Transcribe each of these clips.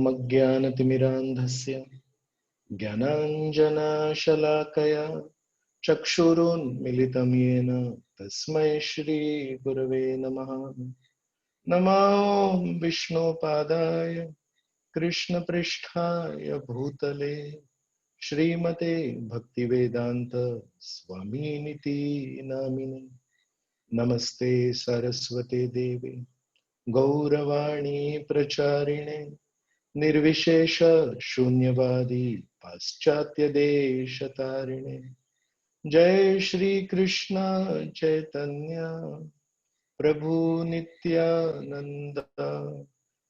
ओमज्ञानतिमिरान्धस्य ज्ञानाञ्जनशलाकया चक्षुरुन्मिलितं येन तस्मै श्रीगुरवे नमः। नमो विष्णुपादाय कृष्णपृष्ठाय भूतले श्रीमते भक्तिवेदांत स्वामिनिति नामिने। नमस्ते सरस्वते देवे गौरवाणी प्रचारिणे निर्विशेष शून्यवादी पाश्चात्य देशतारिणे। जय श्री कृष्ण चैतन्य प्रभु नित्यानंद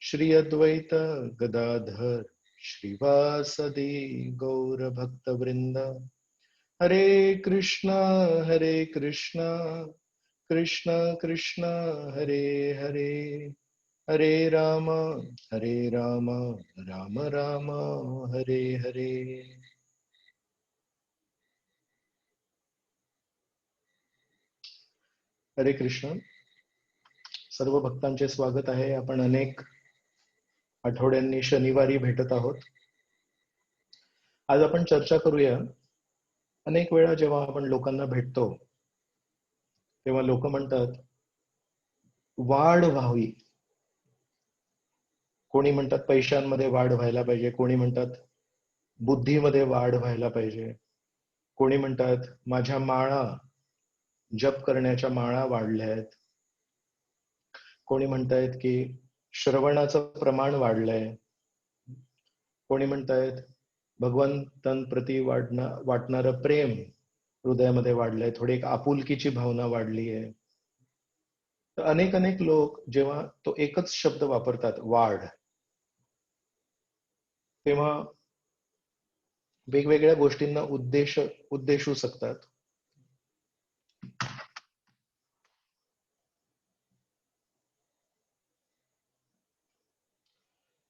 श्री अद्वैत गदाधर श्रीवासदि गौर भक्त वृंद। हरे कृष्णा कृष्ण कृष्ण हरे हरे, हरे राम राम राम हरे हरे। हरे कृष्ण। सर्व भक्तांचे स्वागत आहे। आपण अनेक आठवड्यांनी शनिवारी भेटत आहोत। आज आपण चर्चा करूया। अनेक वेळा जेव्हा आपण लोकांना भेटतो तेव्हा लोक म्हणतात वाढ व्हावी। कोणी म्हणतात पैशांमध्ये वाढ व्हायला पाहिजे, कोणी म्हणतात बुद्धीमध्ये वाढ व्हायला पाहिजे, कोणी म्हणतात माझ्या माळा जप करण्याच्या माळा वाढल्या आहेत, कोणी म्हणतायत की श्रवणाचं प्रमाण वाढलंय, कोणी म्हणतायत भगवंतांप्रती वाटणारं प्रेम हृदयामध्ये वाढलंय, थोडी एक आपुलकीची भावना वाढली आहे। तर अनेक लोक जेव्हा तो एकच शब्द वापरतात वाढ, तेव्हा वेगवेगळ्या गोष्टींना उद्देशू शकतात।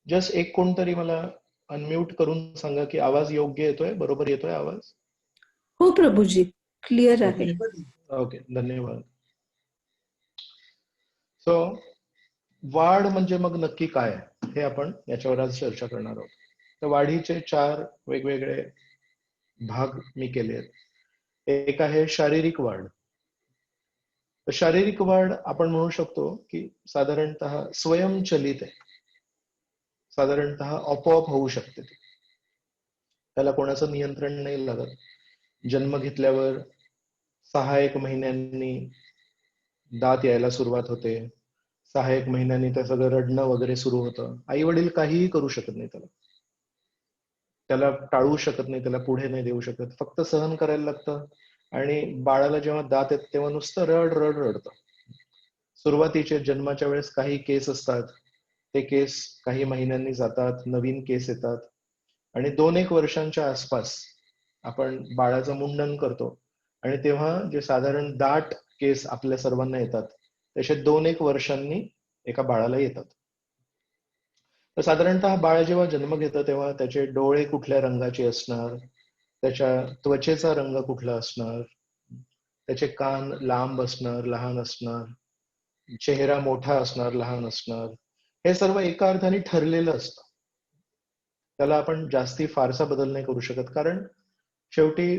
जस्ट एक कोणतरी मला अनम्यूट करून सांगा की आवाज योग्य येतोय, बरोबर येतोय आवाज? हो प्रभूजी, क्लिअर आहे। ओके, धन्यवाद। सो वाढ म्हणजे मग नक्की काय हे आपण याच्यावर आज चर्चा करणार आहोत। तर वाढीचे 4 वेगवेगळे भाग मी केले आहेत। एक आहे शारीरिक वाढ। तर शारीरिक वाढ आपण म्हणू शकतो की साधारणतः स्वयंचलित आहे, साधारणतः आपोआप होऊ शकते। त्याला कोणाचं नियंत्रण नाही लागत। जन्म घेतल्यावर 6 महिन्यांनी दात यायला सुरुवात होते, 6 महिन्यांनी त्या सगळं रडणं वगैरे सुरू होतं। आई वडील काहीही करू शकत नाही, त्याला टाळू शकत नाही, त्याला पुढे नाही देऊ शकत, फक्त सहन करायला लागतं। आणि बाळाला जेव्हा दात येत तेव्हा नुसतं रडतं। सुरुवातीचे जन्माच्या वेळेस काही केस असतात, ते केस काही महिन्यांनी जातात, नवीन केस येतात आणि 2-1 वर्षांच्या आसपास आपण बाळाचं मुंडन करतो आणि तेव्हा जे साधारण दाट केस आपल्या सर्वांना येतात तसे 2-1 वर्षांनी एका बाळाला येतात। तर साधारणतः बाळ जेव्हा जन्म घेतं तेव्हा त्याचे डोळे कुठल्या रंगाचे असणार, त्याच्या त्वचेचा रंग कुठला असणार, त्याचे कान लांब असणार लहान असणार, चेहरा मोठा असणार लहान असणार, हे सर्व एका अर्थाने ठरलेलं असतं। त्याला आपण जास्ती फारसा बदल नाही करू शकत, कारण शेवटी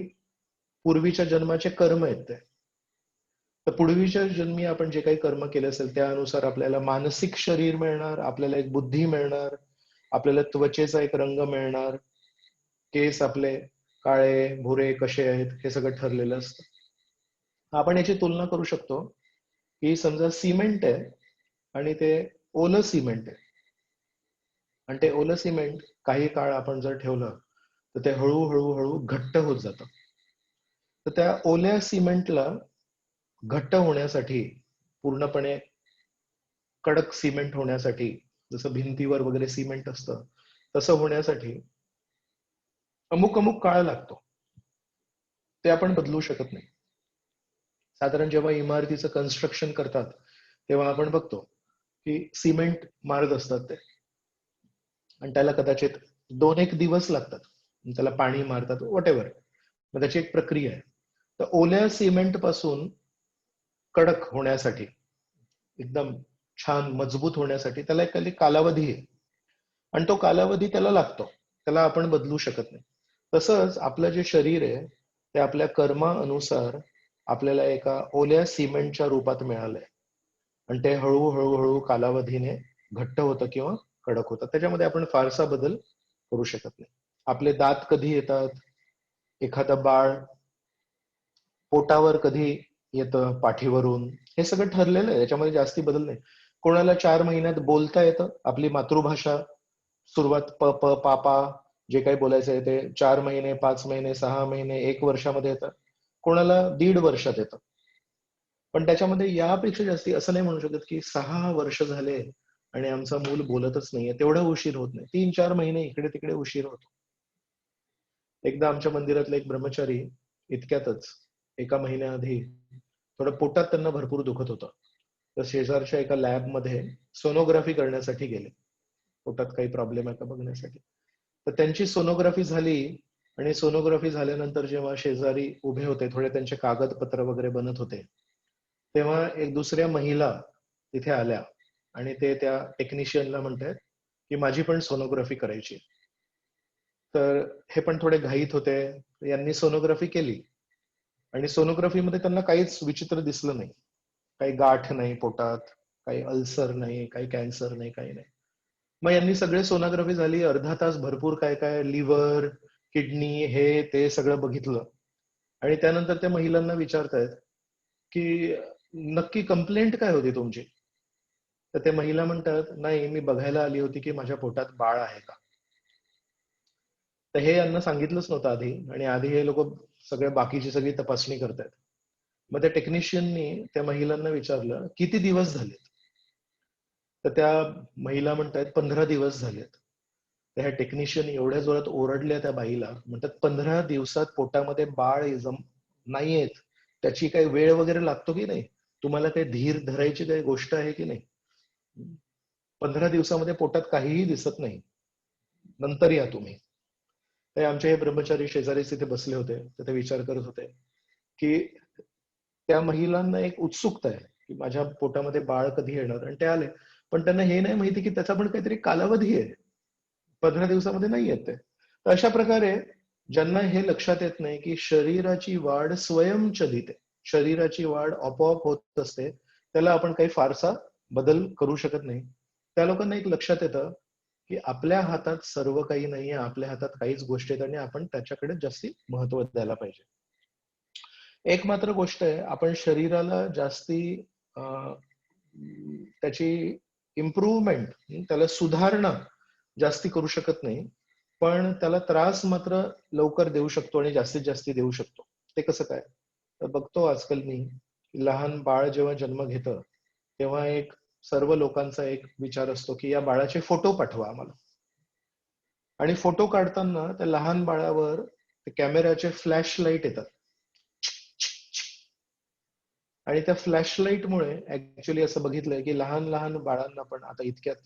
पूर्वीच्या जन्माचे कर्म आहेत ते। तर पूर्वीच्या जन्मी आपण जे काही कर्म केले असेल त्यानुसार आपल्याला मानसिक शरीर मिळणार, आपल्याला एक बुद्धी मिळणार, आपल्याला त्वचेचा एक रंग मिळणार, केस आपले काळे भुरे कसे आहेत हे सगळं ठरलेलं असतं। आपण याची तुलना करू शकतो की समजा सिमेंट आहे आणि ते ओलं सिमेंट आहे, आणि ते ओलं सिमेंट काही काळ आपण जर ठेवलं तर ते हळूहळू घट्ट होत जातं। तर त्या ओल्या सिमेंटला घट्ट होण्यासाठी, पूर्णपणे कडक सिमेंट होण्यासाठी, जसं भिंतीवर वगैरे सिमेंट असतं तसं होण्यासाठी अमुक काळ लागतो, ते आपण बदलू शकत नाही। साधारण जेव्हा इमारतीचं कन्स्ट्रक्शन करतात तेव्हा आपण बघतो की सिमेंट मारत असतात ते, आणि त्याला कदाचित 2-1 दिवस लागतात, त्याला पाणी मारतात, व्हॉटएव्हर, मग त्याची एक प्रक्रिया आहे। तर ओल्या सिमेंट पासून कडक होण्यासाठी, एकदम छान मजबूत होण्यासाठी त्याला एक कालावधी आहे। आणि तो कालावधी त्याला लागतो, त्याला आपण बदलू शकत नाही. तसंच आपलं जे शरीर आहे ते आपल्या कर्मानुसार आपल्याला एका ओल्या सिमेंटच्या रूपात मिळालंय आणि ते हळूहळू हळू कालावधीने घट्ट होतं किंवा कडक होतं. त्याच्यामध्ये आपण फारसा बदल करू शकत नाही. आपले दात कधी येतात, एखादं बाळ पोटावर कधी येतं, पाठीवरून, हे सगळं ठरलेलं आहे. याच्यामध्ये जास्ती बदल नाही. कोणाला 4 महिन्यात बोलता येतं, आपली मातृभाषा सुरुवात प प पा पा जे काही बोलायचं आहे ते 4 महिने, 5 महिने, 6 महिने, 1 वर्षामध्ये येतं. कोणाला 1.5 वर्षात येतं. पण त्याच्यामध्ये यापेक्षा जास्ती असं नाही म्हणू शकत की 6 वर्ष झाले आणि आमचा मूल बोलतच नाहीये, तेवढा उशीर होत नाही. 3-4 महिने इकडे तिकडे उशीर होतो. एकदा आमच्या मंदिरातले एक ब्रह्मचारी इतक्यातच 1 महिन्याआधी थोडं पोटात त्यांना भरपूर दुखत होतं. तर शेजारच्या एका लॅबमध्ये सोनोग्राफी करण्यासाठी गेले, पोटात काही प्रॉब्लेम आहे का बघण्यासाठी. तर त्यांची सोनोग्राफी झाली आणि सोनोग्राफी झाल्यानंतर जेव्हा शेजारी उभे होते, थोडे त्यांचे कागदपत्र वगैरे बनत होते, तेव्हा एक दुसऱ्या महिला तिथे आल्या आणि ते त्या टेक्निशियनला म्हणतायत की माझी पण सोनोग्राफी करायची. तर हे पण थोडे घाईत होते. यांनी सोनोग्राफी केली आणि सोनोग्राफीमध्ये त्यांना काहीच विचित्र दिसलं नाही. काही गाठ नाही पोटात, काही अल्सर नाही, काही कॅन्सर नाही, काही नाही. मग यांनी सगळे सोनोग्राफी झाली, अर्धा तास भरपूर काय काय लिव्हर, किडनी, हे ते सगळं बघितलं आणि त्यानंतर त्या महिलांना विचारतायत की नक्की कंप्लेंट काय होती तुमची. तर ते महिला म्हणतात, नाही मी बघायला आली होती की माझ्या पोटात बाळ आहे का. तर हे यांना सांगितलंच नव्हतं आधी आणि आधी हे लोक सगळे बाकीची सगळी तपासणी करतायत. मग त्या टेक्निशियननी त्या महिलांना विचारलं किती दिवस झालेत. तर त्या महिला म्हणतायत 15 दिवस झालेत. तर ह्या टेक्निशियन एवढ्या जोरात ओरडल्या त्या बाईला, म्हणतात 15 दिवसात पोटामध्ये बाळ नाहीयेत, त्याची काही वेळ वगैरे लागतो की नाही, तुम्हाला काही धीर धरायची काही गोष्ट आहे की नाही. 15 दिवसामध्ये पोटात काहीही दिसत नाही, नंतर या तुम्ही. ते आमचे हे ब्रह्मचारी शेजारीच तिथे बसले होते, तर ते विचार करत होते की त्या महिलांना एक उत्सुकता आहे की माझ्या पोटामध्ये बाळ कधी येणार, आणि ते आले. पण त्यांना हे नाही माहिती की त्याचा पण काहीतरी कालावधी आहे. 15 दिवसामध्ये नाही येत ते. तर अशा प्रकारे ज्यांना हे लक्षात येत नाही की शरीराची वाढ स्वयंचलित आहे, शरीराची वाढ आपोआप होत असते, त्याला आपण काही फारसा बदल करू शकत नाही. त्या लोकांना एक लक्षात येतं की आपल्या हातात सर्व काही नाहीये, आपल्या हातात काहीच गोष्टी आहेत आणि आपण त्याच्याकडे जास्ती महत्व द्यायला पाहिजे. एक मात्र गोष्ट आहे, आपण शरीराला जास्ती त्याची इम्प्रूव्हमेंट, त्याला सुधारणा जास्ती करू शकत नाही, पण त्याला त्रास मात्र लवकर देऊ शकतो आणि जास्तीत जास्त देऊ शकतो. ते कसं काय? तर बघतो आजकाल मी, लहान बाळ जेव्हा जन्म घेतं तेव्हा एक सर्व लोकांचा एक विचार असतो की या बाळाचे फोटो पाठवा आम्हाला. आणि फोटो काढताना त्या लहान बाळावर कॅमेऱ्याचे फ्लॅश लाईट येतात आणि त्या फ्लॅश लाईटमुळे ऍक्च्युली असं बघितलंय की लहान लहान बाळांना पण आता इतक्यात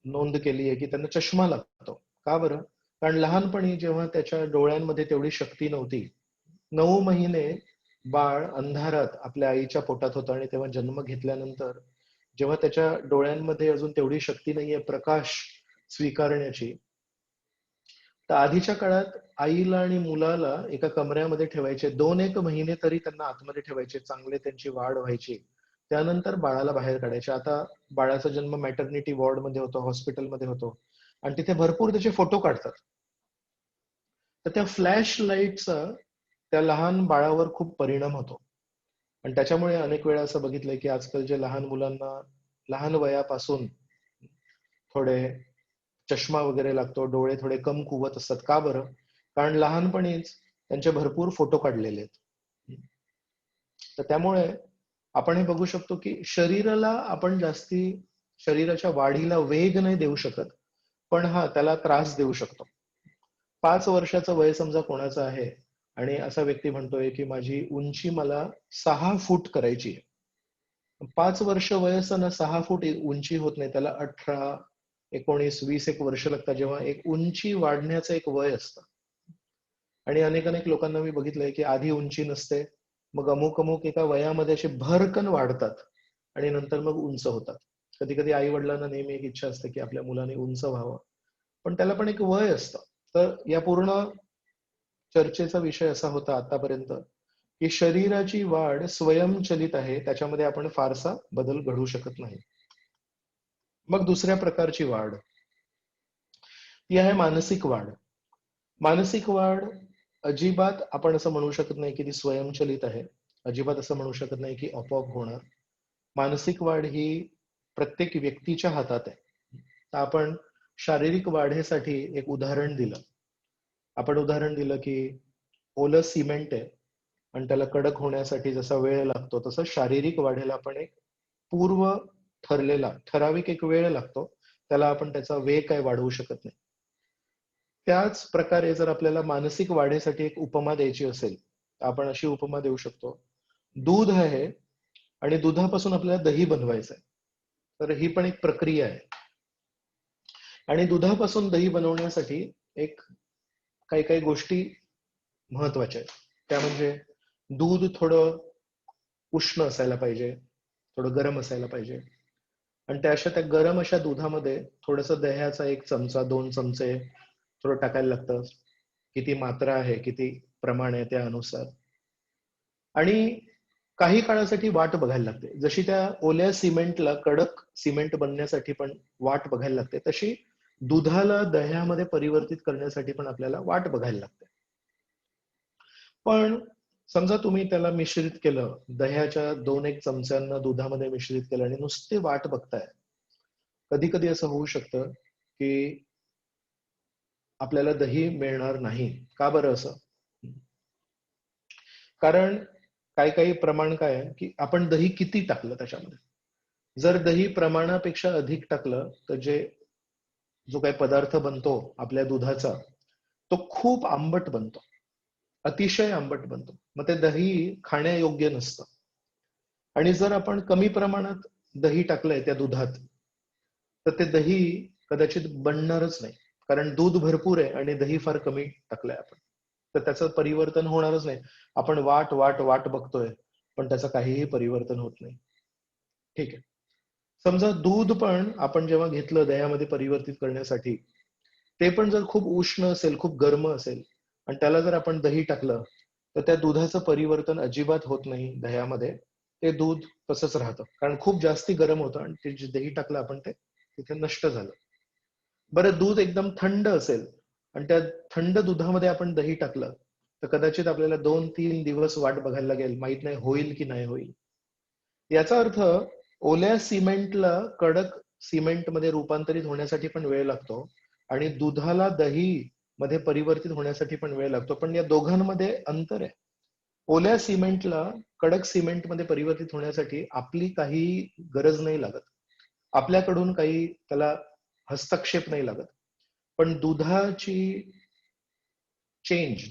नोंद केली आहे की त्यांना चष्मा लागतो. का बरं? कारण लहानपणी जेव्हा त्याच्या डोळ्यांमध्ये तेवढी शक्ती नव्हती, 9 महिने बाळ अंधारात आपल्या आईच्या पोटात होतं आणि तेव्हा जन्म घेतल्यानंतर जेव्हा त्याच्या डोळ्यांमध्ये अजून तेवढी शक्ती नाहीये प्रकाश स्वीकारण्याची, तर आधीच्या काळात आईला आणि मुलाला एका कमऱ्यामध्ये ठेवायचे, 2-1 महिने तरी त्यांना आतमध्ये ठेवायचे, चांगले त्यांची वाढ व्हायची, त्यानंतर बाळाला बाहेर काढायचे. आता बाळाचा जन्म मॅटर्निटी वॉर्ड मध्ये होतो, हॉस्पिटलमध्ये होतो आणि तिथे भरपूर त्याचे फोटो काढतात. तर त्या फ्लॅश लाईटचा त्या लहान बाळावर खूप परिणाम होतो आणि त्याच्यामुळे अनेक वेळा असं बघितलंय की आजकाल जे लहान मुलांना लहान वयापासून थोडे चष्मा वगैरे लागतो, डोळे थोडे कमकुवत असतात. का बरं? कारण लहानपणीच त्यांचे भरपूर फोटो काढलेले आहेत. तर त्यामुळे आपण हे बघू शकतो की शरीराला आपण जास्ती, शरीराच्या वाढीला वेग नाही देऊ शकत, पण हा त्याला त्रास देऊ शकतो. 5 वर्षाचं वय समजा कोणाचं आहे आणि असा व्यक्ती म्हणतोय की माझी उंची मला 6 फूट करायची आहे. 5 वर्ष वय असताना 6 फूट उंची होत नाही, त्याला 18, 19, 20 एक वर्ष लागतात, जेव्हा एक उंची वाढण्याचं एक वय असतं. आणि अनेक अनेक लोकांना मी बघितलंय की आधी उंची नसते, मग अमुक अमुक एका वयामध्ये असे भरकन वाढतात आणि नंतर मग उंच होतात. कधी कधी आई वडिलांना नेहमी एक इच्छा असते की आपल्या मुलाने उंच व्हावं, पण त्याला पण एक वय असतं. तर या पूर्ण चर्चेचा विषय असा होता आतापर्यंत की शरीराची वाढ स्वयंचलित आहे, त्याच्यामध्ये आपण फारसा बदल घडवू शकत नाही. मग दुसऱ्या प्रकारची वाढ ती आहे मानसिक वाढ. मानसिक वाढ अजिबात आपण असं म्हणू शकत नाही की ती स्वयंचलित आहे, अजिबात असं म्हणू शकत नाही की आपोआप होणार. मानसिक वाढ ही प्रत्येक व्यक्तीच्या हातात आहे. तर आपण शारीरिक वाढीसाठी एक उदाहरण दिलं. आपण उदाहरण दिलं की ओलं सिमेंट आहे आणि त्याला कडक होण्यासाठी जसा वेळ लागतो, तसं शारीरिक वाढीला पण एक पूर्व ठरलेला ठराविक एक वेळ लागतो. त्याला आपण त्याचा वेग काय वाढवू शकत नाही. त्याच प्रकारे जर आपल्याला मानसिक वाढीसाठी एक उपमा द्यायची असेल, तर आपण अशी उपमा देऊ शकतो. दूध आहे आणि दुधापासून आपल्याला दही बनवायचं आहे. तर ही पण एक प्रक्रिया आहे. आणि दुधापासून दही बनवण्यासाठी एक काही काही गोष्टी महत्वाच्या आहेत. त्या म्हणजे दूध थोडं उष्ण असायला पाहिजे, थोडं गरम असायला पाहिजे. आणि त्या गरम अशा दुधामध्ये थोडंसं दह्याचा 1 चमचा 2 चमचे थोडं टाकायला लागतं. किती मात्रा आहे, किती प्रमाण आहे त्यानुसार. आणि काही काळासाठी वाट बघायला लागते. जशी त्या ओल्या सिमेंटला कडक सिमेंट बनण्यासाठी पण वाट बघायला लागते, तशी दुधाला दह्यामध्ये परिवर्तित करण्यासाठी पण आपल्याला वाट बघायला लागते. पण समजा तुम्ही त्याला मिश्रित केलं, दह्याच्या 2-1 चमच्यांना दुधामध्ये मिश्रित केलं आणि नुसते वाट बघताय. कधी कधी असं होऊ शकतं की आपल्याला दही मिळणार नाही. का बरं असं? कारण काही काही प्रमाण काय आहे की आपण दही किती टाकलं त्याच्यामध्ये. जर दही प्रमाणापेक्षा अधिक टाकलं तर जो काही पदार्थ बनतो आपल्या दुधाचा, तो खूप आंबट बनतो, अतिशय आंबट बनतो. मग ते दही खाण्यायोग्य नसतं. आणि जर आपण कमी प्रमाणात दही टाकलंय त्या दुधात, तर ते दही कदाचित बनणारच नाही. कारण दूध भरपूर आहे आणि दही फार कमी टाकलंय आपण, तर त्याचं परिवर्तन होणारच नाही. आपण वाट वाट वाट बघतोय, पण त्याचं काहीही परिवर्तन होत नाही. ठीक आहे. समजा दूध पण आपण जेव्हा घेतलं दह्यामध्ये परिवर्तित करण्यासाठी, ते पण जर खूप उष्ण असेल, खूप गरम असेल आणि त्याला जर आपण दही टाकलं, तर त्या दुधाचं परिवर्तन अजिबात होत नाही दह्यामध्ये. ते दूध तसंच राहतं. कारण खूप जास्ती गरम होतं आणि ते जे दही टाकलं आपण ते तिथे नष्ट झालं. बरं दूध एकदम थंड असेल आणि त्या थंड दुधामध्ये आपण दही टाकलं, तर कदाचित आपल्याला 2-3 दिवस वाट बघायला लागेल. माहित नाही होईल की नाही होईल. याचा अर्थ ओल्या सिमेंटला कडक सिमेंटमध्ये रूपांतरित होण्यासाठी पण वेळ लागतो आणि दुधाला दही मध्ये परिवर्तित होण्यासाठी पण वेळ लागतो. पण या दोघांमध्ये अंतर आहे. ओल्या सिमेंटला कडक सिमेंटमध्ये परिवर्तित होण्यासाठी आपली काही गरज नाही लागत. आपल्याकडून काही त्याला हस्तक्षेप नाही लागत. पण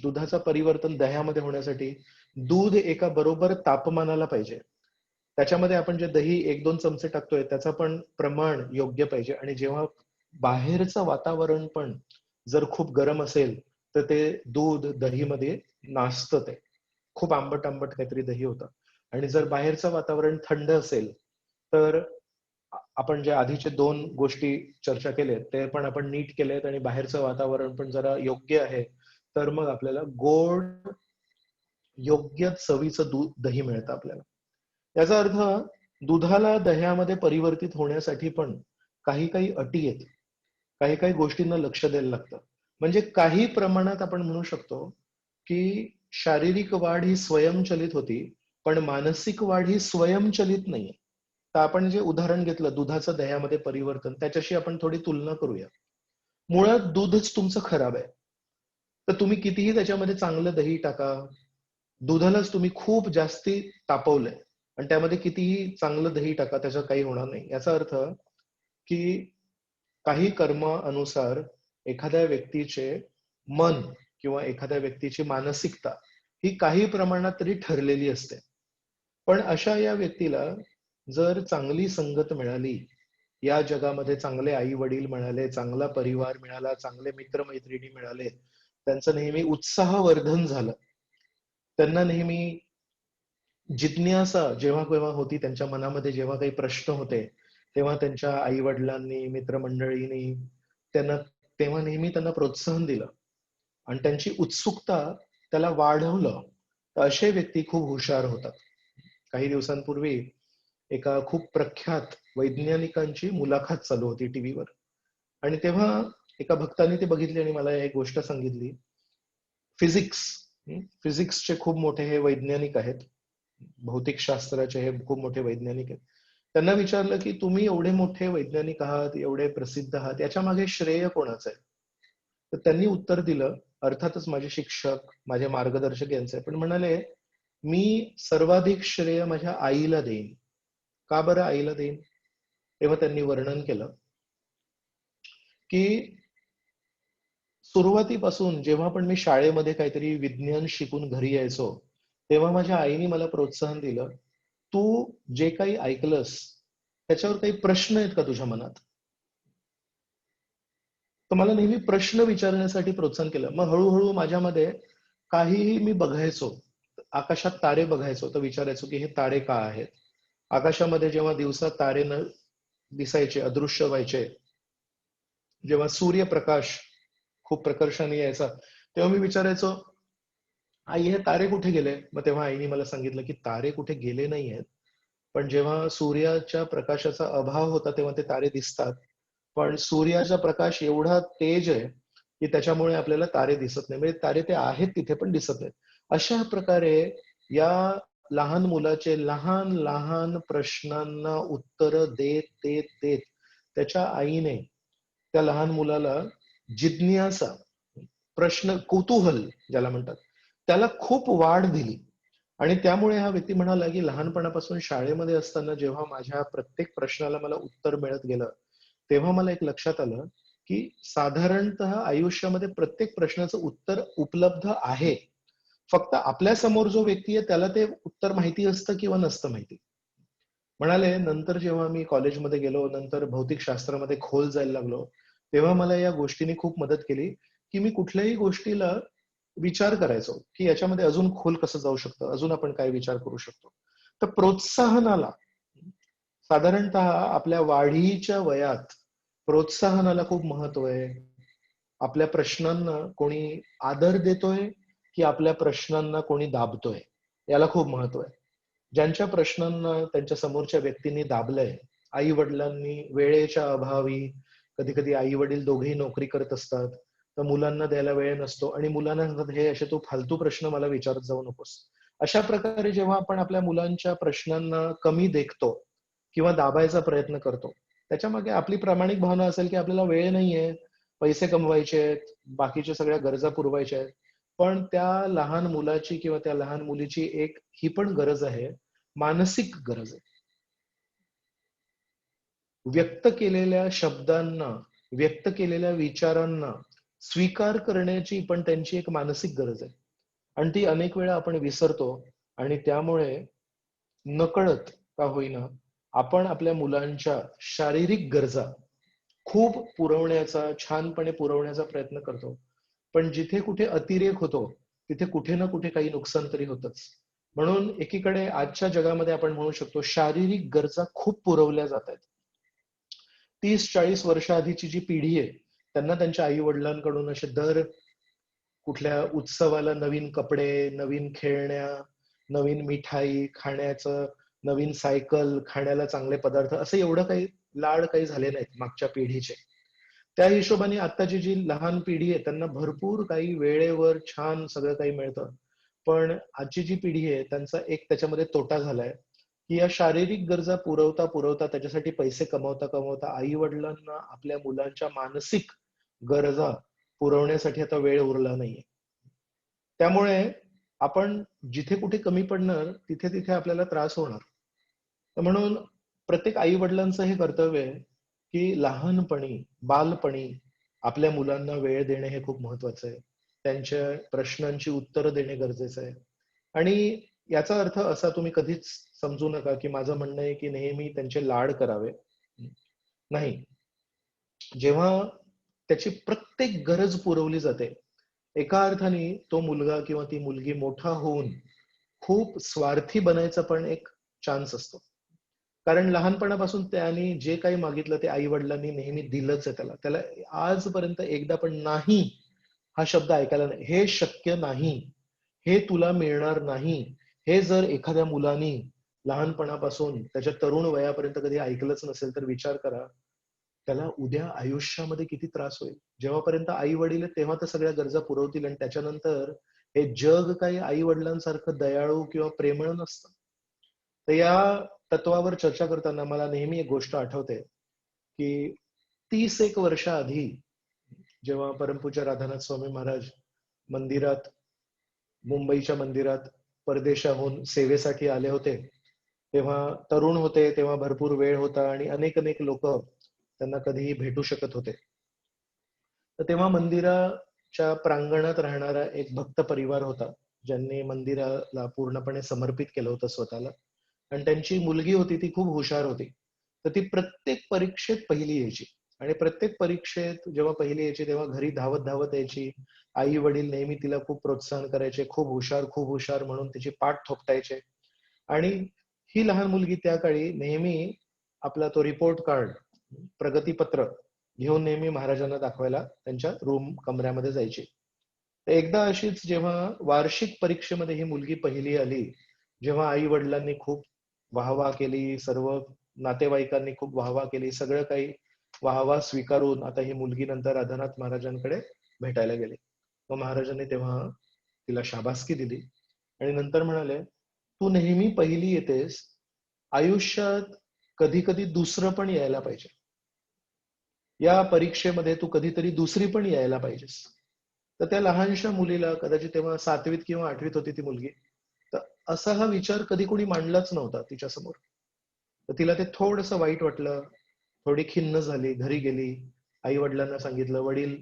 दुधाचं परिवर्तन दह्यामध्ये होण्यासाठी दूध एका बरोबर तापमानाला पाहिजे. त्याच्यामध्ये आपण जे दही 1-2 चमचे टाकतोय त्याचं पण प्रमाण योग्य पाहिजे. आणि जेव्हा बाहेरचं वातावरण पण जर खूप गरम असेल, तर ते दूध दहीमध्ये नासतं ते. खूप आंबट आंबट काहीतरी दही होतं. आणि जर बाहेरचं वातावरण थंड असेल, तर आपण जे आधीचे 2 गोष्टी चर्चा केल्या ते पण आपण नीट केलेत आणि बाहेरचं वातावरण पण जरा योग्य आहे, तर मग आपल्याला गोड योग्य चवीचं दही मिळतं आपल्याला. याचा अर्थ दुधाला दह्यामध्ये परिवर्तित होण्यासाठी पण काही काही अटी आहेत. काही काही गोष्टींना लक्ष द्यायला लागतं. म्हणजे काही प्रमाणात आपण म्हणू शकतो की शारीरिक वाढ ही स्वयंचलित होती, पण मानसिक वाढ ही स्वयंचलित नाहीये. तर आपण जे उदाहरण घेतलं दुधाचं दह्यामध्ये परिवर्तन, त्याच्याशी आपण थोडी तुलना करूया. मुळात दूधच तुमचं खराब आहे. तर तुम्ही कितीही त्याच्यामध्ये चांगलं दही टाका, दुधालाच तुम्ही खूप जास्ती तापवलंय आणि त्यामध्ये कितीही चांगलं दही टाका, त्याचं काही होणार नाही. याचा अर्थ की काही कर्मानुसार एखाद्या व्यक्तीचे मन किंवा एखाद्या व्यक्तीची मानसिकता ही काही प्रमाणात तरी ठरलेली असते. पण अशा या व्यक्तीला जर चांगली संगत मिळाली, या जगामध्ये चांगले आई वडील मिळाले, चांगला परिवार मिळाला, चांगले मित्रमैत्रिणी मिळाले, त्यांचं नेहमी उत्साहवर्धन झालं, त्यांना नेहमी जिज्ञासा जेव्हा केव्हा होती, त्यांच्या मनामध्ये जेव्हा काही प्रश्न होते, तेव्हा त्यांच्या आई वडिलांनी, मित्रमंडळींनी त्यांना तेव्हा नेहमी त्यांना प्रोत्साहन दिलं आणि त्यांची उत्सुकता त्याला वाढवलं. तर असे व्यक्ती खूप हुशार होतात. काही दिवसांपूर्वी एका खूप प्रख्यात वैज्ञानिकांची मुलाखत चालू होती टीव्हीवर आणि तेव्हा एका भक्ताने ते बघितली आणि मला एक गोष्ट सांगितली. फिजिक्स फिजिक्सचे खूप मोठे हे वैज्ञानिक आहेत. भौतिकशास्त्राचे हे खूप मोठे वैज्ञानिक आहेत. त्यांना विचारलं की तुम्ही एवढे मोठे वैज्ञानिक आहात, एवढे प्रसिद्ध आहात, याच्या मागे श्रेय कोणाचं आहे? तर त्यांनी उत्तर दिलं, अर्थातच माझे शिक्षक, माझे मार्गदर्शक यांचे, पण म्हणाले मी सर्वाधिक श्रेय माझ्या आईला देईन. का बरं आईला देईन? तेव्हा त्यांनी वर्णन केलं की सुरुवातीपासून जेव्हा पण मी शाळेमध्ये काहीतरी विज्ञान शिकून घरी यायचो, तेव्हा माझ्या आईने मला प्रोत्साहन दिलं, तू जे काही ऐकलंस त्याच्यावर काही प्रश्न आहेत का तुझ्या मनात? तर मला नेहमी प्रश्न विचारण्यासाठी प्रोत्साहन केलं. मग हळूहळू माझ्यामध्ये काहीही मी बघायचो, आकाशात तारे बघायचो तर विचारायचो की हे तारे का आहेत? आकाशामध्ये जेव्हा दिवसा तारे न दिसायचे, अदृश्य व्हायचे, जेव्हा सूर्यप्रकाश खूप प्रकर्षाने यायचा, तेव्हा मी विचारायचो, आई हे तारे कुठे गेले? मग तेव्हा आईने मला सांगितलं की तारे कुठे गेले नाहीयेत. पण जेव्हा सूर्याच्या प्रकाशाचा अभाव होता तेव्हा ते तारे दिसतात. पण सूर्याचा प्रकाश एवढा तेज आहे की त्याच्यामुळे आपल्याला तारे दिसत नाही. म्हणजे तारे ते आहेत तिथे पण दिसत नाहीत. अशा प्रकारे या लहान मुलाचे लहान लहान प्रश्नांना उत्तर देत देत देत त्याच्या आईने त्या लहान मुलाला जिज्ञासा, प्रश्न, कुतूहल ज्याला म्हणतात, त्याला खूप वाढ दिली. आणि त्यामुळे हा व्यक्ती म्हणाला की लहानपणापासून शाळेमध्ये असताना जेव्हा माझ्या प्रत्येक प्रश्नाला मला उत्तर मिळत गेलं, तेव्हा मला एक लक्षात आलं की साधारणतः आयुष्यामध्ये प्रत्येक प्रश्नाचं उत्तर उपलब्ध आहे. फक्त आपल्या समोर जो व्यक्ती आहे त्याला ते उत्तर माहिती असतं किंवा नसतं माहिती. म्हणाले नंतर जेव्हा मी कॉलेजमध्ये गेलो, नंतर भौतिकशास्त्रामध्ये खोल जायला लागलो, तेव्हा मला या गोष्टीने खूप मदत केली की मी कुठल्याही गोष्टीला विचार करायचो की याच्यामध्ये अजून खोल कसं जाऊ शकतं, अजून आपण काय विचार करू शकतो. तर प्रोत्साहनाला साधारणतः आपल्या वाढीच्या वयात प्रोत्साहनाला खूप महत्व आहे. आपल्या प्रश्नांना कोणी आदर देतोय की आपल्या प्रश्नांना कोणी दाबतोय, याला खूप महत्व आहे. ज्यांच्या प्रश्नांना त्यांच्या समोरच्या व्यक्तींनी दाबलंय, आई वडिलांनी वेळेच्या अभावी, कधी कधी आई वडील दोघेही नोकरी करत असतात, तर मुलांना द्यायला वेळ नसतो आणि मुलांना सांगतात हे असे तू फालतू प्रश्न मला विचारत जाऊ नकोस. अशा प्रकारे जेव्हा आपण आपल्या मुलांच्या प्रश्नांना कमी देखतो किंवा दाबायचा प्रयत्न करतो, त्याच्या मागे आपली प्रामाणिक भावना असेल की आपल्याला वेळ नाहीये, पैसे कमवायचे आहेत, बाकीच्या सगळ्या गरजा पुरवायच्या आहेत. पण त्या लहान मुलाची किंवा त्या लहान मुलीची एक ही पण गरज आहे, मानसिक गरज आहे. व्यक्त केलेल्या शब्दांना, व्यक्त केलेल्या विचारांना स्वीकार करण्याची पण त्यांची एक मानसिक गरज आहे. आणि ती अनेक वेळा आपण विसरतो आणि त्यामुळे नकळत का होईना आपण आपल्या मुलांच्या शारीरिक गरजा खूप पुरवण्याचा, छानपणे पुरवण्याचा प्रयत्न करतो. पण जिथे कुठे अतिरेक होतो, तिथे कुठे ना कुठे काही नुकसान तरी होतच. म्हणून एकीकडे आजच्या जगामध्ये आपण म्हणू शकतो शारीरिक गरजा खूप पुरवल्या जात आहेत. 30-40 वर्ष आधीची जी पिढी आहे, त्यांना त्यांच्या आई वडिलांकडून असे दर कुठल्या उत्सवाला नवीन कपडे, नवीन खेळण्या, नवीन मिठाई खाण्याचं, नवीन सायकल, खाण्याला चांगले पदार्थ, असं एवढं काही लाड काही झाले नाहीत मागच्या पिढीचे. त्या हिशोबाने आत्ताची जी लहान पिढी आहे त्यांना भरपूर काही वेळेवर छान सगळं काही मिळतं. पण आजची जी पिढी आहे त्यांचा एक त्याच्यामध्ये तोटा झालाय की या शारीरिक गरजा पुरवता पुरवता, त्याच्यासाठी पैसे कमवता कमवता आई वडिलांना आपल्या मुलांच्या मानसिक गरजा पुरवण्यासाठी आता वेळ उरला नाहीये. त्यामुळे आपण जिथे कुठे कमी पडणार तिथे तिथे आपल्याला त्रास होणार. तर म्हणून प्रत्येक आई वडिलांचं हे कर्तव्य आहे की लहानपणी, बालपणी आपल्या मुलांना वेळ देणे हे खूप महत्वाचं आहे. त्यांच्या प्रश्नांची उत्तरं देणे गरजेचं आहे. आणि याचा अर्थ असा तुम्ही कधीच समजू नका की माझं म्हणणं आहे की नेहमी त्यांचे लाड करावे. नाही. जेव्हा त्याची प्रत्येक गरज पुरवली जाते, एका अर्थाने तो मुलगा किंवा ती मुलगी मोठा होऊन खूप स्वार्थी बनायचा पण एक चान्स असतो. कारण लहानपणापासून त्याने जे काही मागितलं ते आई वडिलांनी नेहमी दिलंच आहे त्याला. त्याला आजपर्यंत एकदा पण नाही हा शब्द ऐकायला नाही. हे शक्य नाही, हे तुला मिळणार नाही, हे जर एखाद्या मुलानी लहानपणापासून त्याच्या तरुण वयापर्यंत कधी ऐकलंच नसेल तर विचार करा, त्याला उद्या आयुष्यामध्ये किती त्रास होईल. जेव्हापर्यंत आई वडील तेव्हा तर सगळ्या गरजा पुरवतील आणि त्याच्यानंतर हे जग काही आई वडिलांसारखं दयाळू किंवा प्रेमळ नसतं. तर या तत्वावर चर्चा करताना मला नेहमी एक गोष्ट आठवते की 30 एक वर्ष आधी जेव्हा परमपूज्य राधानाथ स्वामी महाराज मंदिरात, मुंबईच्या मंदिरात परदेशाहून सेवेसाठी आले होते, तेव्हा तरुण होते, तेव्हा भरपूर वेळ होता आणि अनेक अनेक लोक त्यांना कधीही भेटू शकत होते. तर तेव्हा मंदिराच्या प्रांगणात राहणारा एक भक्त परिवार होता, ज्यांनी मंदिराला पूर्णपणे समर्पित केलं होतं स्वतःला. आणि त्यांची मुलगी होती, ती खूप हुशार होती. तर ती प्रत्येक परीक्षेत पहिली यायची आणि प्रत्येक परीक्षेत जेव्हा पहिली यायची तेव्हा घरी धावत धावत यायची. आई वडील नेहमी तिला खूप प्रोत्साहन करायचे, खूप हुशार म्हणून तिची पाठ थोपटायचे. आणि ही लहान मुलगी त्या काळी नेहमी आपला तो रिपोर्ट कार्ड, प्रगतीपत्र घेऊन नेहमी महाराजांना दाखवायला त्यांच्या रूम कमऱ्यामध्ये जायची. तर एकदा अशीच जेव्हा वार्षिक परीक्षेमध्ये ही मुलगी पहिली आली, जेव्हा आई वडिलांनी खूप वाहवा केली, सर्व नातेवाईकांनी खूप वाहवा केली, सगळं काही वाहवा स्वीकारून आता ही मुलगी नंतर राधानाथ महाराजांकडे भेटायला गेली. मग महाराजांनी तेव्हा तिला शाबासकी दिली आणि नंतर म्हणाले, तू नेहमी पहिली येतेस, आयुष्यात कधी कधी दुसरं पण यायला पाहिजे. या परीक्षेमध्ये तू कधीतरी दुसरी पण यायला पाहिजेस. तर त्या लहानशा मुलीला, कदाचित तेव्हा 7वीत किंवा 8वीत होती ती मुलगी, तर असा हा विचार कधी कोणी मांडलाच नव्हता तिच्यासमोर. तर तिला ते थोडंसं वाईट वाटलं, थोडी खिन्न झाली, घरी गेली, आई वडिलांना सांगितलं. वडील,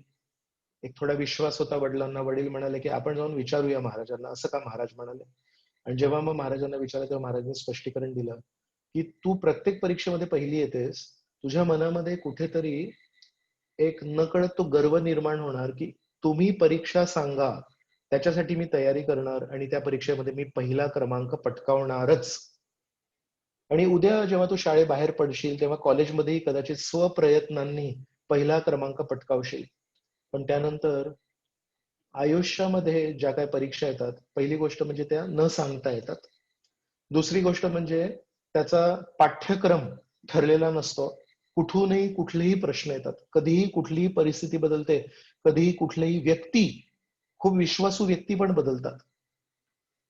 एक थोडा विश्वास होता वडिलांना, वडील म्हणाले की आपण जाऊन विचारूया महाराजांना. असं का महाराज म्हणाले. आणि जेव्हा मग महाराजांना विचारलं तेव्हा महाराजांनी स्पष्टीकरण दिलं की तू प्रत्येक परीक्षेमध्ये पहिली येतेस, तुझ्या मनामध्ये कुठेतरी एक नकळत तो गर्व निर्माण होणार की तुम्ही परीक्षा सांगा, त्याच्यासाठी मी तयारी करणार आणि त्या परीक्षेमध्ये मी पहिला क्रमांक पटकावणारच. आणि उद्या जेव्हा तू शाळेबाहेर पडशील तेव्हा कॉलेजमध्येही कदाचित स्वप्रयत्नांनी पहिला क्रमांक पटकावशील. पण त्यानंतर आयुष्यामध्ये ज्या काही परीक्षा येतात, पहिली गोष्ट म्हणजे त्या न सांगता येतात. दुसरी गोष्ट म्हणजे त्याचा पाठ्यक्रम ठरलेला नसतो. कुठूनही कुठलेही प्रश्न येतात, कधीही कुठलीही परिस्थिती बदलते, कधीही कुठलीही व्यक्ती, खूप विश्वासू व्यक्ती पण बदलतात.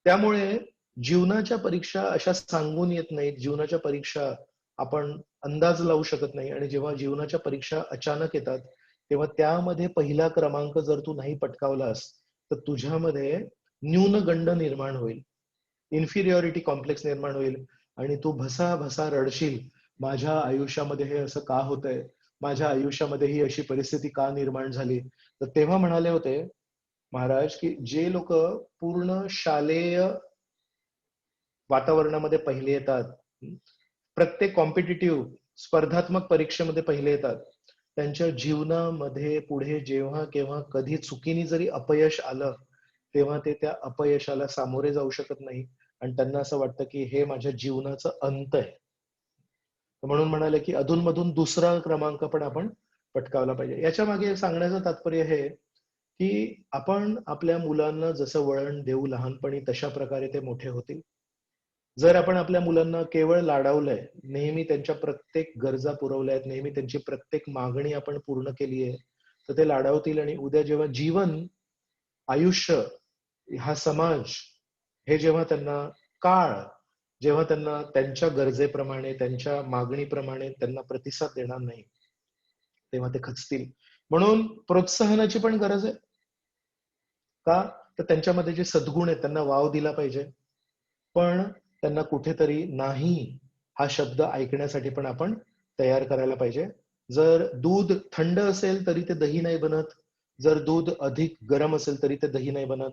त्यामुळे जीवनाच्या परीक्षा अशा सांगून येत नाहीत. जीवनाच्या परीक्षा आपण अंदाज लावू शकत नाही आणि जेव्हा जीवनाच्या परीक्षा अचानक येतात तेव्हा त्यामध्ये पहिला क्रमांक जर तू नाही पटकावलास तर तुझ्यामध्ये न्यूनगंड निर्माण होईल, इन्फिरियॉरिटी कॉम्प्लेक्स निर्माण होईल आणि तू भसा भसा रडशील, माझ्या आयुष्यामध्ये हे असं का होतंय, माझ्या आयुष्यामध्ये ही अशी परिस्थिती का निर्माण झाली. तर तेव्हा म्हणाले होते महाराज की जे लोक पूर्ण शालेय वातावरणामध्ये पहिले येतात, प्रत्येक कॉम्पिटिटिव्ह स्पर्धात्मक परीक्षेमध्ये पहिले येतात, त्यांच्या जीवनामध्ये पुढे जेव्हा केव्हा कधी चुकीने जरी अपयश आलं तेव्हा ते त्या अपयशाला सामोरे जाऊ शकत नाही आणि त्यांना असं वाटतं की हे माझ्या जीवनाचं अंत आहे. म्हणून म्हणाले की अधूनमधून दुसरा क्रमांक पण आपण पटकावला पाहिजे. याच्या मागे सांगण्याचं तात्पर्य हे की आपण आपल्या मुलांना जसं वळण देऊ लहानपणी तशा प्रकारे ते मोठे होतील. जर आपण आपल्या मुलांना केवळ लाडावलंय, नेहमी त्यांच्या प्रत्येक गरजा पुरवल्या आहेत, नेहमी त्यांची प्रत्येक मागणी आपण पूर्ण केली आहे, तर ते लाडावतील आणि उद्या जेव्हा जीवन, आयुष्य, हा समाज, हे जेव्हा त्यांना काळ, जेव्हा त्यांना त्यांच्या गरजेप्रमाणे, त्यांच्या मागणीप्रमाणे त्यांना प्रतिसाद देणार नाही, तेव्हा ते खचतील. म्हणून प्रोत्साहनाची पण गरज आहे. का? तर त्यांच्यामध्ये जे सद्गुण आहेत त्यांना वाव दिला पाहिजे. पण त्यांना कुठेतरी नाही हा शब्द ऐकण्यासाठी पण आपण तयार करायला पाहिजे. जर दूध थंड असेल तरी ते दही नाही बनत, जर दूध अधिक गरम असेल तरी ते दही नाही बनत,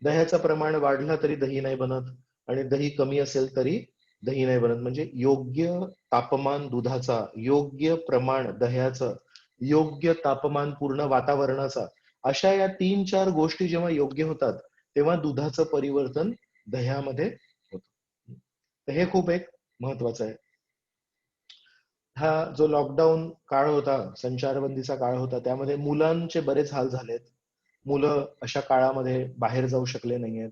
दह्याचं प्रमाण वाढलं तरी दही नाही बनत आणि दही कमी असेल तरी दही नाही बनत. म्हणजे योग्य तापमान दुधाचा, योग्य प्रमाण दह्याचं, योग्य तापमान पूर्ण वातावरणाचा, अशा या 3-4 गोष्टी जेव्हा योग्य होतात तेव्हा दुधाचं परिवर्तन दह्यामध्ये होतं. तर हे खूप एक महत्वाचं आहे. हा जो लॉकडाऊन काळ होता, संचारबंदीचा काळ होता, त्यामध्ये मुलांचे बरेच हाल झालेत. मुलं अशा काळामध्ये बाहेर जाऊ शकले नाहीयेत.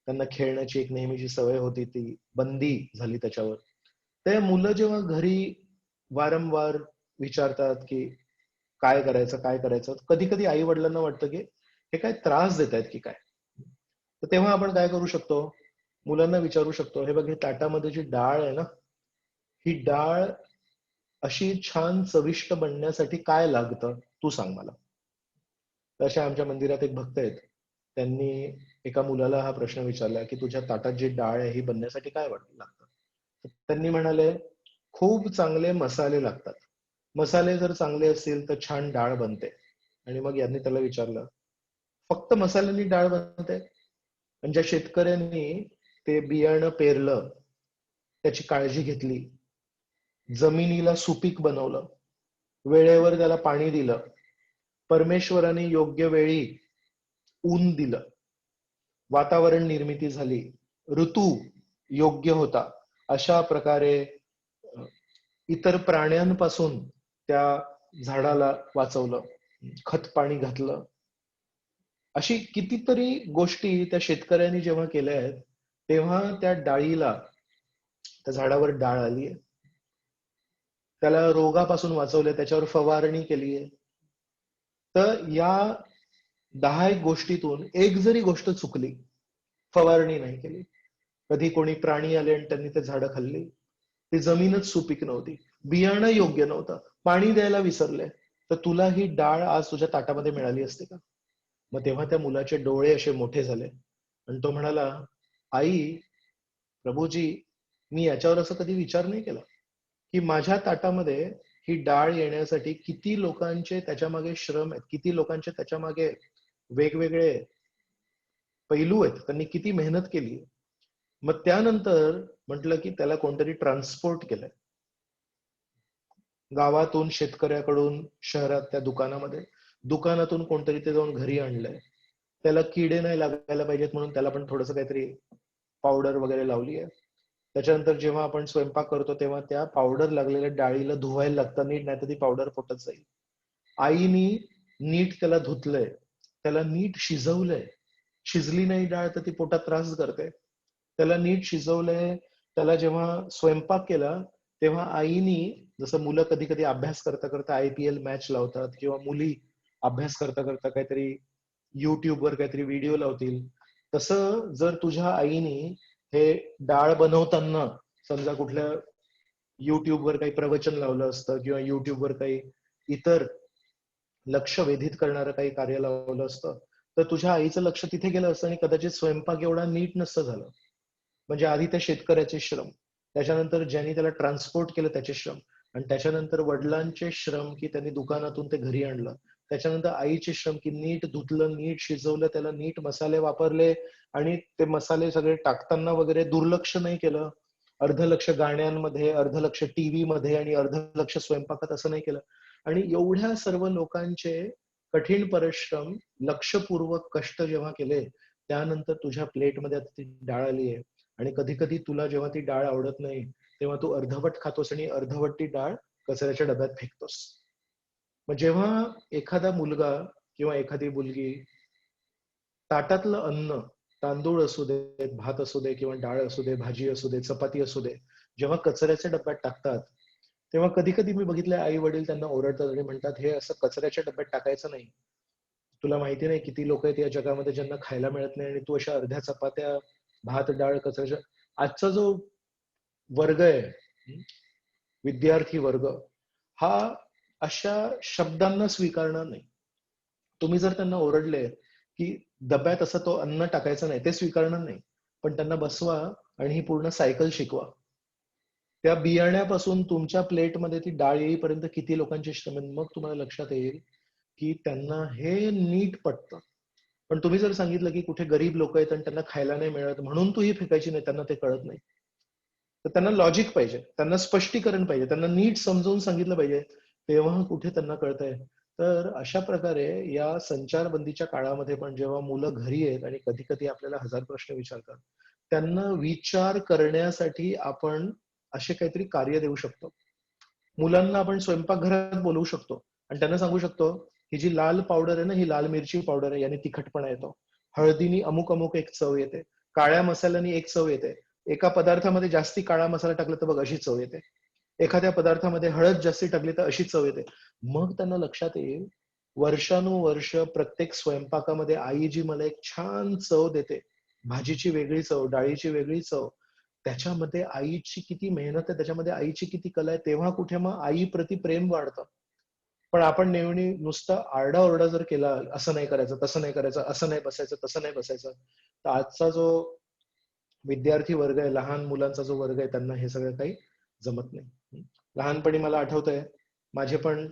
त्यांना खेळण्याची एक नेहमीची सवय होती, ती बंदी झाली त्याच्यावर. ते मुलं जेव्हा घरी वारंवार विचारतात की काय करायचं, काय करायचं, कधी कधी आई वडिलांना वाटतं की हे काय त्रास देत आहेत की काय. तर तेव्हा आपण काय करू शकतो, मुलांना विचारू शकतो, हे बघ, हे ताटामध्ये जी डाळ आहे ना, ही डाळ अशी छान चविष्ट बनण्यासाठी काय लागतं, तू सांग मला. तशा आमच्या मंदिरात एक भक्त आहेत, त्यांनी एका मुलाला हा प्रश्न विचारला की तुझ्या ताटात जी डाळ आहे ही बनण्यासाठी काय लागतं. तर त्यांनी म्हणाले, खूप चांगले मसाले लागतात. मसाले जर चांगले असतील तर छान डाळ बनते. आणि मग यांनी त्याला विचारलं, फक्त मसाल्यांनी डाळ बनते? आणि ज्या शेतकऱ्यांनी ते बियाणं पेरलं, त्याची काळजी घेतली, जमिनीला सुपीक बनवलं, वेळेवर त्याला पाणी दिलं, परमेश्वराने योग्य वेळी ऊन दिलं, वातावरण निर्मिती झाली, ऋतू योग्य होता, अशा प्रकारे अ, इतर प्राण्यांपासून त्या झाडाला वाचवलं, खत पाणी घातलं, अशी कितीतरी गोष्टी त्या शेतकऱ्यांनी जेव्हा केल्या आहेत, तेव्हा त्या डाळीला, त्या झाडावर डाळ आली, त्याला रोगापासून वाचवले, त्याच्यावर फवारणी केली आहे. तर या 10 गोष्टीतून एक जरी गोष्ट चुकली, फवारणी नाही केली, कधी कोणी प्राणी आले आणि त्यांनी ते झाडं खाल्ली, ती जमीनच सुपीक नव्हती, बियाणं योग्य नव्हतं, पाणी द्यायला विसरले, तर तुला ही डाळ आज तुझ्या ताटामध्ये मिळाली असते का? मग तेव्हा त्या मुलाचे डोळे असे मोठे झाले आणि तो म्हणाला, आई, प्रभूजी, मी याच्यावर असं कधी विचार नाही केला की माझ्या ताटामध्ये ही डाळ येण्यासाठी किती लोकांचे त्याच्या मागे श्रम आहेत, किती लोकांचे त्याच्या मागे वेगवेगळे पैलू आहेत, त्यांनी किती मेहनत केली. मग त्यानंतर म्हटलं की त्याला कोणतरी ट्रान्सपोर्ट केलंय, गावातून, शेतकऱ्याकडून शहरात त्या दुकानामध्ये, दुकानातून कोणतरी ते जाऊन घरी आणलंय, त्याला किडे नाही लागायला पाहिजेत म्हणून त्याला पण थोडस काहीतरी पावडर वगैरे लावली आहे. त्याच्यानंतर जेव्हा आपण स्वयंपाक करतो तेव्हा त्या पावडर लागलेल्या डाळीला धुवायला लागतं नीट, नाही तर ती पावडर पोटात जाईल. आईनी नीट त्याला धुतलंय, त्याला नीट शिजवलंय, शिजली नाही डाळ तर ती पोटात त्रास करते, त्याला नीट शिजवलंय. त्याला जेव्हा स्वयंपाक केला तेव्हा आईनी, जसं मुलं कधी कधी अभ्यास करता करता IPL मॅच लावतात, किंवा मुली अभ्यास करता करता काहीतरी युट्यूबवर काहीतरी व्हिडिओ लावतील, तसं जर तुझ्या आईनी हे डाळ बनवताना समजा कुठल्या युट्यूबवर काही प्रवचन लावलं असतं, किंवा युट्यूबवर काही इतर लक्ष वेधित करणारं काही कार्य लावलं असतं, तर तुझ्या आईचं लक्ष तिथे गेलं असतं आणि कदाचित स्वयंपाक एवढा नीट नसतं झालं. म्हणजे आधी त्या शेतकऱ्याचे श्रम, त्याच्यानंतर ज्यांनी त्याला ट्रान्सपोर्ट केलं त्याचे श्रम, आणि त्याच्यानंतर वडिलांचे श्रम की त्यांनी दुकानातून ते घरी आणलं, त्याच्यानंतर आईचे श्रम की नीट धुतलं, नीट शिजवलं, त्याला नीट मसाले वापरले, आणि ते मसाले सगळे टाकताना वगैरे दुर्लक्ष नाही केलं, अर्ध लक्ष गाण्यांमध्ये, अर्ध लक्ष टीव्ही मध्ये आणि अर्ध लक्ष स्वयंपाकात, असं नाही केलं. आणि एवढ्या सर्व लोकांचे कठीण परिश्रम, लक्षपूर्वक कष्ट जेव्हा केले, त्यानंतर तुझ्या प्लेटमध्ये आता ती डाळ आली आहे. आणि कधी कधी तुला जेव्हा ती डाळ आवडत नाही तेव्हा तू अर्धवट खातोस आणि अर्धवट ती डाळ कचऱ्याच्या डब्यात फेकतोस. मग जेव्हा एखादा मुलगा किंवा एखादी मुलगी ताटातलं अन्न, तांदूळ असू दे, भात असू दे, किंवा डाळ असू दे, भाजी असू दे, चपाती असू दे, जेव्हा कचऱ्याच्या डब्यात टाकतात, तेव्हा कधी कधी मी बघितलंय आई वडील त्यांना ओरडतात आणि म्हणतात, हे असं कचऱ्याच्या डब्यात टाकायचं नाही. तुला माहिती नाही किती लोक आहेत या जगामध्ये ज्यांना खायला मिळत नाही, आणि तू अशा अर्ध्या चपात्या, भात डाळ कचऱ्याच्या. आजचा जो वर्ग आहे, विद्यार्थी वर्ग, हा अशा शब्दांना स्वीकारणार नाही. तुम्ही जर त्यांना ओरडले की डब्यात असं तो अन्न टाकायचं नाही, ते स्वीकारणार नाही. पण त्यांना बसवा आणि ही पूर्ण सायकल शिकवा. त्या बियाण्यापासून तुमच्या प्लेटमध्ये ती डाळ येईपर्यंत किती लोकांचे श्रम आहेत, मग तुम्हाला लक्षात येईल की त्यांना हे नीट पटतं. पण तुम्ही जर सांगितलं की कुठे गरीब लोक आहेत आणि त्यांना खायला नाही मिळत म्हणून तू ही फेकायची नाही, त्यांना ते कळत नाही. तर त्यांना लॉजिक पाहिजे, त्यांना स्पष्टीकरण पाहिजे, त्यांना नीट समजावून सांगितलं पाहिजे, तेव्हा कुठे त्यांना कळतंय. तर अशा प्रकारे या संचारबंदीच्या काळामध्ये पण जेव्हा मुलं घरी आहेत आणि कधी कधी आपल्याला हजार प्रश्न विचारतात, त्यांना विचार करण्यासाठी आपण असे काहीतरी कार्य देऊ शकतो. मुलांना आपण स्वयंपाकघरात बोलवू शकतो आणि त्यांना सांगू शकतो ही जी लाल पावडर आहे ना, ही लाल मिरची पावडर आहे, याने तिखटपणा येतो. हळदीने अमुक अमुक एक चव येते. काळ्या मसाल्याने एक चव येते. एका पदार्थामध्ये जास्ती काळा मसाला टाकला तर बघ अशी चव येते. एखाद्या पदार्थामध्ये हळद जास्ती टाकली तर अशी चव येते. मग त्यांना लक्षात येईल, वर्षानुवर्ष प्रत्येक स्वयंपाकामध्ये आई जी मला एक छान चव देते, भाजीची वेगळी चव, डाळीची वेगळी चव, त्याच्यामध्ये आईची किती मेहनत आहे, त्याच्यामध्ये आईची किती कला आहे, तेव्हा कुठे मग आईप्रती प्रेम वाढतं. पण आपण नेहमी नुसतं आरडाओरडा जर केला, असं नाही करायचं, तसं नाही करायचं, असं नाही बसायचं, तसं नाही बसायचं, तर आजचा जो विद्यार्थी वर्ग आहे, लहान मुलांचा जो वर्ग आहे, त्यांना हे सगळं काही जमत नाही. लहानपणी मला आठवतंय, माझे पण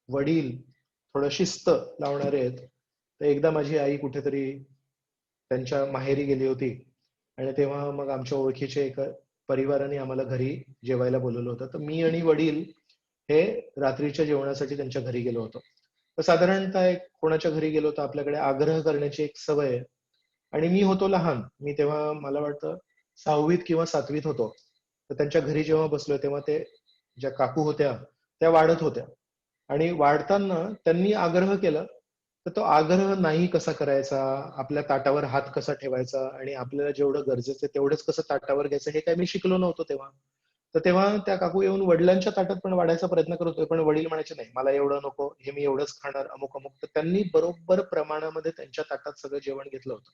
वडील थोडं शिस्त लावणारे आहेत. तर एकदा माझी आई कुठेतरी त्यांच्या माहेरी गेली होती आणि तेव्हा मग आमच्या ओळखीचे एका परिवाराने आम्हाला घरी जेवायला बोलवलं होतं. तर मी आणि वडील हे रात्रीच्या जेवणासाठी त्यांच्या घरी गेलो होतो. तर साधारणतः एक कोणाच्या घरी गेलो तर आपल्याकडे आग्रह करण्याची एक सवय आहे. आणि मी होतो लहान. मी तेव्हा मला वाटतं 6वीत किंवा 7वीत होतो. तर त्यांच्या घरी जेव्हा बसलोय तेव्हा ते ज्या काकू होत्या त्या वाढत होत्या. आणि वाढताना त्यांनी आग्रह केला. तर तो आग्रह नाही कसा करायचा, आपल्या ताटावर हात कसा ठेवायचा आणि आपल्याला जेवढं गरजेचं आहे तेवढंच कसं ताटावर घ्यायचं हे काय मी शिकलो नव्हतो तेव्हा. तर तेव्हा त्या काकू येऊन वडिलांच्या ताटात पण वाढायचा प्रयत्न करत होते, पण वडील म्हणायचे नाही मला एवढं नको, हे मी एवढंच खाणार, अमुक अमुक. तर त्यांनी बरोबर प्रमाणामध्ये त्यांच्या ताटात सगळं जेवण घेतलं होतं.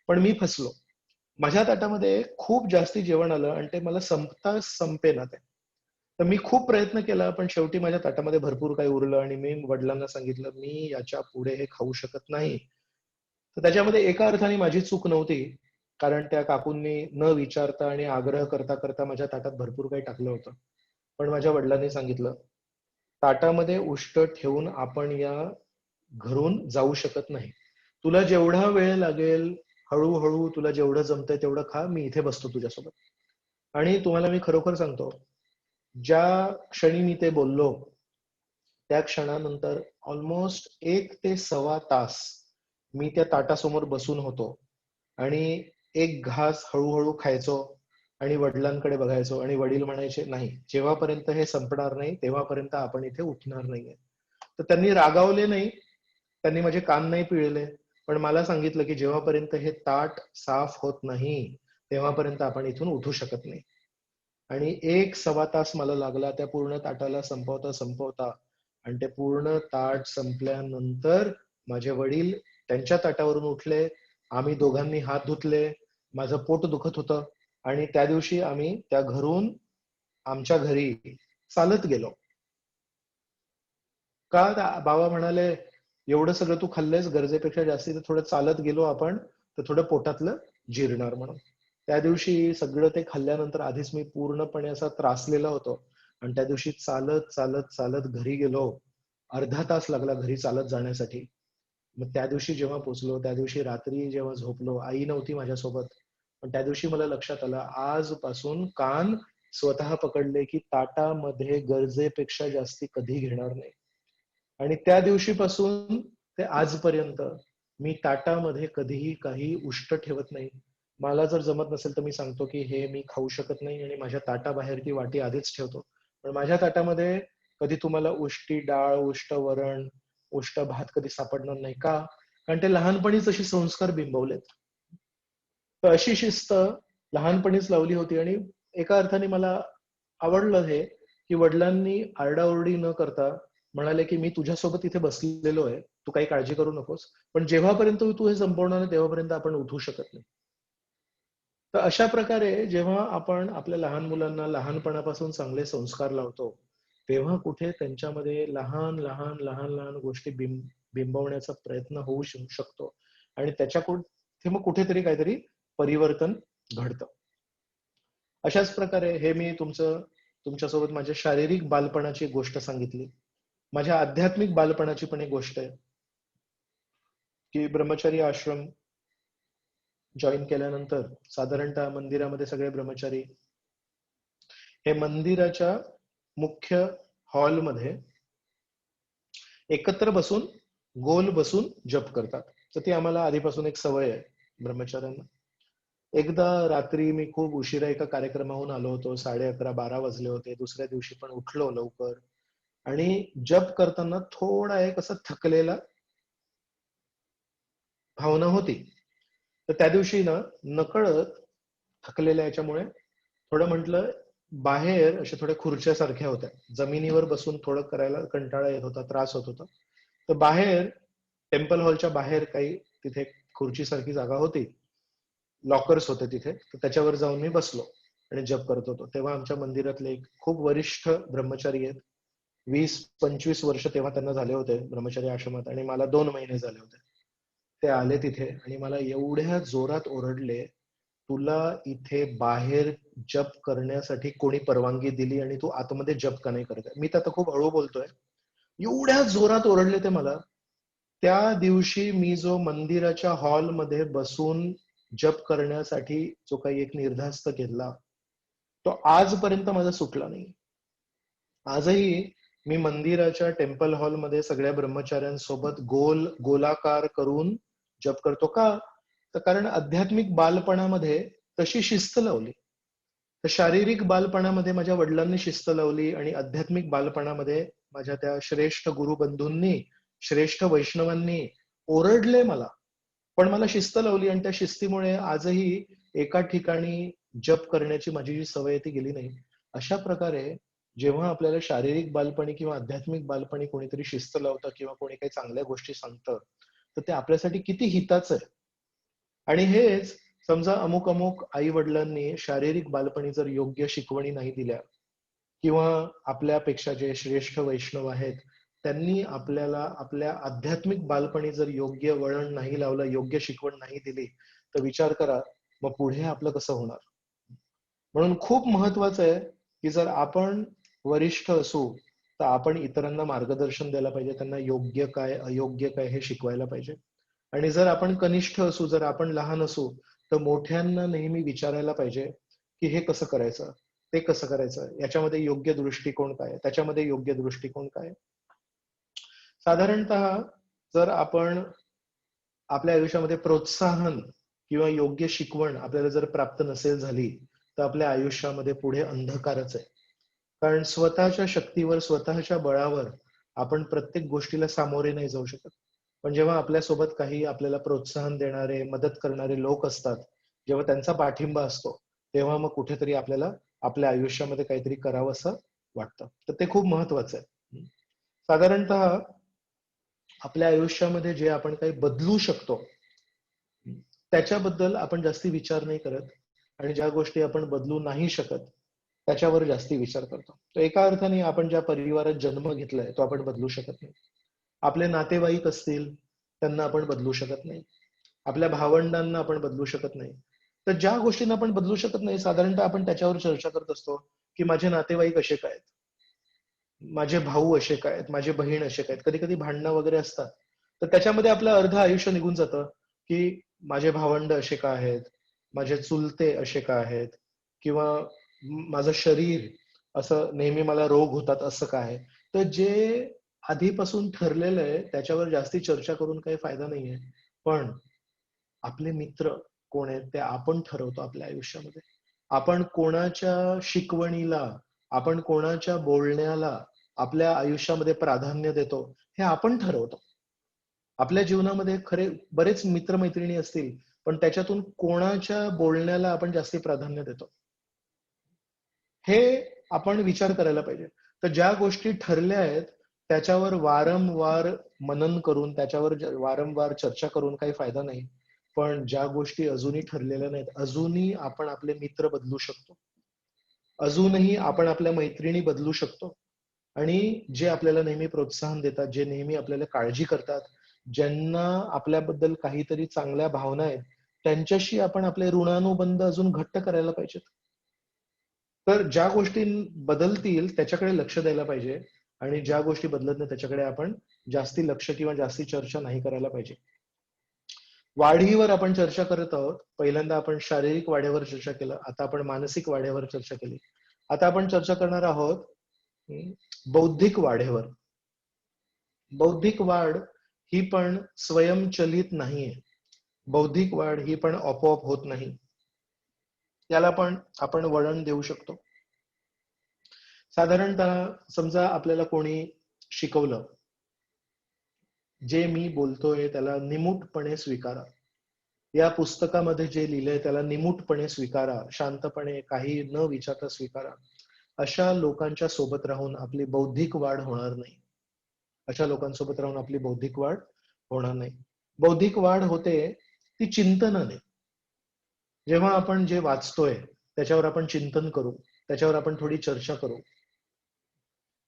पण मी फसलो. माझ्या ताटामध्ये खूप जास्ती जेवण आलं आणि ते मला संपता संपेना ते. तर मी खूप प्रयत्न केला, पण शेवटी माझ्या ताटामध्ये भरपूर काही उरलं आणि मी वडिलांना सांगितलं, "मी याच्या पुढे हे खाऊ शकत नाही." तर त्याच्यामध्ये एका अर्थाने माझी चूक नव्हती. कारण त्या काकूंनी न विचारता आणि आग्रह करता करता माझ्या ताटात भरपूर काही टाकलं होतं. पण माझ्या वडिलांनी सांगितलं, "ताटामध्ये उष्ट ठेवून आपण या घरून जाऊ शकत नाही. तुला जेवढा वेळ लागेल, हळूहळू तुला जेवढं जमतंय तेवढं खा. मी इथे बसतो तुझ्यासोबत." आणि तुम्हाला मी खरोखर सांगतो, ज्या क्षणी मी ते बोललो, त्या क्षणानंतर ऑलमोस्ट 1 ते 1.25 तास मी त्या ताटासमोर बसून होतो आणि एक घास हळूहळू खायचो आणि वडिलांकडे बघायचो आणि वडील म्हणायचे, "नाही, जेव्हापर्यंत हे संपणार नाही, तेव्हापर्यंत आपण इथे उठणार नाहीये." तर त्यांनी रागावले नाही, त्यांनी माझे कान नाही पिळले, पण मला सांगितलं, की जेव्हापर्यंत हे ताट साफ होत नाही, तेव्हापर्यंत आपण इथून उठू शकत नाही. आणि 1 ते 1.25 तास मला लागला त्या पूर्ण ताटाला संपवता संपवता. आणि ते पूर्ण ताट संपल्यानंतर माझे वडील त्यांच्या ताटावरून उठले. आम्ही दोघांनी हात धुतले. माझं पोट दुखत होतं आणि त्या दिवशी आम्ही त्या घरून आमच्या घरी चालत गेलो. का बाबा म्हणाले, "एवढं सगळं तू खाल्लंयस गरजेपेक्षा जास्ती, तर थोडं चालत गेलो आपण, तर थोडं पोटातलं जिरणार म्हणून." त्या दिवशी सगळं ते खाल्ल्यानंतर आधीच मी पूर्णपणे असा त्रासलेला होतो आणि त्या दिवशी चालत, चालत, चालत घरी गेलो. अर्धा तास लागला घरी चालत जाण्यासाठी. मग त्या दिवशी जेव्हा पोहोचलो, त्या दिवशी रात्री जेव्हा झोपलो, आई नव्हती माझ्यासोबत. पण त्या दिवशी मला लक्षात आलं, आजपासून कान स्वतः पकडले, की ताटामध्ये गरजेपेक्षा जास्ती कधी घेणार नाही. आणि त्या दिवशीपासून ते आजपर्यंत मी ताटामध्ये कधीही काही उष्ट ठेवत नाही. मला जर जमत नसेल तर मी सांगतो, की हे मी खाऊ शकत नाही आणि माझ्या ताटाबाहेर ती वाटी आधीच ठेवतो. पण माझ्या ताटामध्ये कधी तुम्हाला उष्टी डाळ, उष्ट वरण, उष्ट भात कधी सापडणार नाही. का? कारण ते लहानपणीच असे संस्कार बिंबवलेत. तर अशी शिस्त लहानपणीच लावली होती आणि एका अर्थाने मला आवडलं हे, की वडिलांनी आरडाओरडी न करता म्हणाले, की "मी तुझ्यासोबत इथे बसलेलो आहे. तू काही काळजी करू नकोस. पण जेव्हापर्यंत तू हे संपवणार नाही, तेव्हापर्यंत आपण उठू शकत नाही." तर अशा प्रकारे जेव्हा आपण आपल्या लहान मुलांना लहानपणापासून चांगले संस्कार लावतो, तेव्हा कुठे त्यांच्यामध्ये लहान, लहान, लहान, लहान गोष्टी बिंबवण्याचा प्रयत्न होऊ शकतो आणि ते मग कुठेतरी काहीतरी परिवर्तन घडतं. अशाच प्रकारे हे मी तुमच्यासोबत माझ्या शारीरिक बालपणाची एक गोष्ट सांगितली. माझ्या आध्यात्मिक बालपणाची पण एक गोष्ट आहे, की ब्रह्मचर्य आश्रम जॉइन केल्यानंतर साधारणतः मंदिरामध्ये सगळे ब्रह्मचारी हे मंदिराच्या मुख्य हॉलमध्ये एकत्र बसून, गोल बसून जप करतात. तर ती आम्हाला आधीपासून एक सवय आहे ब्रह्मचार्यांना. एकदा रात्री मी खूप उशिरा एका कार्यक्रमाहून आलो होतो, 11:30-12 वाजले होते. दुसऱ्या दिवशी पण उठलो लवकर आणि जप करताना थोडा एक असा थकलेला भावना होती. तर त्या दिवशी ना नकळत थकलेल्या याच्यामुळे थोडं म्हटलं, बाहेर अशा थोड्या खुर्च्यासारख्या होत्या. जमिनीवर बसून थोडं करायला कंटाळा येत होता, त्रास होत होता. तर बाहेर टेम्पल हॉलच्या बाहेर काही तिथे खुर्चीसारखी जागा होती. लॉकर्स होते तिथे. तर त्याच्यावर जाऊन मी बसलो आणि जप करत होतो. तेव्हा आमच्या मंदिरातले एक खूप वरिष्ठ ब्रह्मचारी आहेत. 20-25 वर्ष तेव्हा त्यांना झाले होते ब्रह्मचारी आश्रमात आणि मला 2 महिने झाले होते. ते आले तिथे आणि मला एवढ्या जोरात ओरडले, "तुला इथे बाहेर जप करण्यासाठी कोणी परवानगी दिली आणि तू आतमध्ये जप का नाही करत आहे?" मी तर आता खूप हळू बोलतोय. एवढ्या जोरात ओरडले ते मला. त्या दिवशी मी जो मंदिराच्या हॉलमध्ये बसून जप करण्यासाठी जो काही एक निर्धास्त घेतला, तो आजपर्यंत माझा सुटला नाही. आजही मी मंदिराच्या टेम्पल हॉलमध्ये सगळ्या ब्रह्मचार्यांसोबत गोलाकार करून जप करतो. का? तर कारण आध्यात्मिक बालपणामध्ये तशी शिस्त लावली. तर शारीरिक बालपणामध्ये माझ्या वडिलांनी शिस्त लावली आणि आध्यात्मिक बालपणामध्ये माझ्या त्या श्रेष्ठ गुरुबंधूंनी, श्रेष्ठ वैष्णवांनी ओरडले मला. पण मला शिस्त लावली आणि त्या शिस्तीमुळे आजही एका ठिकाणी जप करण्याची माझी जी सवय आहे ती गेली नाही. अशा प्रकारे जेव्हा आपल्याला शारीरिक बालपणी किंवा आध्यात्मिक बालपणी कोणीतरी शिस्त लावतं किंवा कोणी काही चांगल्या गोष्टी सांगतं, तर ते आपल्यासाठी किती हिताचं आहे. आणि हेच समजा अमुक अमुक आई वडिलांनी शारीरिक बालपणी जर योग्य शिकवणी नाही दिल्या किंवा आपल्यापेक्षा जे श्रेष्ठ वैष्णव आहेत त्यांनी आपल्याला आपल्या आध्यात्मिक बालपणी जर योग्य वळण नाही लावलं, योग्य शिकवण नाही दिली, तर विचार करा मग पुढे आपलं कसं होणार. म्हणून खूप महत्वाचं आहे की जर आपण वरिष्ठ असू तर आपण इतरांना मार्गदर्शन द्यायला पाहिजे, त्यांना योग्य काय अयोग्य काय हे शिकवायला पाहिजे. आणि जर आपण कनिष्ठ असू, जर आपण लहान असू, तर मोठ्यांना नेहमी विचारायला पाहिजे की हे कसं करायचं, ते कसं करायचं, याच्यामध्ये योग्य दृष्टिकोन काय, त्याच्यामध्ये योग्य दृष्टिकोन काय. साधारणतः जर आपण आपल्या आयुष्यामध्ये प्रोत्साहन किंवा योग्य शिकवण आपल्याला जर प्राप्त नसेल झाली, तर आपल्या आयुष्यामध्ये पुढे अंधकारच आहे. कारण स्वतःच्या शक्तीवर, स्वतःच्या बळावर आपण प्रत्येक गोष्टीला सामोरे नाही जाऊ शकत. पण जेव्हा आपल्यासोबत काही आपल्याला प्रोत्साहन देणारे, मदत करणारे लोक असतात, जेव्हा त्यांचा पाठिंबा असतो, तेव्हा मग कुठेतरी आपल्याला आपल्या आयुष्यामध्ये काहीतरी करावं असं वाटतं. तर ते खूप महत्वाचं आहे. साधारणतः आपल्या आयुष्यामध्ये जे आपण काही बदलू शकतो, त्याच्याबद्दल आपण जास्ती विचार नाही करत आणि ज्या गोष्टी आपण बदलू नाही शकत त्याच्यावर जास्ती विचार करतो. तर एका अर्थाने आपण ज्या परिवारात जन्म घेतलाय तो आपण बदलू शकत नाही. आपले नातेवाईक असतील त्यांना आपण बदलू शकत नाही. आपल्या भावंडांना आपण बदलू शकत नाही. तर ज्या गोष्टींना आपण बदलू शकत नाही साधारणतः आपण त्याच्यावर चर्चा करत असतो की माझे नातेवाईक असे काय आहेत, माझे भाऊ असे काय आहेत, माझे बहीण असे काय आहेत. कधी कधी भांडणं वगैरे असतात, तर त्याच्यामध्ये आपलं अर्ध आयुष्य निघून जातं की माझे भावंड असे का आहेत, माझे चुलते असे का आहेत, किंवा माझं शरीर असं नेहमी मला रोग होतात असं काय आहे. तर जे आधीपासून ठरलेलं आहे त्याच्यावर जास्ती चर्चा करून काही फायदा नाहीये. पण आपले मित्र कोण आहेत ते आपण ठरवतो आपल्या आयुष्यामध्ये. आपण कोणाच्या शिकवणीला, आपण कोणाच्या बोलण्याला आपल्या आयुष्यामध्ये प्राधान्य देतो हे आपण ठरवतो. आपल्या जीवनामध्ये खरे बरेच मित्रमैत्रिणी असतील, पण त्याच्यातून कोणाच्या बोलण्याला आपण जास्ती प्राधान्य देतो हे आपण विचार करायला पाहिजे. तर ज्या गोष्टी ठरल्या आहेत त्याच्यावर वारंवार मनन करून, त्याच्यावर वारंवार चर्चा करून काही फायदा नाही. पण ज्या गोष्टी अजूनही ठरलेल्या नाहीत, अजूनही आपण आपले मित्र बदलू शकतो, अजूनही आपण आपल्या मैत्रिणी बदलू शकतो. आणि जे आपल्याला नेहमी प्रोत्साहन देतात, जे नेहमी आपल्याला काळजी करतात, ज्यांना आपल्याबद्दल काहीतरी चांगल्या भावना आहेत, त्यांच्याशी आपण आपले ऋणानुबंध अजून घट्ट करायला पाहिजेत. तर ज्या गोष्टी बदलतील त्याच्याकडे लक्ष द्यायला पाहिजे आणि ज्या गोष्टी बदलत नाही त्याच्याकडे आपण जास्ती लक्ष किंवा जास्ती चर्चा नाही करायला पाहिजे. वाढीवर आपण चर्चा करत आहोत. पहिल्यांदा आपण शारीरिक वाढीवर चर्चा केलं, आता आपण मानसिक वाढीवर चर्चा केली. आता आपण चर्चा करणार आहोत बौद्धिक वाढीवर. बौद्धिक वाढ ही पण स्वयंचलित नाहीये. बौद्धिक वाढ ही पण आपोआप होत नाही. याला पण आपण वळण देऊ शकतो. साधारणतः समजा आपल्याला कोणी शिकवलं, जे मी बोलतोय त्याला निमूटपणे स्वीकारा. या पुस्तकामध्ये जे लिहिलंय त्याला निमूटपणे स्वीकारा, शांतपणे काही न विचारता स्वीकारा. अशा लोकांच्या सोबत राहून आपली बौद्धिक वाढ होणार नाही. अशा लोकांसोबत राहून आपली बौद्धिक वाढ होणार नाही. बौद्धिक वाढ होते ती चिंतनाने. जेव्हा आपण जे वाचतोय त्याच्यावर आपण चिंतन करू, त्याच्यावर आपण थोडी चर्चा करू,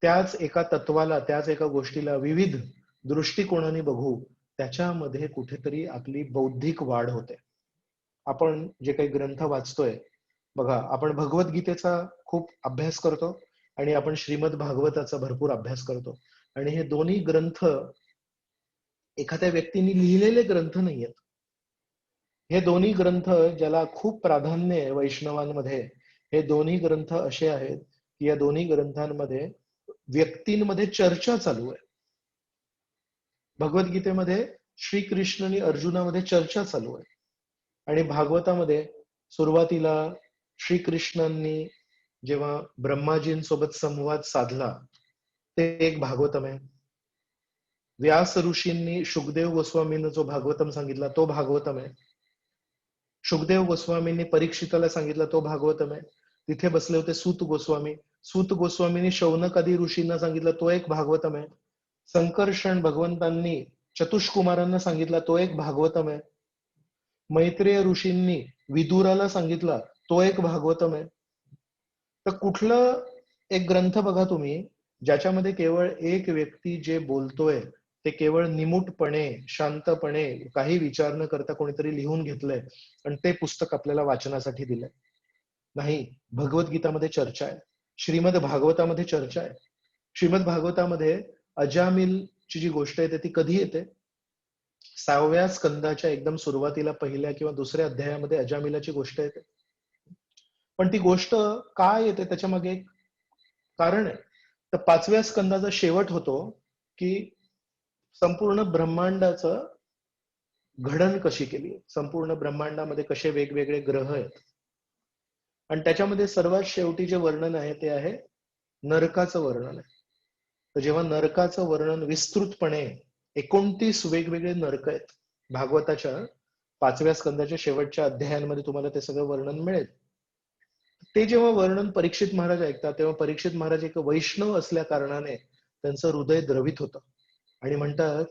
त्याच एका तत्वाला, त्याच एका गोष्टीला विविध दृष्टिकोनाने बघू, त्याच्यामध्ये कुठेतरी आपली बौद्धिक वाढ होते. आपण जे काही ग्रंथ वाचतोय, बघा, आपण भगवद्गीतेचा खूप अभ्यास करतो आणि आपण श्रीमद भागवताचा भरपूर अभ्यास करतो. आणि हे दोन्ही ग्रंथ एखाद्या व्यक्तीने लिहिलेले ग्रंथ नाहीयेत. हे दोन्ही ग्रंथ ज्याला खूप प्राधान्य आहे वैष्णवांमध्ये, हे दोन्ही ग्रंथ असे आहेत की या दोन्ही ग्रंथांमध्ये व्यक्तींमध्ये चर्चा चालू आहे. भगवद्गीतेमध्ये श्रीकृष्ण आणि अर्जुनामध्ये चर्चा चालू आहे आणि भागवतामध्ये सुरुवातीला श्रीकृष्णांनी जेव्हा ब्रह्माजींसोबत संवाद साधला ते एक भागवतम आहे. व्यास ऋषींनी शुकदेव गोस्वामींना जो भागवतम सांगितला तो भागवतम आहे. शुकदेव गोस्वामींनी परीक्षिताला सांगितला तो भागवतम आहे. तिथे बसले होते सूत गोस्वामी, सूत गोस्वामींनी शौनकादी ऋषींना सांगितलं तो एक भागवतम आहे. संकर्षण भगवंतांनी चतुष्कुमारांना सांगितला तो एक भागवतम आहे. मैत्रेय ऋषींनी विदुराला सांगितला तो एक भागवतम आहे. तर कुठलं एक ग्रंथ बघा तुम्ही ज्याच्यामध्ये केवळ एक व्यक्ती जे बोलतोय ते केवळ निमूटपणे, शांतपणे, काही विचार न करता कोणीतरी लिहून घेतलंय आणि ते पुस्तक आपल्याला वाचनासाठी दिलंय. नाही, भगवद्गीतामध्ये चर्चा आहे, श्रीमद भागवतामध्ये चर्चा आहे. श्रीमद भागवतामध्ये अजामिलची जी गोष्ट आहे ती कधी येते? 6व्या स्कंदाच्या एकदम सुरुवातीला पहिल्या किंवा दुसऱ्या अध्यायामध्ये अजामिलाची गोष्ट येते. पण ती गोष्ट काय येते त्याच्या मागे एक कारण आहे. तर 5व्या स्कंदाचा शेवट होतो की संपूर्ण ब्रह्मांडाचं घडण कशी केली, संपूर्ण ब्रह्मांडामध्ये कसे वेगवेगळे ग्रह आहेत. आणि त्याच्यामध्ये सर्वात शेवटी जे वर्णन आहे ते आहे नरकाचं वर्णन आहे. तर जेव्हा नरकाचं वर्णन विस्तृतपणे 29 वेगवेगळे नरक आहेत भागवताच्या 5व्या स्कंदाच्या शेवटच्या अध्यायांमध्ये तुम्हाला ते सगळं वर्णन मिळेल. ते जेव्हा वर्णन परीक्षित महाराज ऐकतात तेव्हा परीक्षित महाराज एक वैष्णव असल्या कारणाने त्यांचं हृदय द्रवित होतं आणि म्हणतात,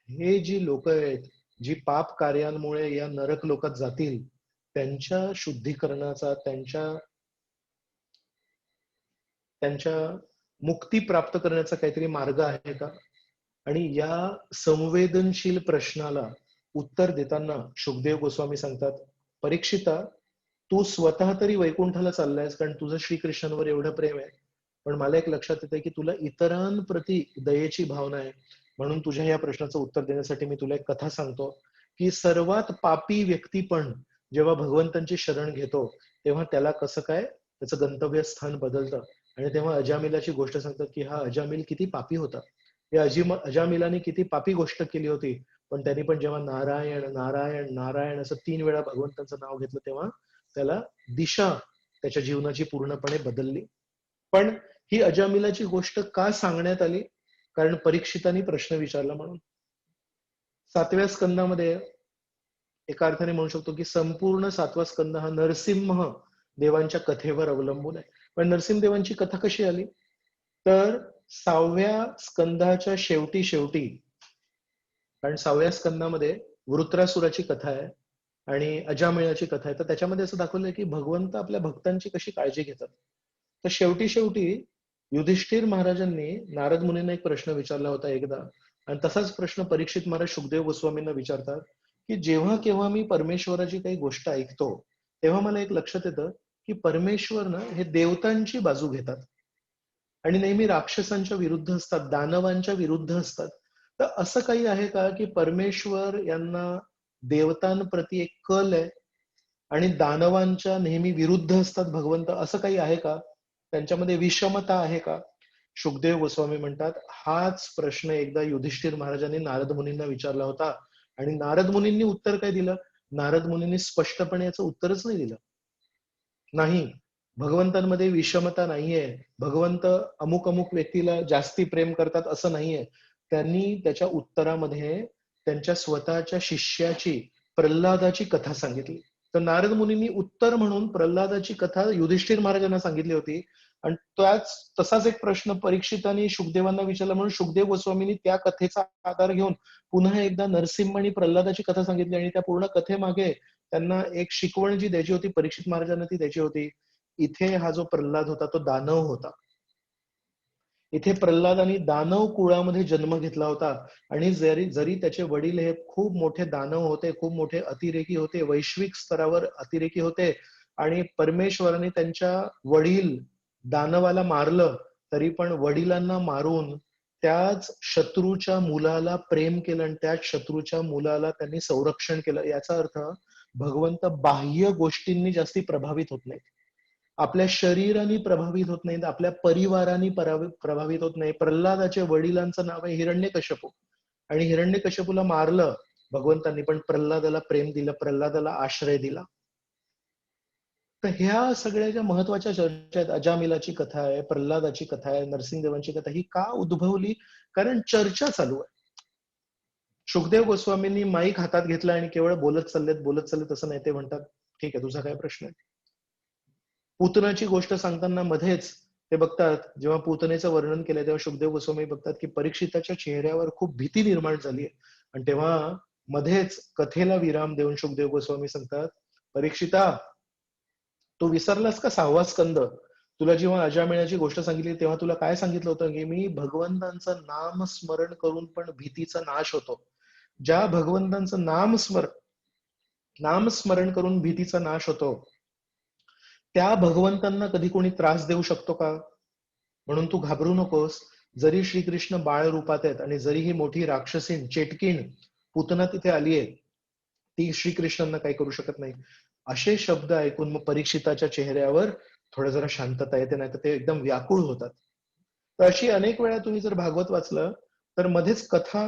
हे जी लोक आहेत जी पाप कार्यांमुळे या नरक लोकात जातील त्यांच्या शुद्धीकरणाचा, त्यांच्या मुक्ती प्राप्त करण्याचा काहीतरी मार्ग आहे का? आणि या संवेदनशील प्रश्नाला उत्तर देताना शुकदेव गोस्वामी सांगतात, परीक्षिता, तू स्वतः तरी वैकुंठाला चाललायस कारण तुझं श्रीकृष्णांवर एवढं प्रेम आहे, पण मला एक लक्षात येतंय की तुला इतरांप्रती दयेची भावना आहे. म्हणून तुझ्या या प्रश्नाचं उत्तर देण्यासाठी मी तुला एक कथा सांगतो की सर्वात पापी व्यक्ती पण जेव्हा भगवंतांची शरण घेतो तेव्हा त्याला कसं काय त्याचं गंतव्यस्थान बदलतं. आणि तेव्हा अजामिलाची गोष्ट सांगतात की हा अजामिल किती पापी होता, या अजामिलाने किती पापी गोष्ट केली होती, पण त्यांनी पण जेव्हा नारायण नारायण नारायण असं 3 वेळा भगवंतांचं नाव घेतलं तेव्हा त्याला दिशा त्याच्या जीवनाची पूर्णपणे बदलली. पण ही अजामिलाची गोष्ट का सांगण्यात आली? कारण परीक्षितांनी प्रश्न विचारला म्हणून. 7व्या स्कंदामध्ये एका अर्थाने म्हणू शकतो की संपूर्ण 7वा स्कंद हा नरसिंह देवांच्या कथेवर अवलंबून आहे. पण नरसिंहदेवांची कथा कशी आली? तर 6व्या स्कंदाच्या शेवटी कारण 6व्या स्कंदामध्ये वृत्रासुराची कथा आहे आणि अजामिळाची कथा आहे. तर त्याच्यामध्ये असं दाखवलंय की भगवंत आपल्या भक्तांची कशी काळजी घेतात. तर शेवटी युधिष्ठिर महाराजांनी नारद मुनींना एक प्रश्न विचारला होता एकदा, आणि तसाच प्रश्न परीक्षित महाराज शुकदेव गोस्वामींना विचारतात की जेव्हा केव्हा मी परमेश्वराची काही गोष्ट ऐकतो तेव्हा मला एक लक्षात येतं की परमेश्वर ना हे देवतांची बाजू घेतात आणि नेहमी राक्षसांच्या विरुद्ध असतात, दानवांच्या विरुद्ध असतात. तर असं काही आहे का की परमेश्वर यांना देवतांप्रती एक कल आहे आणि दानवांच्या नेहमी विरुद्ध असतात भगवंत, असं काही आहे का? त्यांच्यामध्ये विषमता आहे का? शुकदेव गोस्वामी म्हणतात, हाच प्रश्न एकदा युधिष्ठिर महाराजांनी नारद मुनींना विचारला होता आणि नारद मुनींनी उत्तर काय दिलं? नारद मुनींनी स्पष्टपणे याचं उत्तरच नाही दिलं. नाही, भगवंतांमध्ये विषमता नाहीये. भगवंत अमुक अमुक व्यक्तीला जास्ती प्रेम करतात असं नाहीये. त्यांनी त्याच्या उत्तरामध्ये त्यांच्या स्वतःच्या शिष्याची, प्रल्हादाची कथा सांगितली. तर नारद मुनींनी उत्तर म्हणून प्रल्हादाची कथा युधिष्ठिर महाराजांना सांगितली होती. आणि तसाच एक प्रश्न परीक्षितांनी शुकदेवांना विचारला, म्हणून शुकदेव गोस्वामींनी त्या कथेचा आधार घेऊन पुन्हा एकदा नरसिंह आणि प्रल्हादाची कथा सांगितली. आणि त्या पूर्ण कथेमागे त्यांना एक शिकवण जी द्यायची होती परीक्षित महाराजांना, ती द्यायची होती. इथे हा जो प्रल्हाद होता तो दानव होता. इथे प्रल्हादाने दानव कुळामध्ये जन्म घेतला होता. आणि जरी जरी त्याचे वडील हे खूप मोठे दानव होते, खूप मोठे अतिरेकी होते, वैश्विक स्तरावर अतिरेकी होते, आणि परमेश्वराने त्यांच्या वडील दानवाला मारलं, तरी पण वडिलांना मारून त्याच शत्रूच्या मुलाला प्रेम केलं आणि त्याच शत्रूच्या मुलाला त्यांनी संरक्षण केलं. याचा अर्थ भगवंत बाह्य गोष्टींनी जास्ती प्रभावित होत नाही, आपल्या शरीराने प्रभावित होत नाही, आपल्या परिवाराने प्रभावित होत नाही. प्रल्हादाच्या वडिलांचं नाव आहे हिरण्यकश्यपू, आणि हिरण्यकश्यपूला मारलं भगवंतांनी, पण प्रल्हादाला प्रेम दिलं, प्रल्हादाला आश्रय दिला. तर ह्या सगळ्या ज्या महत्वाच्या चर्चा आहेत, अजामिलाची कथा आहे, प्रल्हादाची कथा आहे, नरसिंहदेवांची कथा, ही का उद्भवली? कारण चर्चा चालू आहे. सुखदेव गोस्वामींनी माईक हातात घेतला आणि केवळ बोलत चाललेत असं नाही. ते म्हणतात, ठीक आहे, तुझा काय प्रश्न आहे? पूतनाची गोष्ट सांगताना मध्येच ते बघतात, जेव्हा पूतनेचं वर्णन केलंय तेव्हा सुखदेव गोस्वामी बघतात की परीक्षिताच्या चेहऱ्यावर खूप भीती निर्माण झाली. आणि तेव्हा मध्येच कथेला विराम देऊन सुखदेव गोस्वामी सांगतात, परीक्षिता, तू विसरलास का 6वा स्कंद? तुला जेव्हा अजामिळाची गोष्ट सांगितली तेव्हा तुला काय सांगितलं होतं की मी भगवंतांचं नाम स्मरण करून पण भीतीचा नाश होतो. ज्या भगवंतांचं नामस्मरण करून भीतीचा नाश होतो, त्या भगवंतांना कधी कोणी त्रास देऊ शकतो का? म्हणून तू घाबरू नकोस. जरी श्रीकृष्ण बाळ रूपात आहेत आणि जरी ही मोठी राक्षसीन चेटकीण पूतना तिथे आलीये, ती श्रीकृष्णांना काही करू शकत नाही. असे शब्द ऐकून मग परीक्षिताच्या चेहऱ्यावर थोडं जरा शांतता येते, नाही तर ते एकदम व्याकुळ होतात. तर अशी अनेक वेळा तुम्ही जर भागवत वाचलं तर मध्येच कथा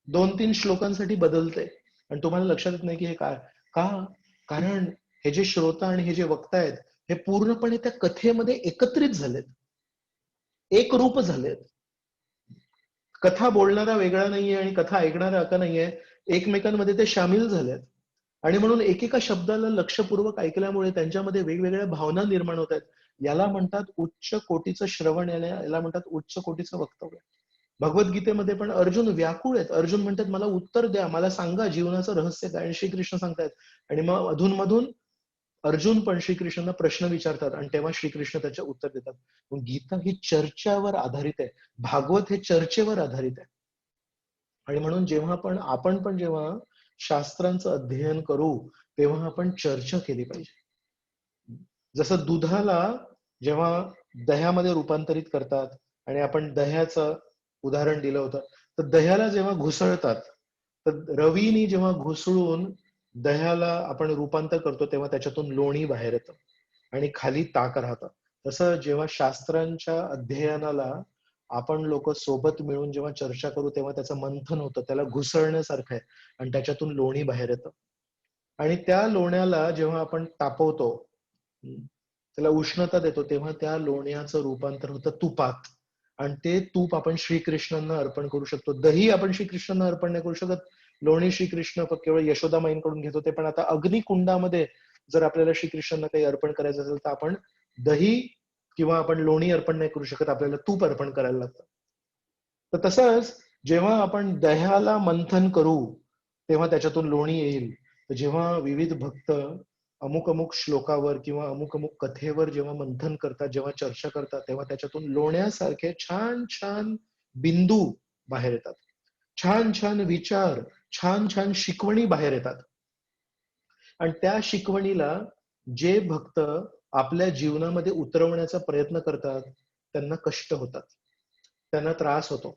2-3 श्लोकांसाठी बदलते आणि तुम्हाला लक्षात येत नाही की हे काय का. कारण हे जे श्रोता आणि हे जे वक्ता आहेत, हे पूर्णपणे त्या कथेमध्ये एकत्रित झालेत, एक रूप झालेत. कथा बोलणारा वेगळा नाहीये आणि कथा ऐकणारा अका नाहीये, एकमेकांमध्ये ते सामील झालेत. आणि म्हणून एकेका शब्दाला लक्षपूर्वक ऐकल्यामुळे त्यांच्यामध्ये वेगवेगळ्या भावना निर्माण होत आहेत. याला म्हणतात उच्च कोटीचं श्रवण, याला म्हणतात उच्च कोटीचं वक्तव्य. भगवद्गीतेमध्ये पण अर्जुन व्याकुळ आहेत. अर्जुन म्हणतात, मला उत्तर द्या, मला सांगा जीवनाचं रहस्य काय. आणि श्रीकृष्ण सांगतायत. आणि मग अधूनमधून अर्जुन पण श्रीकृष्णांना प्रश्न विचारतात आणि तेव्हा श्रीकृष्ण त्याचे उत्तर देतात. गीता ही चर्चावर आधारित आहे, भागवत हे चर्चेवर आधारित आहे. आणि म्हणून जेव्हा आपण पण जेव्हा शास्त्रांचं अध्ययन करू तेव्हा आपण चर्चा केली पाहिजे. जसं दुधाला जेव्हा दह्यामध्ये रूपांतरित करतात, आणि आपण दह्याचं उदाहरण दिलं होतं, तर दह्याला जेव्हा घुसळतात, तर रवीनी जेव्हा घुसळून दह्याला आपण रूपांतर करतो तेव्हा त्याच्यातून लोणी बाहेर येतं आणि खाली ताक राहतं. तसं जेव्हा शास्त्रांच्या अध्ययनाला आपण लोक सोबत मिळून जेव्हा चर्चा करू तेव्हा त्याचं मंथन होतं, त्याला घुसळण्यासारखं आहे आणि त्याच्यातून लोणी बाहेर येतं. आणि त्या लोण्याला जेव्हा आपण तापवतो, त्याला उष्णता देतो, तेव्हा त्या लोण्याचं रूपांतर होतं तुपात. आणि ते तूप आपण श्रीकृष्णांना अर्पण करू शकतो. दही आपण श्रीकृष्णांना अर्पण नाही करू शकत. लोणी श्रीकृष्ण केवळ यशोदामाईंकडून घेतो. ते पण आता अग्निकुंडामध्ये जर आपल्याला श्रीकृष्णांना काही अर्पण करायचं असेल तर आपण दही किंवा आपण लोणी अर्पण नाही करू शकत, आपल्याला तूप अर्पण करायला लागतं. तर तसंच जेव्हा आपण दह्याला मंथन करू तेव्हा त्याच्यातून लोणी येईल. तर जेव्हा विविध भक्त अमुक अमुक श्लोकावर किंवा अमुक अमुक कथेवर जेव्हा मंथन करतात, जेव्हा चर्चा करतात, तेव्हा त्याच्यातून लोण्यासारखे छान छान बिंदू बाहेर येतात, छान छान विचार, छान छान शिकवणी बाहेर येतात. आणि त्या शिकवणीला जे भक्त आपल्या जीवनामध्ये उतरवण्याचा प्रयत्न करतात त्यांना कष्ट होतात, त्यांना त्रास होतो.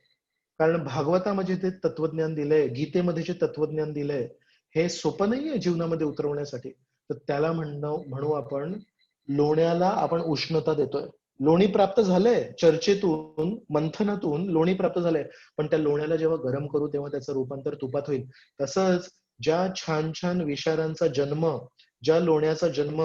कारण भागवतामध्ये जे तत्वज्ञान दिलंय, गीतेमध्ये जे तत्वज्ञान दिलंय, हे सोपं नाहीये जीवनामध्ये उतरवण्यासाठी. तर त्याला म्हणू आपण लोण्याला आपण उष्णता देतोय. लोणी प्राप्त झालंय चर्चेतून, मंथनातून लोणी प्राप्त झालंय, पण त्या लोण्याला जेव्हा गरम करू तेव्हा त्याचं रूपांतर तुपात होईल. तसंच ज्या छान छान विचारांचा जन्म, ज्या लोण्याचा जन्म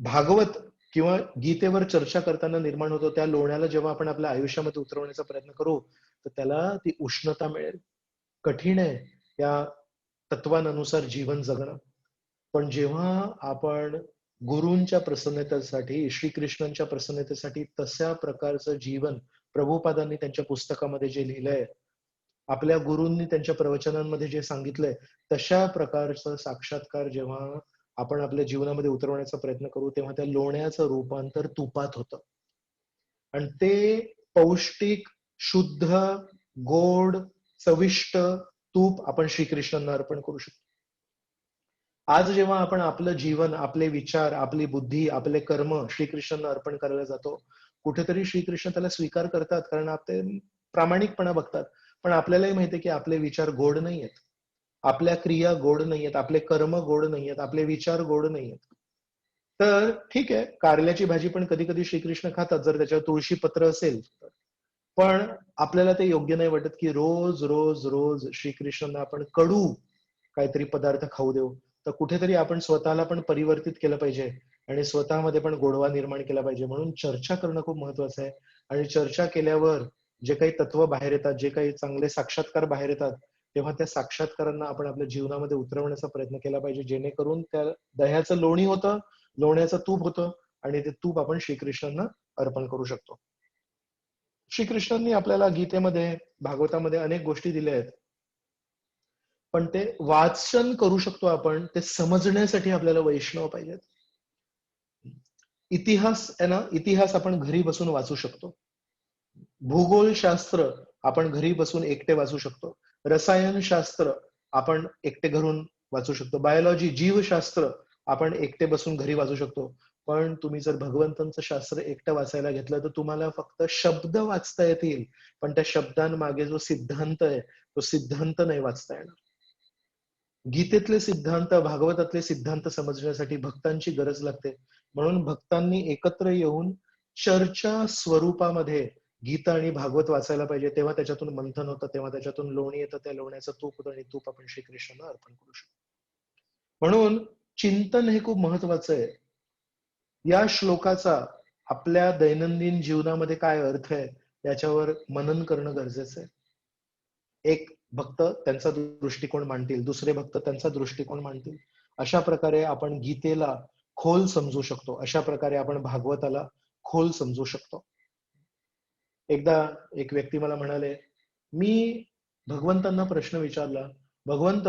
भागवत किंवा गीतेवर चर्चा करताना निर्माण होतो, त्या लोण्याला जेव्हा आपण आपल्या आयुष्यामध्ये उतरवण्याचा प्रयत्न करू, तर त्याला ती उष्णता मिळेल. कठीण आहे या तत्वानुसार जीवन जगणं. पण जेव्हा आपण गुरूंच्या प्रसन्नतेसाठी, श्रीकृष्णांच्या प्रसन्नतेसाठी तशा प्रकारचं जीवन प्रभुपादांनी त्यांच्या पुस्तकामध्ये जे लिहिलंय, आपल्या गुरूंनी त्यांच्या प्रवचनांमध्ये जे सांगितलंय, तशा प्रकारचं साक्षात्कार जेव्हा आपण आपल्या जीवनामध्ये उतरवण्याचा प्रयत्न करू, तेव्हा त्या लोण्याचं रूपांतर तुपात होतं. आणि ते पौष्टिक, शुद्ध, गोड, चविष्ट तूप आपण श्रीकृष्णांना अर्पण करू शकतो. आज जेव्हा आपण आपलं जीवन, आपले विचार, आपली बुद्धी, आपले कर्म श्रीकृष्णांना अर्पण करायला जातो, कुठेतरी श्रीकृष्ण त्याला स्वीकार करतात, कारण ते प्रामाणिकपणा बघतात. पण आपल्यालाही माहिती आहे की आपले विचार गोड नाहीयेत, आपल्या क्रिया गोड नाहीयेत, आपले कर्म गोड नाहीयेत, आपले विचार गोड नाहीयेत. तर ठीक आहे, कारल्याची भाजी पण कधी कधी श्रीकृष्ण खातात, जर त्याच्यावर तुळशी पत्र असेल तर. पण आपल्याला ते योग्य नाही वाटत की रोज रोज रोज श्रीकृष्णांना आपण कडू काहीतरी पदार्थ खाऊ देऊ. तर कुठेतरी आपण स्वतःला पण परिवर्तित केलं पाहिजे आणि स्वतःमध्ये पण गोडवा निर्माण केला पाहिजे. म्हणून चर्चा करणं खूप महत्वाचं आहे. आणि चर्चा केल्यावर जे काही तत्व बाहेर येतात, जे काही चांगले साक्षात्कार बाहेर येतात, तेव्हा त्या साक्षात्कारांना आपण आपल्या जीवनामध्ये उतरवण्याचा प्रयत्न केला पाहिजे, जेणेकरून त्या दह्याचं लोणी होतं, लोण्याचं तूप होतं आणि ते तूप आपण श्रीकृष्णांना अर्पण करू शकतो. श्रीकृष्णांनी आपल्याला गीतेमध्ये, भागवतामध्ये अनेक गोष्टी दिल्या आहेत. पण ते वाचन करू शकतो आपण, ते समजण्यासाठी आपल्याला वैष्णव पाहिजेत. इतिहास आहे ना, इतिहास आपण घरी बसून वाचू शकतो. भूगोलशास्त्र आपण घरी बसून एकटे वाचू शकतो. रसायनशास्त्र आपण एकटे घरून वाचू शकतो. बायोलॉजी, जीवशास्त्र आपण एकटे बसून घरी वाचू शकतो. पण तुम्ही जर भगवंतांचं शास्त्र एकटं वाचायला घेतलं, तर तुम्हाला फक्त शब्द वाचता येतील, पण त्या शब्दांमागे जो सिद्धांत आहे, तो सिद्धांत नाही वाचता येणार. गीतेतले सिद्धांत, भागवतातले सिद्धांत समजण्यासाठी भक्तांची गरज लागते. म्हणून भक्तांनी एकत्र येऊन चर्चा स्वरूपामध्ये गीता आणि भागवत वाचायला पाहिजे. तेव्हा त्याच्यातून मंथन होतं, तेव्हा त्याच्यातून लोणी येतं, त्या लोण्याचं तूप होतं आणि तूप आपण श्रीकृष्णांना अर्पण करू शकतो. म्हणून चिंतन हे खूप महत्वाचं आहे. या श्लोकाचा आपल्या दैनंदिन जीवनामध्ये काय अर्थ आहे याच्यावर मनन करणं गरजेचं आहे. एक भक्त त्यांचा दृष्टिकोन मांडतील, दुसरे भक्त त्यांचा दृष्टिकोन मांडतील. अशा प्रकारे आपण गीतेला खोल समजू शकतो, अशा प्रकारे आपण भागवताला खोल समजू शकतो. एकदा एक व्यक्ती मला म्हणाले, मी भगवंतांना प्रश्न विचारला, भगवंत,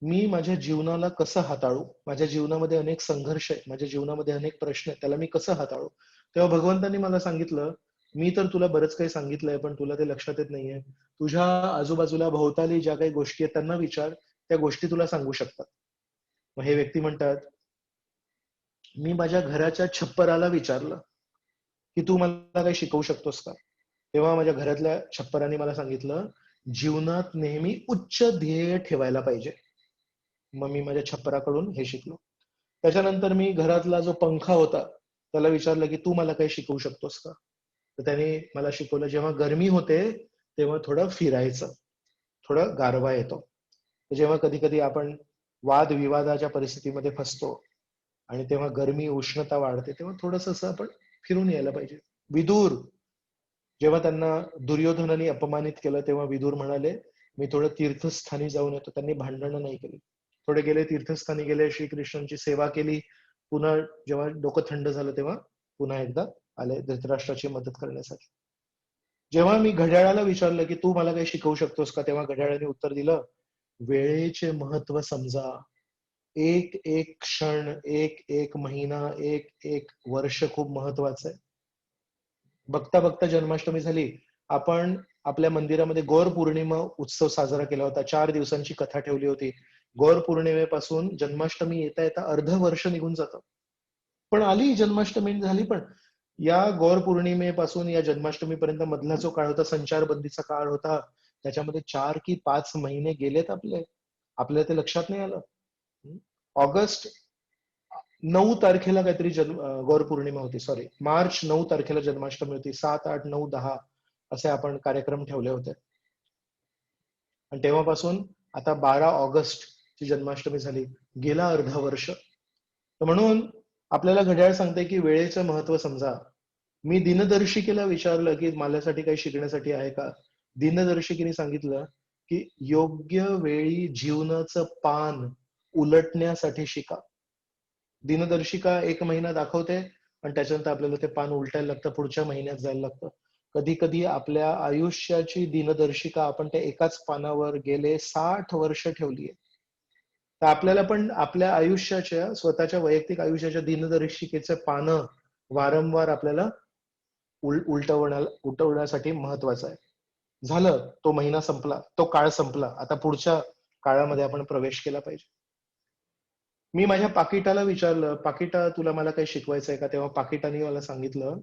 मी माझ्या जीवनाला कसं हाताळू, माझ्या जीवनामध्ये अनेक संघर्ष आहे, माझ्या जीवनामध्ये अनेक प्रश्न आहेत, त्याला मी कसं हाताळू. तेव्हा भगवंतांनी मला सांगितलं, मी तर तुला बरंच काही सांगितलंय, पण तुला ते लक्षात येत नाहीये. तुझ्या आजूबाजूला भोवताली ज्या काही गोष्टी आहेत त्यांना विचार, त्या गोष्टी तुला सांगू शकतात. मग हे व्यक्ती म्हणतात, मी माझ्या घराच्या छप्पराला विचारलं की तू मला काही शिकवू शकतोस का. तेव्हा माझ्या घरातल्या छप्पराने मला सांगितलं, जीवनात नेहमी उच्च ध्येय ठेवायला पाहिजे. मग मी माझ्या छप्पराकडून हे शिकलो. त्याच्यानंतर मी घरातला जो पंखा होता त्याला विचारलं की तू मला काही शिकवू शकतोस का. तर त्याने मला शिकवलं, जेव्हा गरमी होते तेव्हा थोडं फिरायचं, थोडं गारवा येतो. जेव्हा कधी कधी आपण वादविवादाच्या परिस्थितीमध्ये फसतो आणि तेव्हा गरमी, उष्णता वाढते, तेव्हा थोडस असं आपण फिरून यायला पाहिजे. विदूर, जेव्हा त्यांना दुर्योधनाने अपमानित केलं तेव्हा विदूर म्हणाले, मी थोडं तीर्थस्थानी जाऊन येतो. त्यांनी भांडणं नाही केली, थोडे गेले तीर्थस्थानी, गेले श्रीकृष्णांची सेवा केली. पुन्हा जेव्हा डोकं थंड झालं तेव्हा पुन्हा एकदा आले धृतराष्ट्राची मदत करण्यासाठी. जेव्हा मी घड्याळाला विचारलं की तू मला काही शिकवू शकतोस का, तेव्हा घड्याळाने उत्तर दिलं, वेळेचे महत्व समजा. एक एक क्षण, एक एक महिना, एक एक वर्ष खूप महत्वाचं आहे. बघता बघता जन्माष्टमी झाली. आपण आपल्या मंदिरामध्ये गौर पौर्णिमा उत्सव साजरा केला होता. 4 दिवसांची कथा ठेवली होती. गौर पौर्णिमेपासून जन्माष्टमी येता येता अर्ध वर्ष निघून जातं. पण आली जन्माष्टमी झाली. पण या गौर पौर्णिमेपासून या जन्माष्टमीपर्यंत मधला जो काळ होता, संचारबंदीचा काळ होता, त्याच्यामध्ये 4 की 5 महिने गेलेत आपले. आपल्याला ते लक्षात नाही आलं. ऑगस्ट 9 तारखेला काहीतरी गौर पौर्णिमा होती, सॉरी, मार्च 9 तारखेला जन्माष्टमी होती. 7, 8, 9, 10 असे आपण कार्यक्रम ठेवले होते. आणि तेव्हापासून आता 12 ऑगस्ट ची जन्माष्टमी झाली, गेला अर्ध वर्ष. तर म्हणून आपल्याला घड्याळ सांगते की वेळेचं महत्व समजा. मी दिनदर्शिकेला विचारलं की माझ्यासाठी काही शिकण्यासाठी आहे का? दिनदर्शिकेने सांगितलं की योग्य वेळी जीवनाचं पान उलटण्यासाठी शिका. दिनदर्शिका 1 महिना दाखवते आणि त्याच्यानंतर आपल्याला ते पान उलटायला लागतं, पुढच्या महिन्यात जायला लागतं. कधी-कधी आपल्या आयुष्याची दिनदर्शिका आपण त्या एकाच पानावर गेले 60 वर्ष ठेवलीये. तर आपल्याला पण आपल्या आयुष्याच्या, स्वतःच्या वैयक्तिक आयुष्याच्या दिनदर्शिकेचे पानं वारंवार आपल्याला उलटवण्यासाठी महत्वाचं आहे. झालं, तो महिना संपला, तो काळ संपला. आता पुढच्या काळामध्ये आपण प्रवेश केला पाहिजे. मी माझ्या पाकिटाला विचारलं, "पाकिटा, तुला मला काही शिकवायचंय का?" तेव्हा पाकिटाने मला सांगितलं,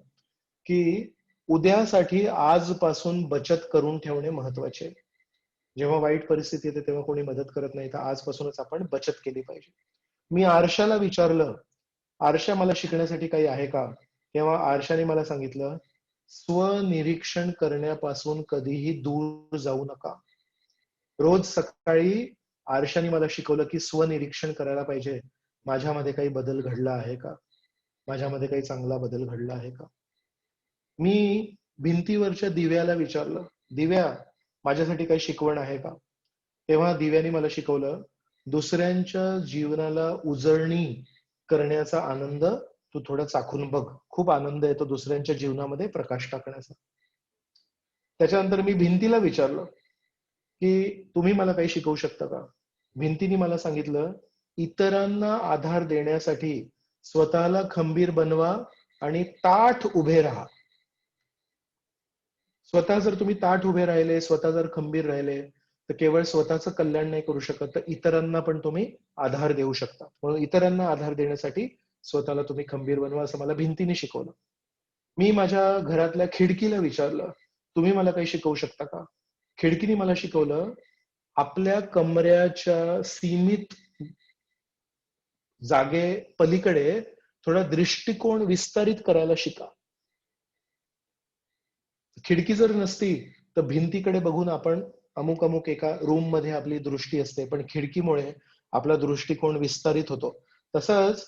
की उद्यासाठी आजपासून बचत करून ठेवणे महत्वाचे आहे. जेव्हा वाईट परिस्थिती येते तेव्हा कोणी मदत करत नाही, तर आजपासूनच आपण बचत केली पाहिजे. मी आरशाला विचारलं, "आरशा, मला शिकण्यासाठी काही आहे का?" तेव्हा आरशाने मला सांगितलं, "स्वनिरीक्षण करण्यापासून कधीही दूर जाऊ नका." रोज सकाळी आरशाने मला शिकवलं की स्वनिरीक्षण करायला पाहिजे. माझ्यामध्ये काही बदल घडला आहे का? माझ्यामध्ये काही चांगला बदल घडला आहे का? मी भिंतीवरच्या दिव्याला विचारलं, "दिव्या, माझ्यासाठी काही शिकवण आहे का?" तेव्हा दिव्याने मला शिकवलं, "दुसऱ्यांच्या जीवनाला उजळणी करण्याचा आनंद तू थोडा चाखून बघ. खूप आनंद येतो दुसऱ्यांच्या जीवनामध्ये प्रकाश टाकण्याचा." त्याच्यानंतर मी भिंतीला विचारलं, की "तुम्ही मला काही शिकवू शकता का?" भिंतीने मला सांगितलं, "इतरांना आधार देण्यासाठी स्वतःला खंबीर बनवा आणि ताठ उभे राहा." स्वतः जर तुम्ही ताठ उभे राहिले, स्वतः जर खंबीर राहिले, तर केवळ स्वतःचं कल्याण नाही करू शकत, तर इतरांना पण तुम्ही आधार देऊ शकता. म्हणून इतरांना आधार देण्यासाठी स्वतःला तुम्ही खंबीर बनवा, असं मला भिंतीने शिकवलं. मी माझ्या घरातल्या खिडकीला विचारलं, "तुम्ही मला काही शिकवू शकता का?" खिडकीने मला शिकवलं, "आपल्या कमऱ्याच्या सीमित जागे पलीकडे थोडा दृष्टिकोन विस्तारित करायला शिका." खिडकी जर नसती तर भिंतीकडे बघून आपण अमुक अमुक एका रूम मध्ये आपली दृष्टी असते, पण खिडकीमुळे आपला दृष्टिकोन विस्तारित होतो. तसंच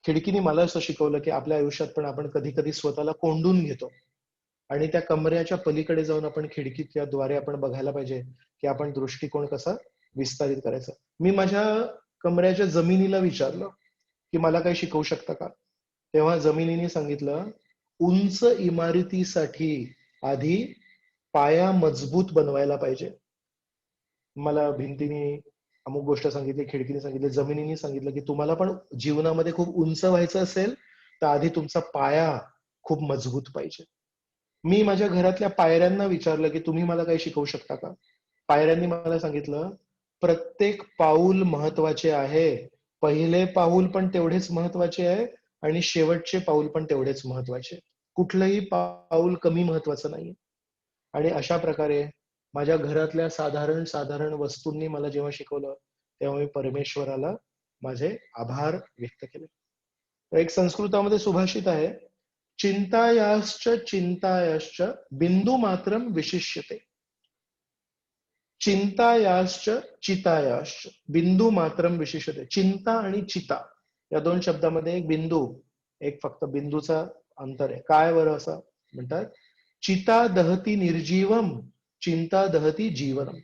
खिडकीने मला असं शिकवलं की आपल्या आयुष्यात पण आपण कधी कधी स्वतःला कोंडून घेतो आणि त्या कमऱ्याच्या पलीकडे जाऊन आपण खिडकीच्या द्वारे आपण बघायला पाहिजे की आपण दृष्टिकोन कसा विस्तारित करायचा. मी माझ्या कमऱ्याच्या जमिनीला विचारलं की मला काही शिकवू शकता का? तेव्हा जमिनीने सांगितलं, उंच इमारतीसाठी आधी पाया मजबूत बनवायला पाहिजे. मला भिंतीने अमुक गोष्ट सांगितली, खिडकीने सांगितली, जमिनीने सांगितलं की तुम्हाला पण जीवनामध्ये खूप उंच व्हायचं असेल तर आधी तुमचा पाया खूप मजबूत पाहिजे. मी माझ्या घरातल्या पायऱ्यांना विचारलं की तुम्ही मला काही शिकवू शकता का? पायऱ्यांनी मला सांगितलं, प्रत्येक पाऊल महत्वाचे आहे. पहिले पाऊल पण तेवढेच महत्वाचे आहे आणि शेवटचे पाऊल पण तेवढेच महत्वाचे. कुठलंही पाऊल कमी महत्वाचं नाही. आणि अशा प्रकारे माझ्या घरातल्या साधारण साधारण वस्तूंनी मला जेव्हा शिकवलं, तेव्हा मी परमेश्वराला माझे आभार व्यक्त केले. तर एक संस्कृतामध्ये सुभाषित आहे, चिंतायाश्च चिंतायाश्च बिंदू मात्रम विशिष्यते. चिंतायाश्च चितायाश्च बिंदू मात्रम विशिष्यते. चिंता आणि चिता या दोन शब्दामध्ये एक बिंदू, एक फक्त बिंदूचा अंतर आहे. काय बरं असं म्हणतात, चिता दहती निर्जीवम, चिंता दहती जीवनम.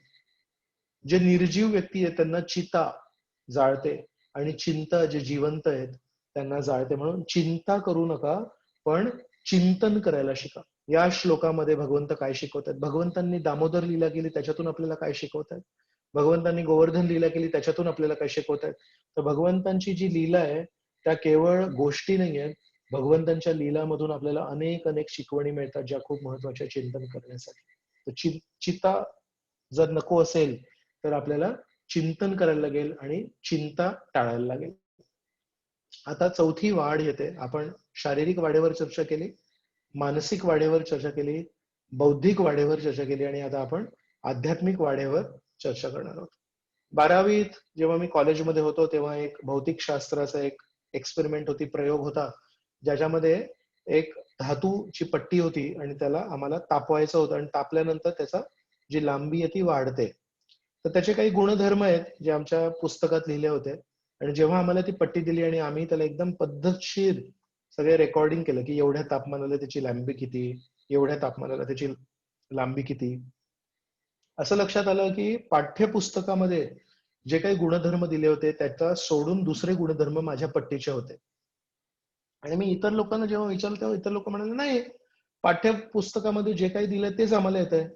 जे निर्जीव व्यक्ती आहेत त्यांना चिता जाळते आणि चिंता जे जिवंत आहेत त्यांना जाळते. म्हणून चिंता करू नका, पण चिंतन करायला शिका. या श्लोकामध्ये भगवंत काय शिकवतात? भगवंतांनी दामोदर लीला केली त्याच्यातून आपल्याला काय शिकवतात? भगवंतांनी गोवर्धन लीला केली त्याच्यातून आपल्याला काय शिकवतात? तर भगवंतांची जी लीला आहे त्या केवळ गोष्टी नाही आहेत. भगवंतांच्या लीलामधून आपल्याला अनेक अनेक शिकवणी मिळतात ज्या खूप महत्वाच्या चिंतन करण्यासाठी. तर चिता जर नको असेल तर आपल्याला चिंतन करायला लागेल आणि चिंता टाळायला लागेल. आता चौथी वाढ येते. आपण शारीरिक वाढीवर चर्चा केली, मानसिक वाढीवर चर्चा केली, बौद्धिक वाढीवर चर्चा केली आणि आता आपण आध्यात्मिक वाढीवर चर्चा करणार आहोत. 12वीत जेव्हा मी कॉलेजमध्ये होतो तेव्हा एक भौतिक शास्त्राचा एक एक्सपेरिमेंट होती, प्रयोग होता, ज्याच्यामध्ये एक धातूची पट्टी होती आणि त्याला आम्हाला तापवायचं होतं आणि तापल्यानंतर त्याचा जी लांबी आहे ती वाढते. तर त्याचे काही गुणधर्म आहेत जे आमच्या पुस्तकात लिहिले होते. आणि जेव्हा आम्हाला ती पट्टी दिली आणि आम्ही त्याला एकदम पद्धतशीर सगळे रेकॉर्डिंग केलं की एवढ्या तापमानाला त्याची लांबी किती, एवढ्या तापमानाला त्याची लांबी किती, असं लक्षात आलं की पाठ्यपुस्तकामध्ये जे काही गुणधर्म दिले होते त्याचा सोडून दुसरे गुणधर्म माझ्या पट्टीचे होते. आणि मी इतर लोकांना जेव्हा विचारलं तेव्हा इतर लोक म्हणाले नाही, पाठ्यपुस्तकामध्ये जे काही दिलंय तेच आम्हाला येत आहे.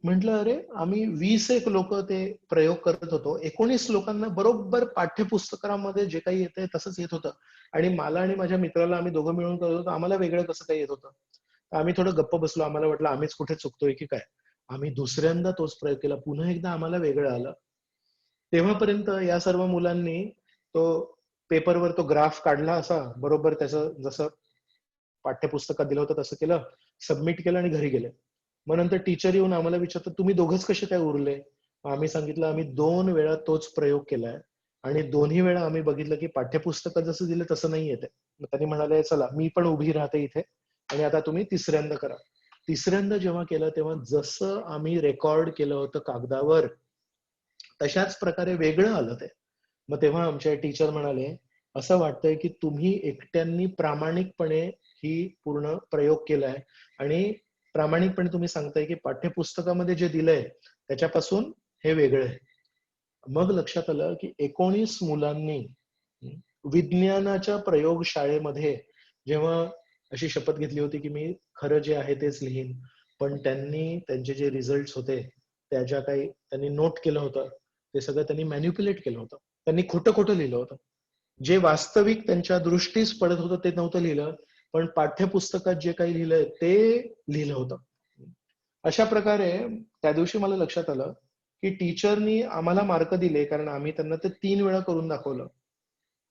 म्हटलं अरे आम्ही 20 एक लोक ते प्रयोग करत होतो, 19 लोकांना बरोबर पाठ्यपुस्तकामध्ये जे काही येतंय तसंच येत होतं, आणि मला आणि माझ्या मित्राला आम्ही दोघं मिळून करत होतो, आम्हाला वेगळं कसं काही येत होतं. आम्ही थोडं गप्प बसलो, आम्हाला वाटलं आम्हीच कुठे चुकतोय की काय. आम्ही दुसऱ्यांदा तोच प्रयोग केला, पुन्हा एकदा आम्हाला वेगळं आलं. तेव्हापर्यंत या सर्व मुलांनी तो पेपरवर तो ग्राफ काढला, असा बरोबर त्याचं जसं पाठ्यपुस्तकात दिलं होतं तसं केलं, सबमिट केलं आणि घरी गेले. मग नंतर टीचर येऊन आम्हाला विचारतात तुम्ही दोघंच कसे काय उरले. आम्ही सांगितलं आम्ही 2 वेळा तोच प्रयोग केलाय आणि दोन्ही वेळा आम्ही बघितलं की पाठ्यपुस्तकात जसं दिलं तसं नाही येते. मग त्यांनी म्हणाले चला मी पण उभी राहते इथे आणि आता तुम्ही तिसऱ्यांदा करा. तिसऱ्यांदा जेव्हा केलं तेव्हा जसं आम्ही रेकॉर्ड केलं होतं कागदावर तशाच प्रकारे वेगळं आलं ते. मग तेव्हा आमचे टीचर म्हणाले असं वाटतंय की तुम्ही एकट्यांनी प्रामाणिकपणे ही पूर्ण प्रयोग केलाय आणि प्रामाणिकपणे तुम्ही सांगताय की पाठ्यपुस्तकामध्ये जे दिलंय त्याच्यापासून हे वेगळं आहे. मग लक्षात आलं की 19 मुलांनी विज्ञानाच्या प्रयोगशाळेमध्ये जेव्हा अशी शपथ घेतली होती की मी खरं जे आहे तेच लिहीन, पण त्यांनी त्यांचे जे रिझल्ट होते त्या ज्या काही त्यांनी नोट केलं होतं ते सगळं त्यांनी मॅन्युप्युलेट केलं होतं. त्यांनी खोटं खोटं लिहिलं होतं. जे वास्तविक त्यांच्या दृष्टीस पडत होतं ते नव्हतं लिहिलं, पण पाठ्यपुस्तकात जे काही लिहिलंय ते लिहिलं होतं. अशा प्रकारे त्या दिवशी मला लक्षात आलं की टीचरनी आम्हाला मार्क दिले कारण आम्ही त्यांना ते 3 वेळा करून दाखवलं.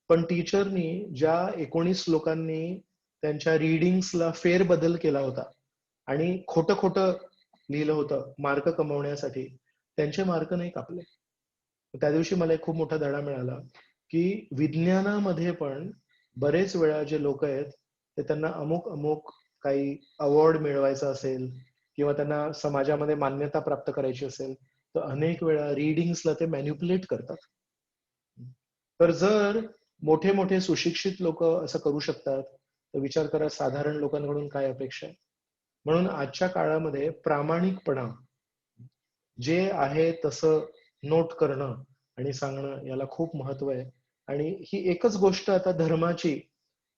पण टीचरनी ज्या 19 लोकांनी त्यांच्या रीडिंग्सला फेरबदल केला होता आणि खोटं खोटं लिहिलं होतं मार्क कमवण्यासाठी, त्यांचे मार्क नाही कापले. त्या दिवशी मला एक खूप मोठा धडा मिळाला की विज्ञानामध्ये पण बरेच वेळा जे लोक आहेत ते त्यांना अमुक अमुक काही अवॉर्ड मिळवायचा असेल किंवा त्यांना समाजामध्ये मान्यता प्राप्त करायची असेल तर अनेक वेळा रीडिंग्सला ते मॅन्युप्युलेट करतात. तर जर मोठे मोठे सुशिक्षित लोक असं करू शकतात तर विचार करा साधारण लोकांकडून काय अपेक्षा आहे. म्हणून आजच्या काळामध्ये प्रामाणिकपणा जे आहे तसं नोट करणं आणि सांगणं याला खूप महत्व आहे. आणि ही एकच गोष्ट आता धर्माची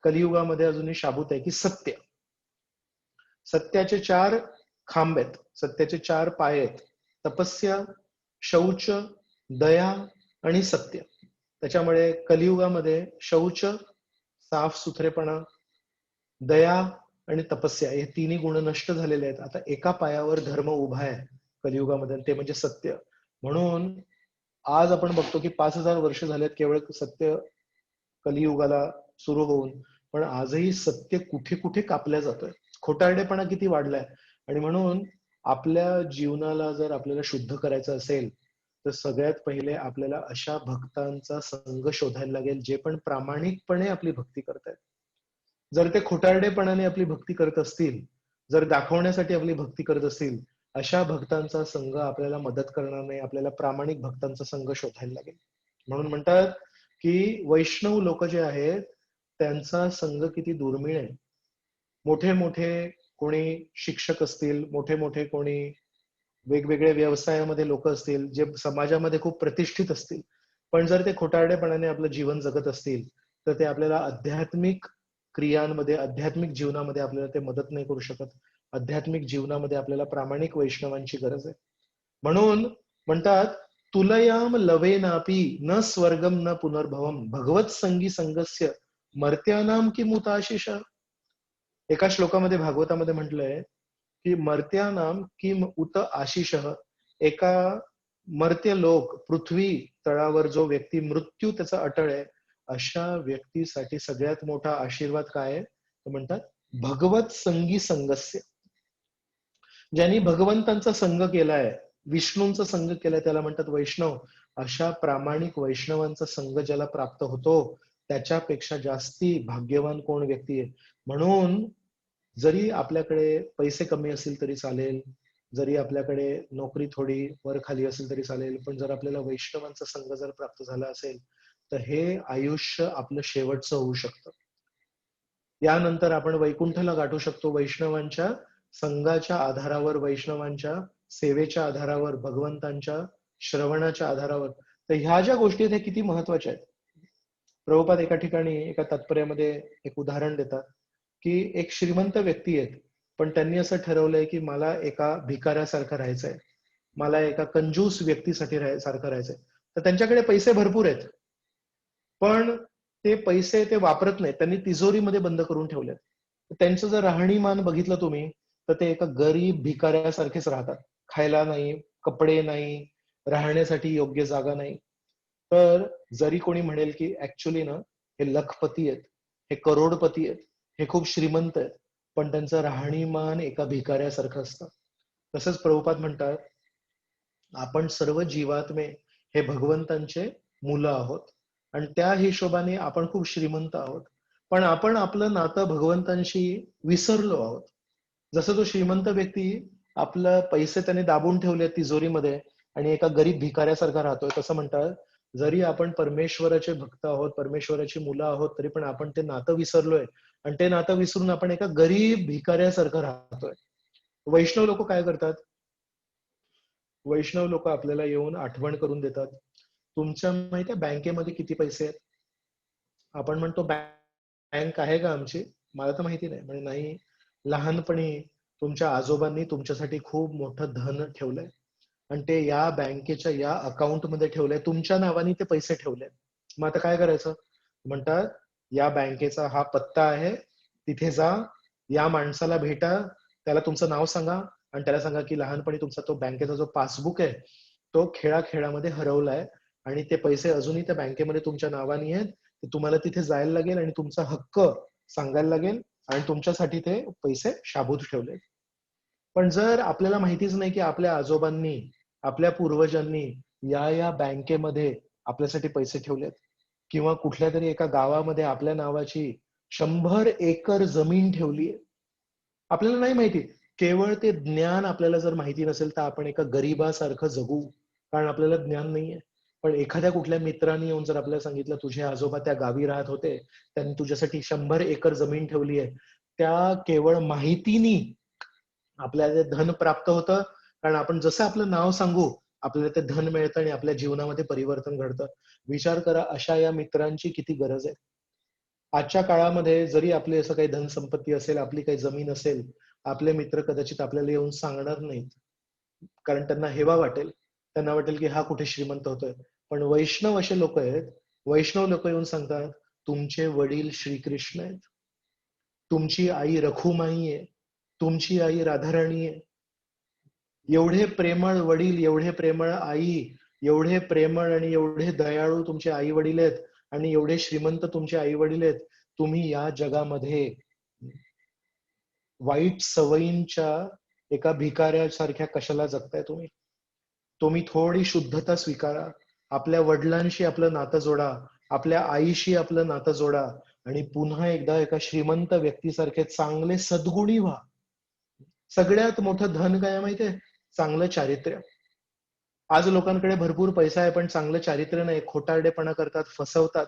कलियुगामध्ये अजूनही शाबूत आहे की सत्य. सत्याचे 4 खांब आहेत, सत्याचे 4 पाय आहेत. तपस्या, शौच, दया आणि सत्य. त्याच्यामुळे कलियुगामध्ये शौच, साफ सुथरेपणा, दया आणि तपस्या हे तिन्ही गुण नष्ट झालेले आहेत. आता एका पायावर धर्म उभा आहे कलियुगामध्ये, ते म्हणजे सत्य. म्हणून आज आपण बघतो की 5000 वर्ष झालेत केवळ सत्य कलियुगाला सुरू होऊन, पण आजही सत्य कुठे कुठे कापल्या जातोय. खोटारडेपणा किती वाढलाय. आणि म्हणून आपल्या जीवनाला जर आपल्याला शुद्ध करायचं असेल तर सगळ्यात पहिले आपल्याला अशा भक्तांचा संघ शोधायला लागेल जे पण प्रामाणिकपणे आपली भक्ती करतायत. जर ते खोटारडेपणाने आपली भक्ती करत असतील, जर दाखवण्यासाठी आपली भक्ती करत असतील, अशा भक्तांचा संघ आपल्याला मदत करणार नाही. आपल्याला प्रामाणिक भक्तांचा संघ शोधायला लागेल. म्हणून म्हणतात की वैष्णव लोक जे आहेत त्यांचा संघ किती दुर्मिळ आहे. मोठे मोठे कोणी शिक्षक असतील, मोठे मोठे कोणी वेगवेगळ्या व्यवसायामध्ये लोक असतील जे समाजामध्ये खूप प्रतिष्ठित असतील, पण जर ते खोटारडेपणाने आपलं जीवन जगत असतील तर ते आपल्याला आध्यात्मिक क्रियांमध्ये, आध्यात्मिक जीवनामध्ये आपल्याला ते मदत नाही करू शकत. आध्यात्मिक जीवनामध्ये आपल्याला प्रामाणिक वैष्णवांची गरज आहे. म्हणून म्हणतात तुलयाम लवेनापि न स्वर्गम न पुनर्भवम भगवत संगी संगस्य मर्त्यानाम किमुताशिष. एका श्लोकामध्ये भागवतामध्ये म्हटलंय की मर्त्यानाम किम उत आशिष. एका मर्त्य लोक पृथ्वी तळावर जो व्यक्ती मृत्यू त्याचा अटळ आहे अशा व्यक्तीसाठी सगळ्यात मोठा आशीर्वाद काय आहे तर म्हणतात भगवत संगी संगस्य. ज्यांनी भगवंतांचा संघ केलाय, विष्णूंचा संघ केलाय त्याला म्हणतात वैष्णव. अशा प्रामाणिक वैष्णवांचा संघ ज्याला प्राप्त होतो त्याच्यापेक्षा जास्ती भाग्यवान कोण व्यक्ती आहे. म्हणून जरी आपल्याकडे पैसे कमी असतील तरी चालेल, जरी आपल्याकडे नोकरी थोडी वर खाली असेल तरी चालेल, पण जर आपल्याला वैष्णवांचा संघ जर प्राप्त झाला असेल तर हे आयुष्य आपलं शेवटचं होऊ शकतं. यानंतर आपण वैकुंठला गाठू शकतो वैष्णवांच्या संघाच्या आधारावर, वैष्णवांच्या सेवेच्या आधारावर, भगवंतांच्या श्रवणाच्या आधारावर. तर ह्या ज्या गोष्टी आहेत, हे किती महत्वाच्या आहेत. प्रभुपाद एका ठिकाणी एका तात्पर्यामध्ये एक उदाहरण देतात की एक श्रीमंत व्यक्ती आहेत, पण त्यांनी असं ठरवलंय की मला एका भिकाऱ्यासारखं राहायचंय, मला एका कंजूस व्यक्तीसाठी सारखं राहायचंय. तर त्यांच्याकडे पैसे भरपूर आहेत, पण ते पैसे ते वापरत नाहीत, त्यांनी तिजोरीमध्ये बंद करून ठेवलेत. त्यांचं जर राहणीमान बघितलं तुम्ही, तर ते एका गरीब भिकाऱ्यासारखेच राहतात. खायला नाही, कपडे नाही, राहण्यासाठी योग्य जागा नाही. तर जरी कोणी म्हणेल की ऍक्च्युली ना हे लखपती आहेत, हे करोडपती आहेत, हे खूप श्रीमंत आहेत, पण त्यांचं राहणीमान एका भिकाऱ्यासारखं असतं. तसंच प्रभुपाद म्हणतात, आपण सर्व जीवात्मे हे भगवंतांचे मुलं आहोत आणि त्या हिशोबाने आपण खूप श्रीमंत आहोत, पण आपण आपलं नातं भगवंतांशी विसरलो आहोत. जसं तो श्रीमंत व्यक्ती आपलं पैसे त्याने दाबून ठेवले तिजोरीमध्ये आणि एका गरीब भिकाऱ्यासारखा राहतोय, तसं म्हणतात जरी आपण परमेश्वराचे भक्त आहोत, परमेश्वराची मुलं आहोत, तरी पण आपण ते नातं विसरलोय आणि ते नातं विसरून आपण एका गरीब भिकाऱ्यासारखं राहतोय. वैष्णव लोक काय करतात? वैष्णव लोक आपल्याला येऊन आठवण करून देतात, तुमच्या माहितीये बँकेमध्ये किती पैसे आहेत? आपण म्हणतो बँक आहे का आमची? मला तर माहिती नाही. म्हणजे नाही, लहानपणी तुमच्या आजोबांनी तुमच्यासाठी खूप मोठं धन ठेवलंय आणि ते या बँकेच्या या अकाउंट मध्ये ठेवलंय, तुमच्या नावाने ते पैसे ठेवले. मग आता काय करायचं? म्हणतात या बँकेचा हा पत्ता आहे, तिथे जा, या माणसाला भेटा, त्याला तुमचं नाव सांगा आणि त्याला सांगा की लहानपणी तुमचा तो बँकेचा जो पासबुक आहे तो खेळाखेळामध्ये हरवलाय आणि ते पैसे अजूनही त्या बँकेमध्ये तुमच्या नावाने आहेत. तुम्हाला तिथे जायला लागेल आणि तुमचा हक्क सांगायला लागेल आणि तुमच्यासाठी ते पैसे शाबूत ठेवले. पण जर आपल्याला माहितीच नाही की आपल्या आजोबांनी, आपल्या पूर्वजांनी या बँकेमध्ये आपल्यासाठी पैसे ठेवलेत किंवा कुठल्या तरी एका गावामध्ये आपल्या नावाची 100 एकर जमीन ठेवली, आपल्याला नाही माहिती. केवळ ते ज्ञान आपल्याला जर माहिती नसेल तर आपण एका गरीबासारखं जगू, कारण आपल्याला ज्ञान नाहीये. पण एखाद्या कुठल्या मित्राने येऊन जर आपल्याला सांगितलं तुझे आजोबा त्या गावी राहत होते, त्यांनी तुझ्यासाठी 100 एकर जमीन ठेवली आहे, त्या केवळ माहितीनी आपल्याला ते धन प्राप्त होतं. कारण आपण जसं आपलं नाव सांगू आपल्याला ते धन मिळतं आणि आपल्या जीवनामध्ये परिवर्तन घडतं. विचार करा अशा या मित्रांची किती गरज आहे. आजच्या काळामध्ये जरी आपली असं काही धनसंपत्ती असेल, आपली काही जमीन असेल, आपले मित्र कदाचित आपल्याला येऊन सांगणार नाहीत, कारण त्यांना हेवा वाटेल, त्यांना वाटेल की हा कुठे श्रीमंत होतोय. पण वैष्णव असे लोक आहेत, वैष्णव लोक येऊन सांगतात तुमचे वडील श्रीकृष्ण आहेत, तुमची आई रखुमाई आहे, तुमची आई राधाराणी आहे. एवढे प्रेमळ वडील, एवढे प्रेमळ आई, एवढे प्रेमळ आणि एवढे दयाळू तुमचे आई वडील आहेत आणि एवढे श्रीमंत तुमचे आई वडील आहेत. तुम्ही या जगामध्ये वाईट सवयींच्या एका भिकाऱ्यासारख्या कशाला जगताय तुम्ही? तुम्ही थोडी शुद्धता स्वीकारा, आपल्या वडिलांशी आपलं नातं जोडा, आपल्या आईशी आपलं नातं जोडा आणि पुन्हा एकदा एका श्रीमंत व्यक्तीसारखे चांगले सद्गुणी व्हा. सगळ्यात मोठं धन काय माहितीये? चांगलं चारित्र्य. आज लोकांकडे भरपूर पैसा आहे पण चांगलं चारित्र्य नाही, खोटारडेपणा करतात, फसवतात.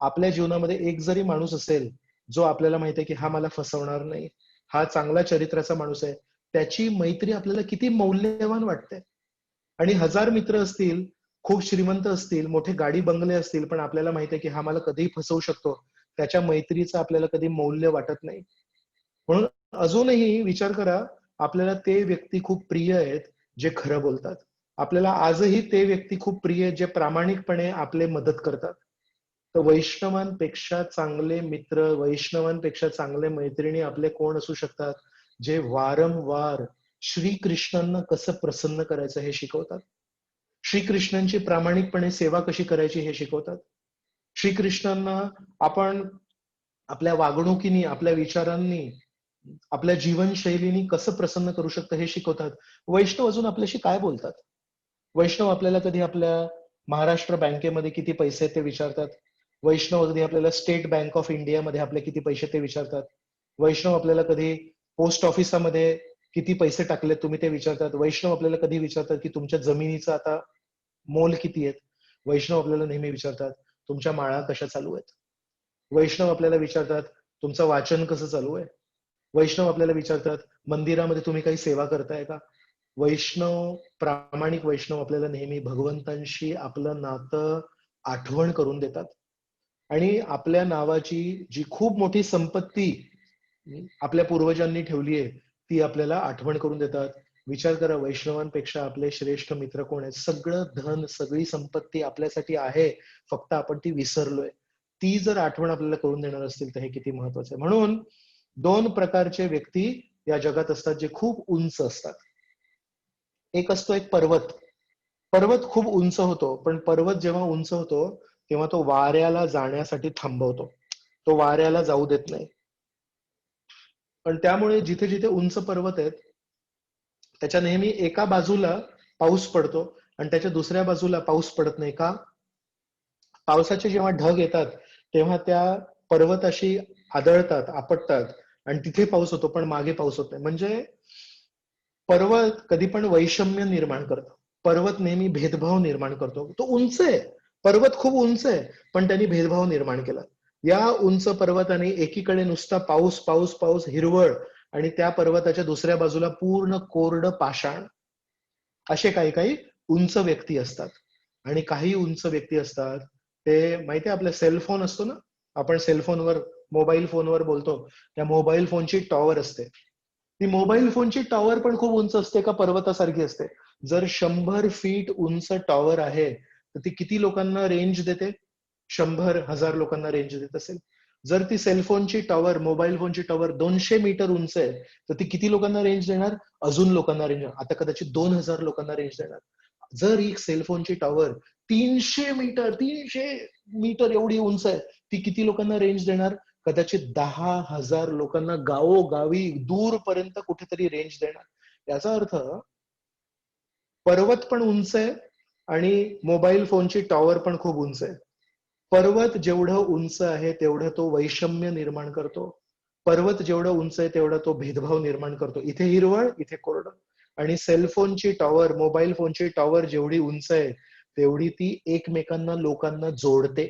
आपल्या जीवनामध्ये एक जरी माणूस असेल जो आपल्याला माहितीये की हा मला फसवणार नाही, हा चांगला चरित्राचा माणूस आहे, त्याची मैत्री आपल्याला किती मौल्यवान वाटते. आणि 1000 मित्र असतील, खूप श्रीमंत असतील, मोठे गाडी बंगले असतील, पण आपल्याला माहितीये की हा मला कधीही फसवू शकतो, त्याच्या मैत्रीचं आपल्याला कधी मौल्य वाटत नाही. म्हणून अजूनही विचार करा, आपल्याला ते व्यक्ती खूप प्रिय आहेत जे खरं बोलतात. आपल्याला आजही ते व्यक्ती खूप प्रिय आहेत जे प्रामाणिकपणे आपले मदत करतात. तर वैष्णवांपेक्षा चांगले मित्र, वैष्णवांपेक्षा चांगले मैत्रिणी आपले कोण असू शकतात, जे वारंवार श्रीकृष्णांना कसं प्रसन्न करायचं हे शिकवतात, श्रीकृष्णांची प्रामाणिकपणे सेवा कशी करायची हे शिकवतात, श्रीकृष्णांना आपण आपल्या वागणुकीनी, आपल्या विचारांनी, आपल्या जीवनशैलीनी कसं प्रसन्न करू शकतं हे शिकवतात. वैष्णव अजून आपल्याशी काय बोलतात? वैष्णव आपल्याला कधी आपल्या महाराष्ट्र बँकेमध्ये किती पैसे ते विचारतात. वैष्णव कधी आपल्याला स्टेट बँक ऑफ इंडियामध्ये आपले किती पैसे ते विचारतात. वैष्णव आपल्याला कधी पोस्ट ऑफिसामध्ये किती पैसे टाकलेत तुम्ही ते विचारतात. वैष्णव आपल्याला कधी विचारतात की तुमच्या जमिनीचं आता मोल किती आहेत. वैष्णव आपल्याला नेहमी विचारतात तुमच्या माळा कशा चालू आहेत. वैष्णव आपल्याला विचारतात तुमचं वाचन कसं चालू आहे. वैष्णव आपल्याला विचारतात मंदिरामध्ये तुम्ही काही सेवा करताय का. वैष्णव, प्रामाणिक वैष्णव आपल्याला नेहमी भगवंतांशी आपलं नातं आठवण करून देतात आणि आपल्या नावाची जी खूप मोठी संपत्ती आपल्या पूर्वजांनी ठेवली आहे ती आपल्याला आठवण करून देतात. विचार करा वैष्णवांपेक्षा आपले श्रेष्ठ मित्र कोण आहेत. सगळं धन, सगळी संपत्ती आपल्यासाठी आहे, फक्त आपण ती विसरलोय. ती जर आठवण आपल्याला करून देणार असतील तर हे किती महत्वाचं आहे. म्हणून दोन प्रकारचे व्यक्ती या जगात असतात जे खूप उंच असतात. एक असतो एक पर्वत. पर्वत खूप उंच होतो, पण पर्वत जेव्हा उंच होतो तेव्हा तो वाऱ्याला जाण्यासाठी थांबवतो, तो वाऱ्याला जाऊ देत नाही. पण त्यामुळे जिथे जिथे उंच पर्वत आहेत त्याच्या नेहमी एका बाजूला पाऊस पडतो आणि त्याच्या दुसऱ्या बाजूला पाऊस पडत नाही. का. पावसाचे जेव्हा ढग येतात तेव्हा त्या पर्वताशी आदळतात, आपटतात आणि तिथे पाऊस होतो, पण मागे पाऊस होत नाही. म्हणजे पर्वत कधी पण वैषम्य निर्माण करतो. पर्वत नेहमी भेदभाव निर्माण करतो. तो उंच आहे, पर्वत खूप उंच आहे, पण त्यांनी भेदभाव निर्माण केला. या उंच पर्वताने एकीकडे नुसता पाऊस पाऊस पाऊस हिरवळ आणि त्या पर्वताच्या दुसऱ्या बाजूला पूर्ण कोरडं पाषाण. असे काही काही उंच व्यक्ती असतात. आणि काही उंच व्यक्ती असतात ते माहितीये आपला सेलफोन असतो ना, आपण सेलफोनवर, मोबाईल फोनवर बोलतो, त्या मोबाईल फोनची टॉवर असते. ती मोबाईल फोनची टॉवर पण खूप उंच असते का पर्वतासारखी असते. जर 100 फीट उंच टॉवर आहे तर ती किती लोकांना रेंज देते. 100,000 लोकांना रेंज देत असेल. जर ती सेलफोनची टॉवर, मोबाईल फोनची टॉवर 200 मीटर उंच आहे तर ती किती लोकांना रेंज देणार. अजून लोकांना रेंज, आता कदाचित 2000 लोकांना रेंज देणार. जर एक सेलफोनची टॉवर 300 मीटर एवढी उंच आहे, ती किती लोकांना रेंज देणार. कदाचित 10,000 लोकांना गावोगावी दूरपर्यंत कुठेतरी रेंज देणार. याचा अर्थ पर्वत पण उंच आहे आणि मोबाईल फोनची टॉवर पण खूप उंच आहे. पर्वत जेवढं उंच आहे तेवढं तो वैषम्य निर्माण करतो. पर्वत जेवढं उंच आहे तेवढा तो भेदभाव निर्माण करतो. इथे हिरवळ, इथे कोरडं. आणि सेलफोनची टॉवर, मोबाईल फोनची टॉवर जेवढी उंच आहे तेवढी ती एकमेकांना, लोकांना जोडते,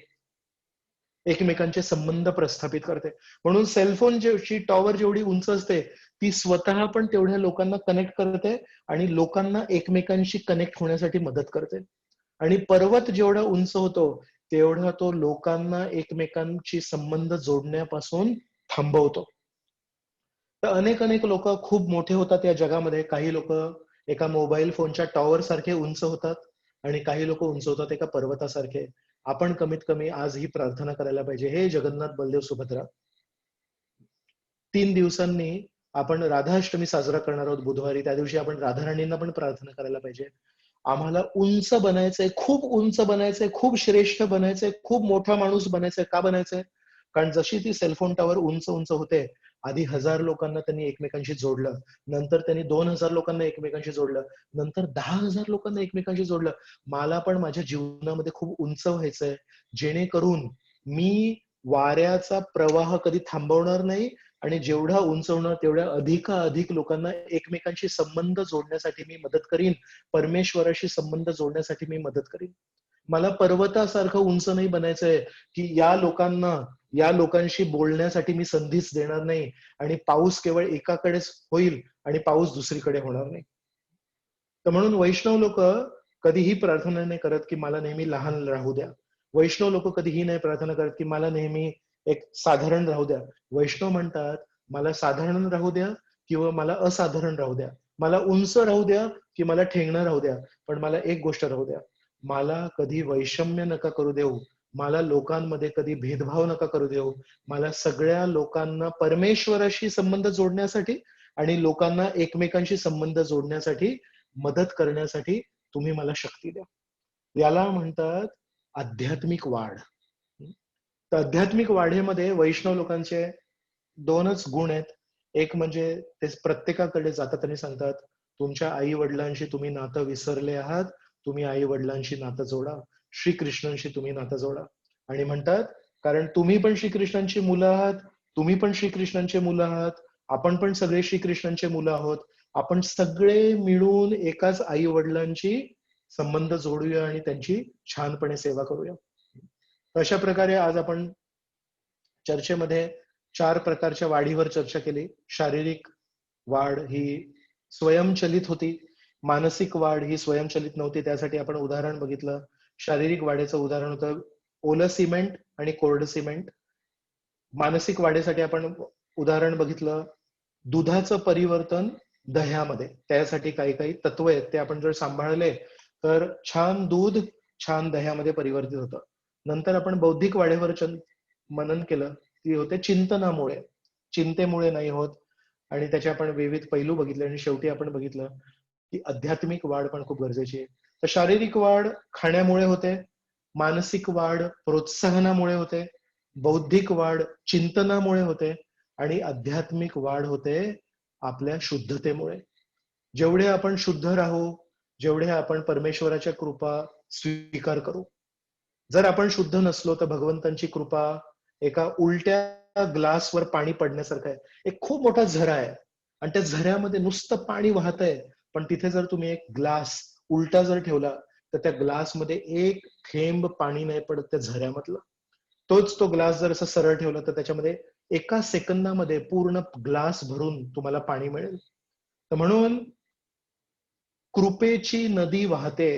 एकमेकांचे संबंध प्रस्थापित करते. म्हणून सेलफोन ची टॉवर जेवढी उंच असते ती स्वतः पण तेवढ्या लोकांना कनेक्ट करते आणि लोकांना एकमेकांशी कनेक्ट होण्यासाठी मदत करते. आणि पर्वत जेवढा उंच होतो तेवढा तो लोकांना एकमेकांशी संबंध जोडण्यापासून थांबवतो. तर अनेक अनेक लोक खूप मोठे होतात या जगामध्ये. काही लोक एका मोबाईल फोनच्या टॉवर सारखे उंच होतात आणि काही लोक उंच होतात एका पर्वतासारखे. आपण कमीत कमी आज ही प्रार्थना करायला पाहिजे, हे जगन्नाथ बलदेव सुभद्रा, 3 दिवसांनी आपण राधाष्टमी साजरा करणार आहोत बुधवारी. त्या दिवशी आपण राधाराणींना पण प्रार्थना करायला पाहिजे. आम्हाला उंच बनायचंय, खूप उंच बनायचंय, खूप श्रेष्ठ बनायचंय, खूप मोठा माणूस बनायचंय. का बनायचंय. कारण जशी ती सेलफोन टॉवर उंच उंच होते, आधी 1000 लोकांना त्यांनी एकमेकांशी जोडलं, नंतर त्यांनी 2000 लोकांना एकमेकांशी जोडलं, नंतर 10,000 लोकांना एकमेकांशी जोडलं. मला पण माझ्या जीवनामध्ये खूप उंच व्हायचंय, जेणेकरून मी वाऱ्याचा प्रवाह कधी थांबवणार नाही आणि जेवढा उंच होणार तेवढ्या अधिकाधिक लोकांना एकमेकांशी संबंध जोडण्यासाठी मी मदत करीन, परमेश्वराशी संबंध जोडण्यासाठी मी मदत करीन. मला पर्वतासारखं उंच नाही बनायचंय की या लोकांशी बोलण्यासाठी मी संधीच देणार नाही आणि पाऊस केवळ एकाकडेच होईल आणि पाऊस दुसरीकडे होणार नाही. तर म्हणून वैष्णव लोक कधीही प्रार्थना नाही करत की मला नेहमी लहान राहू द्या. वैष्णव लोक कधीही नाही प्रार्थना करत की मला नेहमी एक साधारण राहू द्या. वैष्णव म्हणतात मला साधारण राहू द्या किंवा मला असाधारण राहू द्या, मला उंच राहू द्या की मला ठेंगणं राहू द्या, पण मला एक गोष्ट राहू द्या, मला कधी वैषम्य नका करू देऊ, मला लोकांमध्ये कधी भेदभाव नका करू देऊ. मला सगळ्या लोकांना परमेश्वराशी संबंध जोडण्यासाठी आणि लोकांना एकमेकांशी संबंध जोडण्यासाठी, मदत करण्यासाठी तुम्ही मला शक्ती द्या. याला म्हणतात आध्यात्मिक वाढ. तर आध्यात्मिक वाढीमध्ये वैष्णव लोकांचे 2च गुण आहेत. एक म्हणजे ते प्रत्येकाकडे जातात आणि सांगतात तुमच्या आई वडिलांशी तुम्ही नातं विसरले आहात, तुम्ही आई वडिलांशी नातं जोडा, श्रीकृष्णांशी तुम्ही नातं जोडा. आणि म्हणतात कारण तुम्ही पण श्रीकृष्णांची मुलं आहात, तुम्ही पण श्रीकृष्णांचे मुलं आहात, आपण पण सगळे श्रीकृष्णांचे मुलं आहोत, आपण सगळे मिळून एकाच आई वडिलांची संबंध जोडूया आणि त्यांची छानपणे सेवा करूया. अशा प्रकारे आज आपण चर्चेमध्ये 4 प्रकारच्या वाढीवर चर्चा केली. शारीरिक वाढ ही स्वयंचलित होती. मानसिक वाढ ही स्वयंचलित नव्हती. त्यासाठी आपण उदाहरण बघितलं. शारीरिक वाढीचं उदाहरण होतं ओलं सिमेंट आणि कोरडं सिमेंट. मानसिक वाढीसाठी आपण उदाहरण बघितलं दुधाचं परिवर्तन दह्यामध्ये. त्यासाठी काही काही तत्व आहेत ते आपण जर सांभाळले तर छान दूध छान दह्यामध्ये परिवर्तित होतं. नंतर आपण बौद्धिक वाढीवर मनन केलं. ती होते चिंतनामुळे, चिंतेमुळे नाही होत. आणि त्याचे आपण विविध पैलू बघितले आणि शेवटी आपण बघितलं की आध्यात्मिक वाढ पण खूप गरजेची आहे. तर शारीरिक वाढ खाण्यामुळे होते, मानसिक वाढ प्रोत्साहनामुळे होते, बौद्धिक वाढ चिंतनामुळे होते आणि आध्यात्मिक वाढ होते आपल्या शुद्धतेमुळे. जेवढे आपण शुद्ध राहू, जेवढे आपण परमेश्वराच्या कृपा स्वीकार करू. जर आपण शुद्ध नसलो तर भगवंतांची कृपा एका उलट्या ग्लासवर पाणी पडण्यासारखं आहे. एक खूप मोठा झरा आहे आणि त्या झऱ्यामध्ये नुसतं पाणी वाहतंय, पण तिथे जर तुम्ही एक ग्लास उलटा जर ठेवला तर त्या ग्लासमध्ये एक थेंब पाणी नाही पडत त्या झऱ्यामधलं. तोच तो ग्लास जर असं सरळ ठेवला तर त्याच्यामध्ये एका सेकंदामध्ये पूर्ण ग्लास भरून तुम्हाला पाणी मिळेल. तर म्हणून कृपेची नदी वाहते,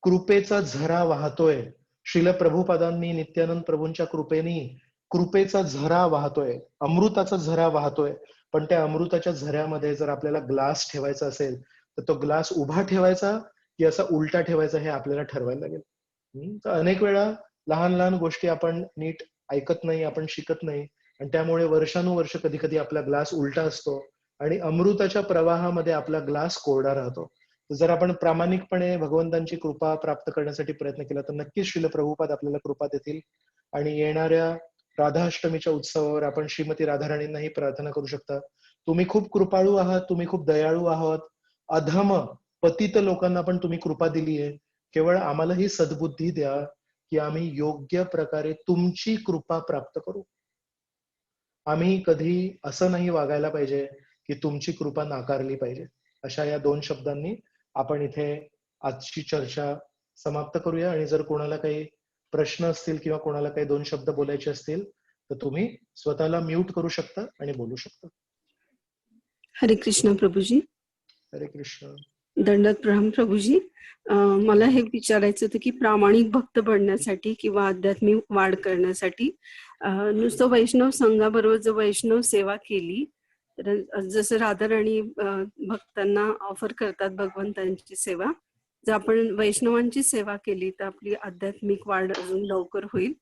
कृपेचा झरा वाहतोय. श्रील प्रभुपादांनी नित्यानंद प्रभूंच्या कृपेचा झरा वाहतोय, अमृताचा झरा वाहतोय. पण त्या अमृताच्या झऱ्यामध्ये जर आपल्याला ग्लास ठेवायचा असेल तर तो ग्लास उभा ठेवायचा की असा उलटा ठेवायचा हे आपल्याला ठरवायला लागेल. तर अनेक वेळा लहान लहान गोष्टी आपण नीट ऐकत नाही, आपण शिकत नाही आणि त्यामुळे वर्षानुवर्ष कधी कधी आपला ग्लास उलटा असतो आणि अमृताच्या प्रवाहामध्ये आपला ग्लास कोरडा राहतो. जर आपण प्रामाणिकपणे भगवंतांची कृपा प्राप्त करण्यासाठी प्रयत्न केला तर नक्कीच श्रील प्रभुपाद आपल्याला कृपा देतील. आणि येणाऱ्या राधाअष्टमीच्या उत्सवावर आपण श्रीमती राधाराणींनाही प्रार्थना करू शकता. तुम्ही खूप कृपाळू आहात, तुम्ही खूप दयाळू आहात. अधम पतित लोकांना पण तुम्ही कृपा दिली आहे. केवळ आम्हाला ही सद्बुद्धी द्या की आम्ही योग्य प्रकारे तुमची कृपा प्राप्त करू. आम्ही कधी असं नाही वागायला पाहिजे की तुमची कृपा नाकारली पाहिजे. अशा या 2 शब्दांनी आपण इथे आजची चर्चा समाप्त करूया. आणि जर कोणाला काही प्रश्न असतील किंवा कोणाला काही 2 शब्द बोलायचे असतील तर तुम्ही स्वतःला म्यूट करू शकता आणि बोलू शकता. हरे कृष्ण प्रभूजी. हरे कृष्ण. दंडवत प्रणाम प्रभूजी. मला हे विचारायचं होतं की प्रामाणिक भक्त बनण्यासाठी किंवा आध्यात्मिक वाढ करण्यासाठी नुसतं वैष्णव संघाबरोबर जर वैष्णव सेवा केली तर जसं राधाराणी भक्तांना ऑफर करतात भगवंतांची सेवा, जर आपण वैष्णवांची सेवा केली तर आपली आध्यात्मिक वाढ अजून लवकर होईल.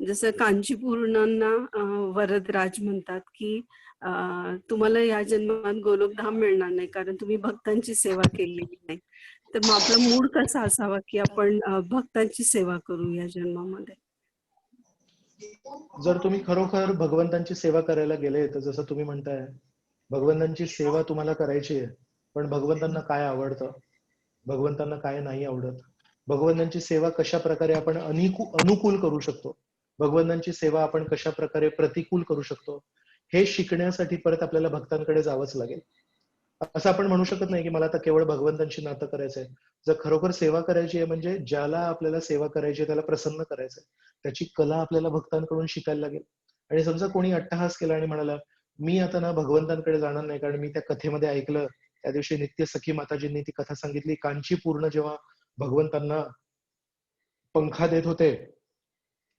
जसं कांचीपूर्णांना वरदराज म्हणतात की तुम्हाला या जन्मात गोलोकधाम मिळणार नाही कारण तुम्ही भक्तांची सेवा केलेली नाही. तर मग आपला मूड कसा असावा की आपण भक्तांची सेवा करू या जन्मामध्ये. जर तुम्ही खरोखर भगवंतांची सेवा करायला गेले तर जसं तुम्ही म्हणताय भगवंतांची सेवा तुम्हाला करायची आहे, पण भगवंतांना काय आवडतं, भगवंतांना काय नाही आवडत, भगवंतांची सेवा कशा प्रकारे आपण अनुकूल करू शकतो, भगवंतांची सेवा आपण कशा प्रकारे प्रतिकूल करू शकतो, हे शिकण्यासाठी परत आपल्याला भक्तांकडे जावंच लागेल. असं आपण म्हणू शकत नाही की मला आता केवळ भगवंतांची नातं करायचंय. जर खरोखर सेवा करायची आहे म्हणजे ज्याला आपल्याला सेवा करायची आहे त्याला प्रसन्न करायचंय, त्याची कला आपल्याला भक्तांकडून शिकायला लागेल. आणि समजा कोणी अट्टहास केला आणि म्हणाला मी आता ना भगवंतांकडे जाणार नाही कारण मी त्या कथेमध्ये ऐकलं, त्या दिवशी नित्य सखी माताजींनी ती कथा सांगितली, कांचीपूर्ण जेव्हा भगवंतांना पंखा देत होते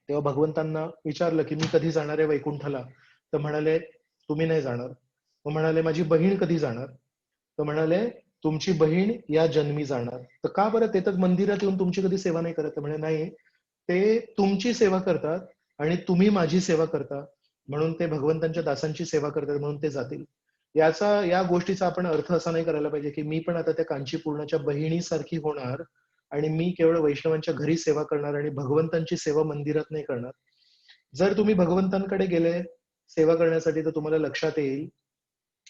तेव्हा भगवंतांना विचारलं की मी कधी जाणार आहे वैकुंठाला. तर म्हणाले तुम्ही नाही जाणार. मग म्हणाले माझी बहीण कधी जाणार. तर म्हणाले तुमची बहीण या जन्मी जाणार. तर का बरं, ते तर मंदिरात येऊन तुमची कधी सेवा नाही करत. म्हणे नाही, ते तुमची सेवा करतात आणि तुम्ही माझी सेवा करता म्हणून ते भगवंतांच्या दासांची सेवा करतात म्हणून ते जातील. या गोष्टीचा आपण अर्थ असा नाही करायला पाहिजे की मी पण आता त्या कांचीपूर्णाच्या बहिणीसारखी होणार आणि मी केवळ वैष्णवांच्या घरी सेवा करणार आणि भगवंतांची सेवा मंदिरात नाही करणार. जर तुम्ही भगवंतांकडे गेले सेवा करण्यासाठी तर तुम्हाला लक्षात येईल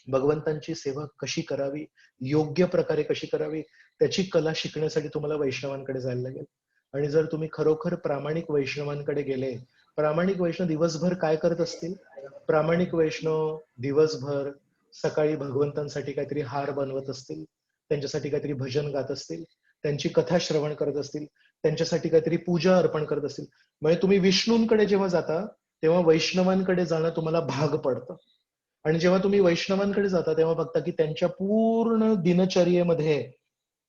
भगवंतांची सेवा कशी करावी, योग्य प्रकारे कशी करावी, त्याची कला शिकण्यासाठी तुम्हाला वैष्णवांकडे जायला लागेल. आणि जर तुम्ही खरोखर प्रामाणिक वैष्णवांकडे गेले, प्रामाणिक वैष्णव दिवसभर काय करत असतील, प्रामाणिक वैष्णव दिवसभर सकाळी भगवंतांसाठी काहीतरी हार बनवत असतील, त्यांच्यासाठी काहीतरी भजन गात असतील, त्यांची कथा श्रवण करत असतील, त्यांच्यासाठी काहीतरी पूजा अर्पण करत असतील. म्हणजे तुम्ही विष्णूंकडे जेव्हा जाता तेव्हा वैष्णवांकडे जाणं तुम्हाला भाग पडतं. आणि जेव्हा तुम्ही वैष्णवांकडे जाता तेव्हा बघता की त्यांच्या पूर्ण दिनचर्येमध्ये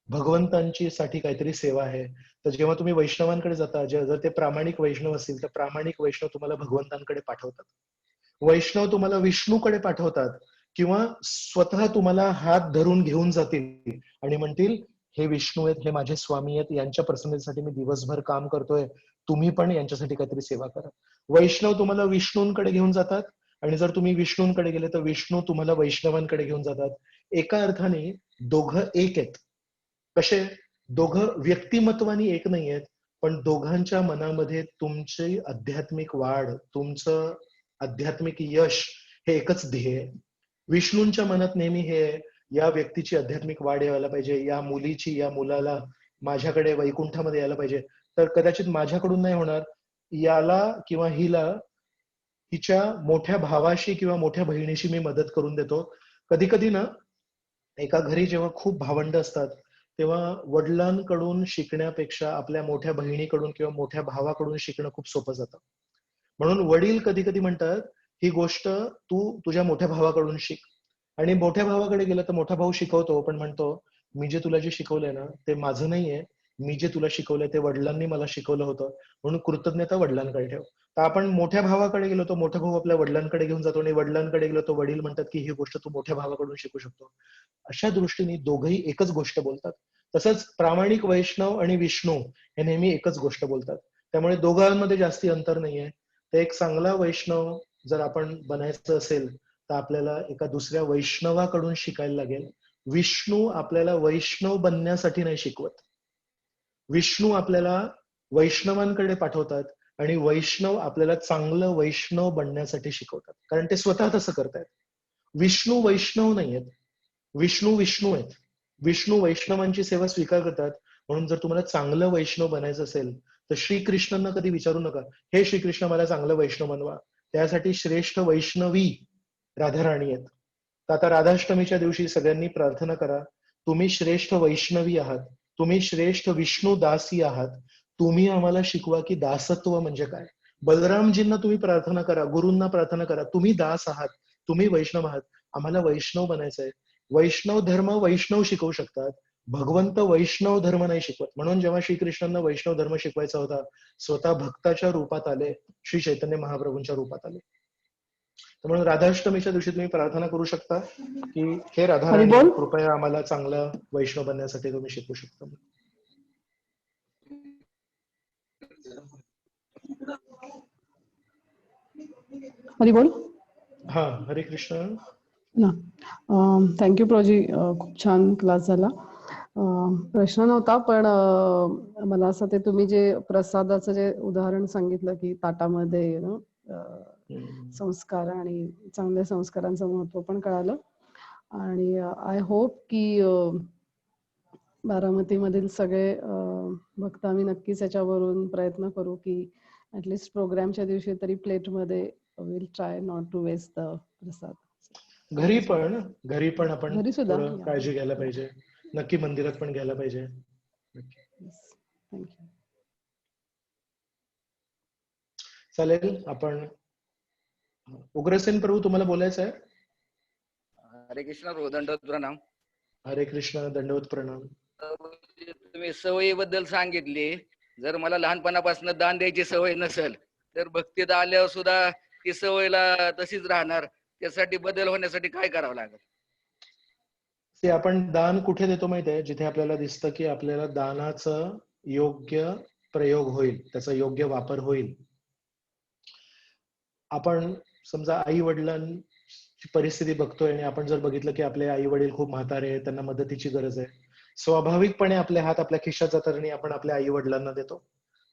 भगवंतांची साठी काहीतरी सेवा आहे. तर जेव्हा तुम्ही वैष्णवांकडे जाता, जर ते प्रामाणिक वैष्णव असतील तर प्रामाणिक वैष्णव तुम्हाला भगवंतांकडे पाठवतात. वैष्णव तुम्हाला विष्णूकडे पाठवतात किंवा स्वतः तुम्हाला हात धरून घेऊन जातील आणि म्हणतील हे विष्णू आहेत, हे माझे स्वामी आहेत, यांच्या प्रसन्नतेसाठी मी दिवसभर काम करतोय, तुम्ही पण यांच्यासाठी काहीतरी सेवा करा. वैष्णव तुम्हाला विष्णूंकडे घेऊन जातात आणि जर तुम्ही विष्णूंकडे गेले तर विष्णू तुम्हाला वैष्णवांकडे घेऊन जातात. एका अर्थाने दोघं एक आहेत. कसे? दोघं व्यक्तिमत्वानी एक नाही आहेत, पण दोघांच्या मनामध्ये तुमची आध्यात्मिक वाढ, तुमचं आध्यात्मिक यश हे एकच ध्येय आहे. विष्णूंच्या मनात नेहमी हे आहे, या व्यक्तीची आध्यात्मिक वाढ यायला पाहिजे, या मुलीची, या मुलाला माझ्याकडे वैकुंठामध्ये यायला पाहिजे. तर कदाचित माझ्याकडून नाही होणार, याला किंवा हिला तिच्या मोठ्या भावाशी किंवा मोठ्या बहिणीशी मी मदत करून देतो. कधी कधी ना एका घरी जेव्हा खूप भावंड असतात तेव्हा वडिलांकडून शिकण्यापेक्षा आपल्या मोठ्या बहिणीकडून किंवा मोठ्या भावाकडून शिकणं खूप सोपं जातं. म्हणून वडील कधी कधी म्हणतात ही गोष्ट तू तुझ्या मोठ्या भावाकडून शिक. आणि मोठ्या भावाकडे गेलं तर मोठा भाऊ शिकवतो, पण म्हणतो मी जे तुला जे शिकवलंय ना ते माझं नाहीये, मी जे तुला शिकवलंय ते वडिलांनी मला शिकवलं होतं, म्हणून कृतज्ञता वडिलांकडे ठेव. तर आपण मोठ्या भावाकडे गेलो तर मोठा भाऊ आपल्या वडिलांकडे घेऊन जातो आणि वडिलांकडे गेलो तर वडील म्हणतात की ही गोष्ट तू मोठ्या भावाकडून शिकू शकतो. अशा दृष्टीने दोघंही एकच गोष्ट बोलतात. तसंच प्रामाणिक वैष्णव आणि विष्णू हे नेहमी एकच गोष्ट बोलतात. त्यामुळे दोघांमध्ये जास्ती अंतर नाहीये. तर एक चांगला वैष्णव जर आपण बनायचं असेल तर आपल्याला एका दुसऱ्या वैष्णवाकडून शिकायला लागेल. विष्णू आपल्याला वैष्णव बनण्यासाठी नाही शिकवत. विष्णू आपल्याला वैष्णवांकडे पाठवतात आणि वैष्णव आपल्याला चांगलं वैष्णव बनण्यासाठी शिकवतात, कारण ते स्वतः तसं करतायत. विष्णू वैष्णव नाही आहेत, विष्णू विष्णू आहेत. विष्णू वैष्णवांची सेवा स्वीकार करतात. म्हणून जर तुम्हाला चांगलं वैष्णव बनायचं असेल तर श्रीकृष्णांना कधी विचारू नका हे श्रीकृष्ण मला चांगलं वैष्णव बनवा. त्यासाठी श्रेष्ठ वैष्णवी राधाराणी आहेत. तर आता राधाष्टमीच्या दिवशी सगळ्यांनी प्रार्थना करा, तुम्ही श्रेष्ठ वैष्णवी आहात, तुम्ही श्रेष्ठ विष्णू दासी आहात, तुम्ही आम्हाला शिकवा की दासत्व म्हणजे काय. बलरामजींना तुम्ही प्रार्थना करा, गुरूंना प्रार्थना करा, तुम्ही दास आहात, तुम्ही वैष्णव आहात, आम्हाला वैष्णव बनायचंय. वैष्णव धर्म वैष्णव शिकवू शकतात, भगवंत वैष्णव धर्म नाही शिकवत. म्हणून जेव्हा श्रीकृष्णांना वैष्णव धर्म शिकवायचा होता स्वतः भक्ताच्या रूपात आले, श्री चैतन्य महाप्रभूंच्या रूपात आले. म्हणून राधाष्टमीच्या दिवशी तुम्ही प्रार्थना करू शकता की हे राधाराणी हरिबोल. कृपया आम्हाला चांगलं वैष्णव बनण्यासाठी तुम्ही शिकवू शकता. हरिबोल. हा, हरे कृष्ण. थँक्यू प्रॉजी, खूप छान क्लास झाला. प्रश्न नव्हता, पण मला असं ते तुम्ही जे प्रसादाचं जे उदाहरण सांगितलं की ताटामध्ये संस्कार आणि चांगल्या संस्कारांचं महत्व पण कळालं. आणि आय होप की बारामतीमधील सगळे भक्त आम्ही नक्कीच याच्यावरून प्रयत्न करू की ऍटलिस्ट प्रोग्रामच्या दिवशी तरी प्लेटमध्ये will try not to waste the prasad. घरी पण आपण घरी सुद्धा थोडं काळजी घ्यायला पाहिजे. नक्की मंदिरात पण घ्यायला पाहिजे. थँक्यू. चालेल. आपण उग्रसेन प्रभू तुम्हाला बोलायचं आहे? हरे कृष्ण प्रभू, दंडवत प्रणाम. हरे कृष्ण, दंडवत प्रणाम. तुम्ही सवयीबद्दल सांगितली. जर मला लहानपणापासून दान द्यायची सवय नसेल तर भक्तीत आल्यावर सुद्धा ती सवयला तशीच राहणार. त्यासाठी बदल होण्यासाठी काय करावं लागेल? ते आपण दान कुठे देतो माहिती आहे? जिथे आपल्याला दिसतं की आपल्याला दानाचं योग्य प्रयोग होईल, त्याचा योग्य वापर होईल. आपण समजा आई वडिलांची परिस्थिती बघतोय आणि आपण जर बघितलं की आपले आई वडील खूप म्हातारे आहेत, त्यांना मदतीची गरज आहे, स्वाभाविकपणे आपले हात आपल्या खिशात जातात आणि आपण आपल्या आई वडिलांना देतो.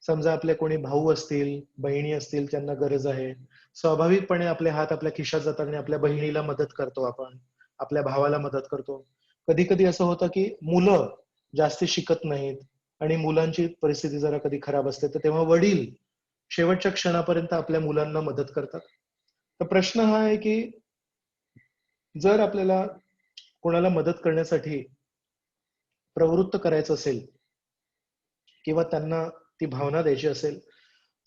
समजा आपले कोणी भाऊ असतील, बहिणी असतील, त्यांना गरज आहे, स्वाभाविकपणे आपले हात आपल्या खिशात जातात आणि आपल्या बहिणीला मदत करतो, आपण आपल्या भावाला मदत करतो. कधी कधी असं होतं की मुलं जास्ती शिकत नाहीत आणि मुलांची परिस्थिती जरा कधी खराब असते, तर तेव्हा वडील शेवटच्या क्षणापर्यंत आपल्या मुलांना मदत करतात. तर प्रश्न हा आहे की जर आपल्याला कोणाला मदत करण्यासाठी प्रवृत्त करायचं असेल किंवा त्यांना ती भावना द्यायची असेल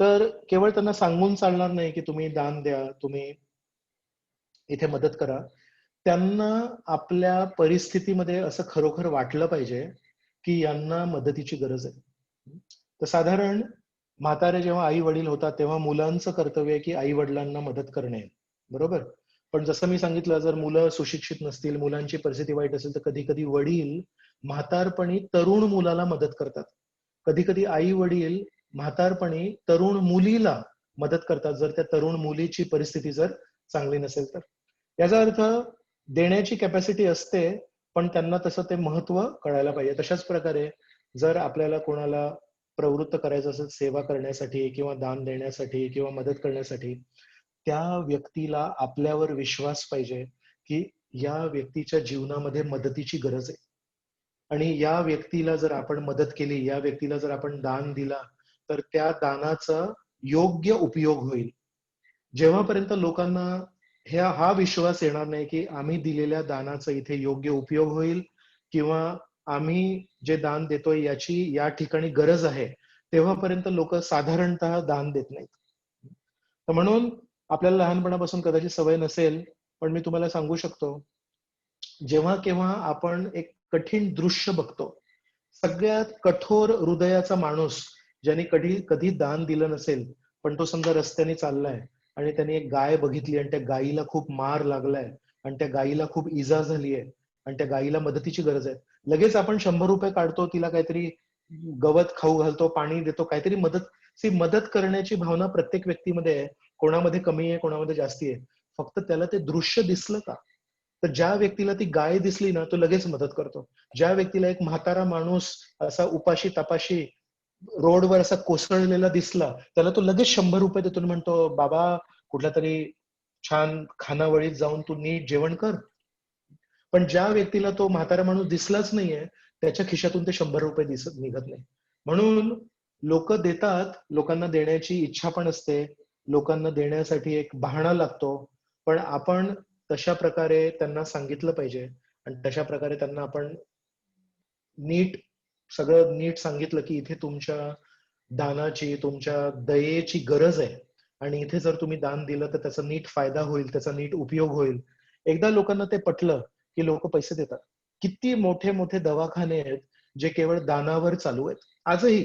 तर केवळ त्यांना सांगून चालणार नाही की तुम्ही दान द्या, तुम्ही इथे मदत करा. त्यांना आपल्या परिस्थितीमध्ये असं खरोखर वाटलं पाहिजे की यांना मदतीची गरज आहे. तर साधारण म्हातारे जेव्हा आई वडील होतात तेव्हा मुलांचं कर्तव्य आहे की आई वडिलांना मदत करणे, बरोबर. पण जसं मी सांगितलं, जर मुलं सुशिक्षित नसतील, मुलांची परिस्थिती वाईट असेल, तर कधी कधी वडील म्हातारपणी तरुण मुलाला मदत करतात. कधी कधी आई वडील म्हातारपणी तरुण मुलीला मदत करतात, जर त्या तरुण मुलीची परिस्थिती जर चांगली नसेल तर. याचा अर्थ देण्याची कॅपॅसिटी असते, पण त्यांना तसं ते महत्व कळायला पाहिजे. तशाच प्रकारे जर आपल्याला कोणाला प्रवृत्त करायचं असेल सेवा करण्यासाठी किंवा दान देण्यासाठी किंवा मदत करण्यासाठी, त्या व्यक्तीला आपल्यावर विश्वास पाहिजे की या व्यक्तीच्या जीवनामध्ये मदतीची गरज आहे आणि या व्यक्तीला जर आपण मदत केली, या व्यक्तीला जर आपण दान दिला, तर त्या दानाचा योग्य उपयोग होईल. जेव्हापर्यंत लोकांना हा विश्वास येणार नाही की आम्ही दिलेल्या दानाचा इथे योग्य उपयोग होईल किंवा आम्ही जे दान देतोय याची या ठिकाणी गरज आहे, तेव्हापर्यंत लोक साधारणतः दान देत नाहीत. तर म्हणून आपल्याला लहानपणापासून कदाचित सवय नसेल, पण मी तुम्हाला सांगू शकतो, जेव्हा केव्हा आपण एक कठीण दृश्य बघतो, सगळ्यात कठोर हृदयाचा माणूस ज्याने कधी दान दिलं नसेल, पण तो समजा रस्त्याने चाललाय आणि त्याने एक गाय बघितली आणि त्या गायीला खूप मार लागलाय आणि त्या गायीला खूप इजा झालीय आणि त्या गायीला मदतीची गरज आहे, लगेच आपण 100 रुपये काढतो, तिला काहीतरी गवत खाऊ घालतो, पाणी देतो, काहीतरी मदत करण्याची भावना प्रत्येक व्यक्तीमध्ये आहे. कोणामध्ये कमी आहे, कोणामध्ये जास्ती आहे. फक्त त्याला ते दृश्य दिसलं का, तर ज्या व्यक्तीला ती गाय दिसली ना, तो लगेच मदत करतो. ज्या व्यक्तीला एक म्हातारा माणूस असा उपाशी तापाशी रोडवर असा कोसळलेला दिसला, त्याला तो लगेच 100 रुपये देतो आणि म्हणतो, बाबा कुठल्या तरी छान खानावळीत जाऊन तू नीट जेवण कर. पण ज्या व्यक्तीला तो म्हातारा माणूस दिसलाच नाहीये, त्याच्या खिशातून ते 100 रुपये निघत नाही. म्हणून लोक देतात, लोकांना देण्याची इच्छा पण असते, लोकांना देण्यासाठी एक बहाणा लागतो, पण आपण तशा प्रकारे त्यांना सांगितलं पाहिजे आणि तशा प्रकारे त्यांना आपण सगळं नीट सांगितलं की इथे तुमच्या दानाची, तुमच्या दयेची गरज आहे आणि इथे जर तुम्ही दान दिलं तर त्याचा नीट फायदा होईल, त्याचा नीट उपयोग होईल. एकदा लोकांना ते पटलं की लोक पैसे देतात. किती मोठे मोठे दवाखाने आहेत जे केवळ दानावर चालू आहेत आजही.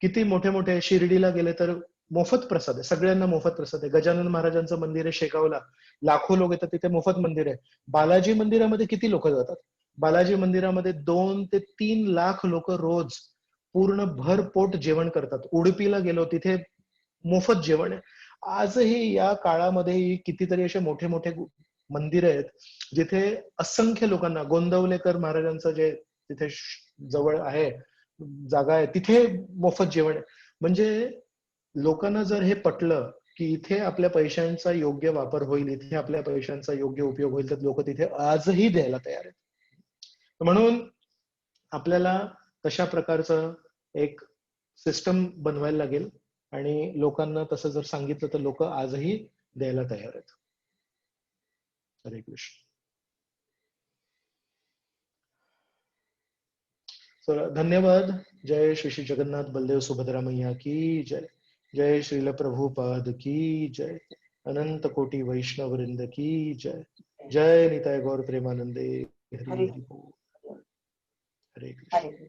किती मोठे मोठे, शिर्डीला गेले तर मोफत प्रसाद आहे, सगळ्यांना मोफत प्रसाद आहे. गजानन महाराजांचं मंदिर आहे शेगावला, लाखो लोक येतात, तिथे मोफत मंदिर आहे. बालाजी मंदिरामध्ये किती लोक जातात? बालाजी मंदिरामध्ये 2 ते 3 लाख लोक रोज पूर्ण भरपोट जेवण करतात. उडुपीला गेलो, तिथे मोफत जेवण आहे. आजही या काळामध्ये कितीतरी असे मोठे मोठे मंदिर आहेत जिथे असंख्य लोकांना, गोंदवलेकर महाराजांचं जे तिथे जवळ आहे जागा आहे, तिथे मोफत जेवण आहे. म्हणजे लोकांना जर हे पटलं की इथे आपल्या पैशांचा योग्य वापर होईल, इथे आपल्या पैशांचा योग्य उपयोग होईल, तर लोक तिथे आजही द्यायला तयार आहेत. म्हणून आपल्याला तशा प्रकारचं एक सिस्टम बनवायला लागेल आणि लोकांना तसं जर सांगितलं तर लोक आजही द्यायला तयार आहेत. हरे कृष्ण. धन्यवाद. जय श्री जगन्नाथ बलदेव सुभद्रा मैया की जय. जय श्रील प्रभुपाद की जय. अनंत कोटि वैष्णव वृंद की जय. जय निताय गौर प्रेमानंदे. हरि हरि बोल. हरे कृष्ण.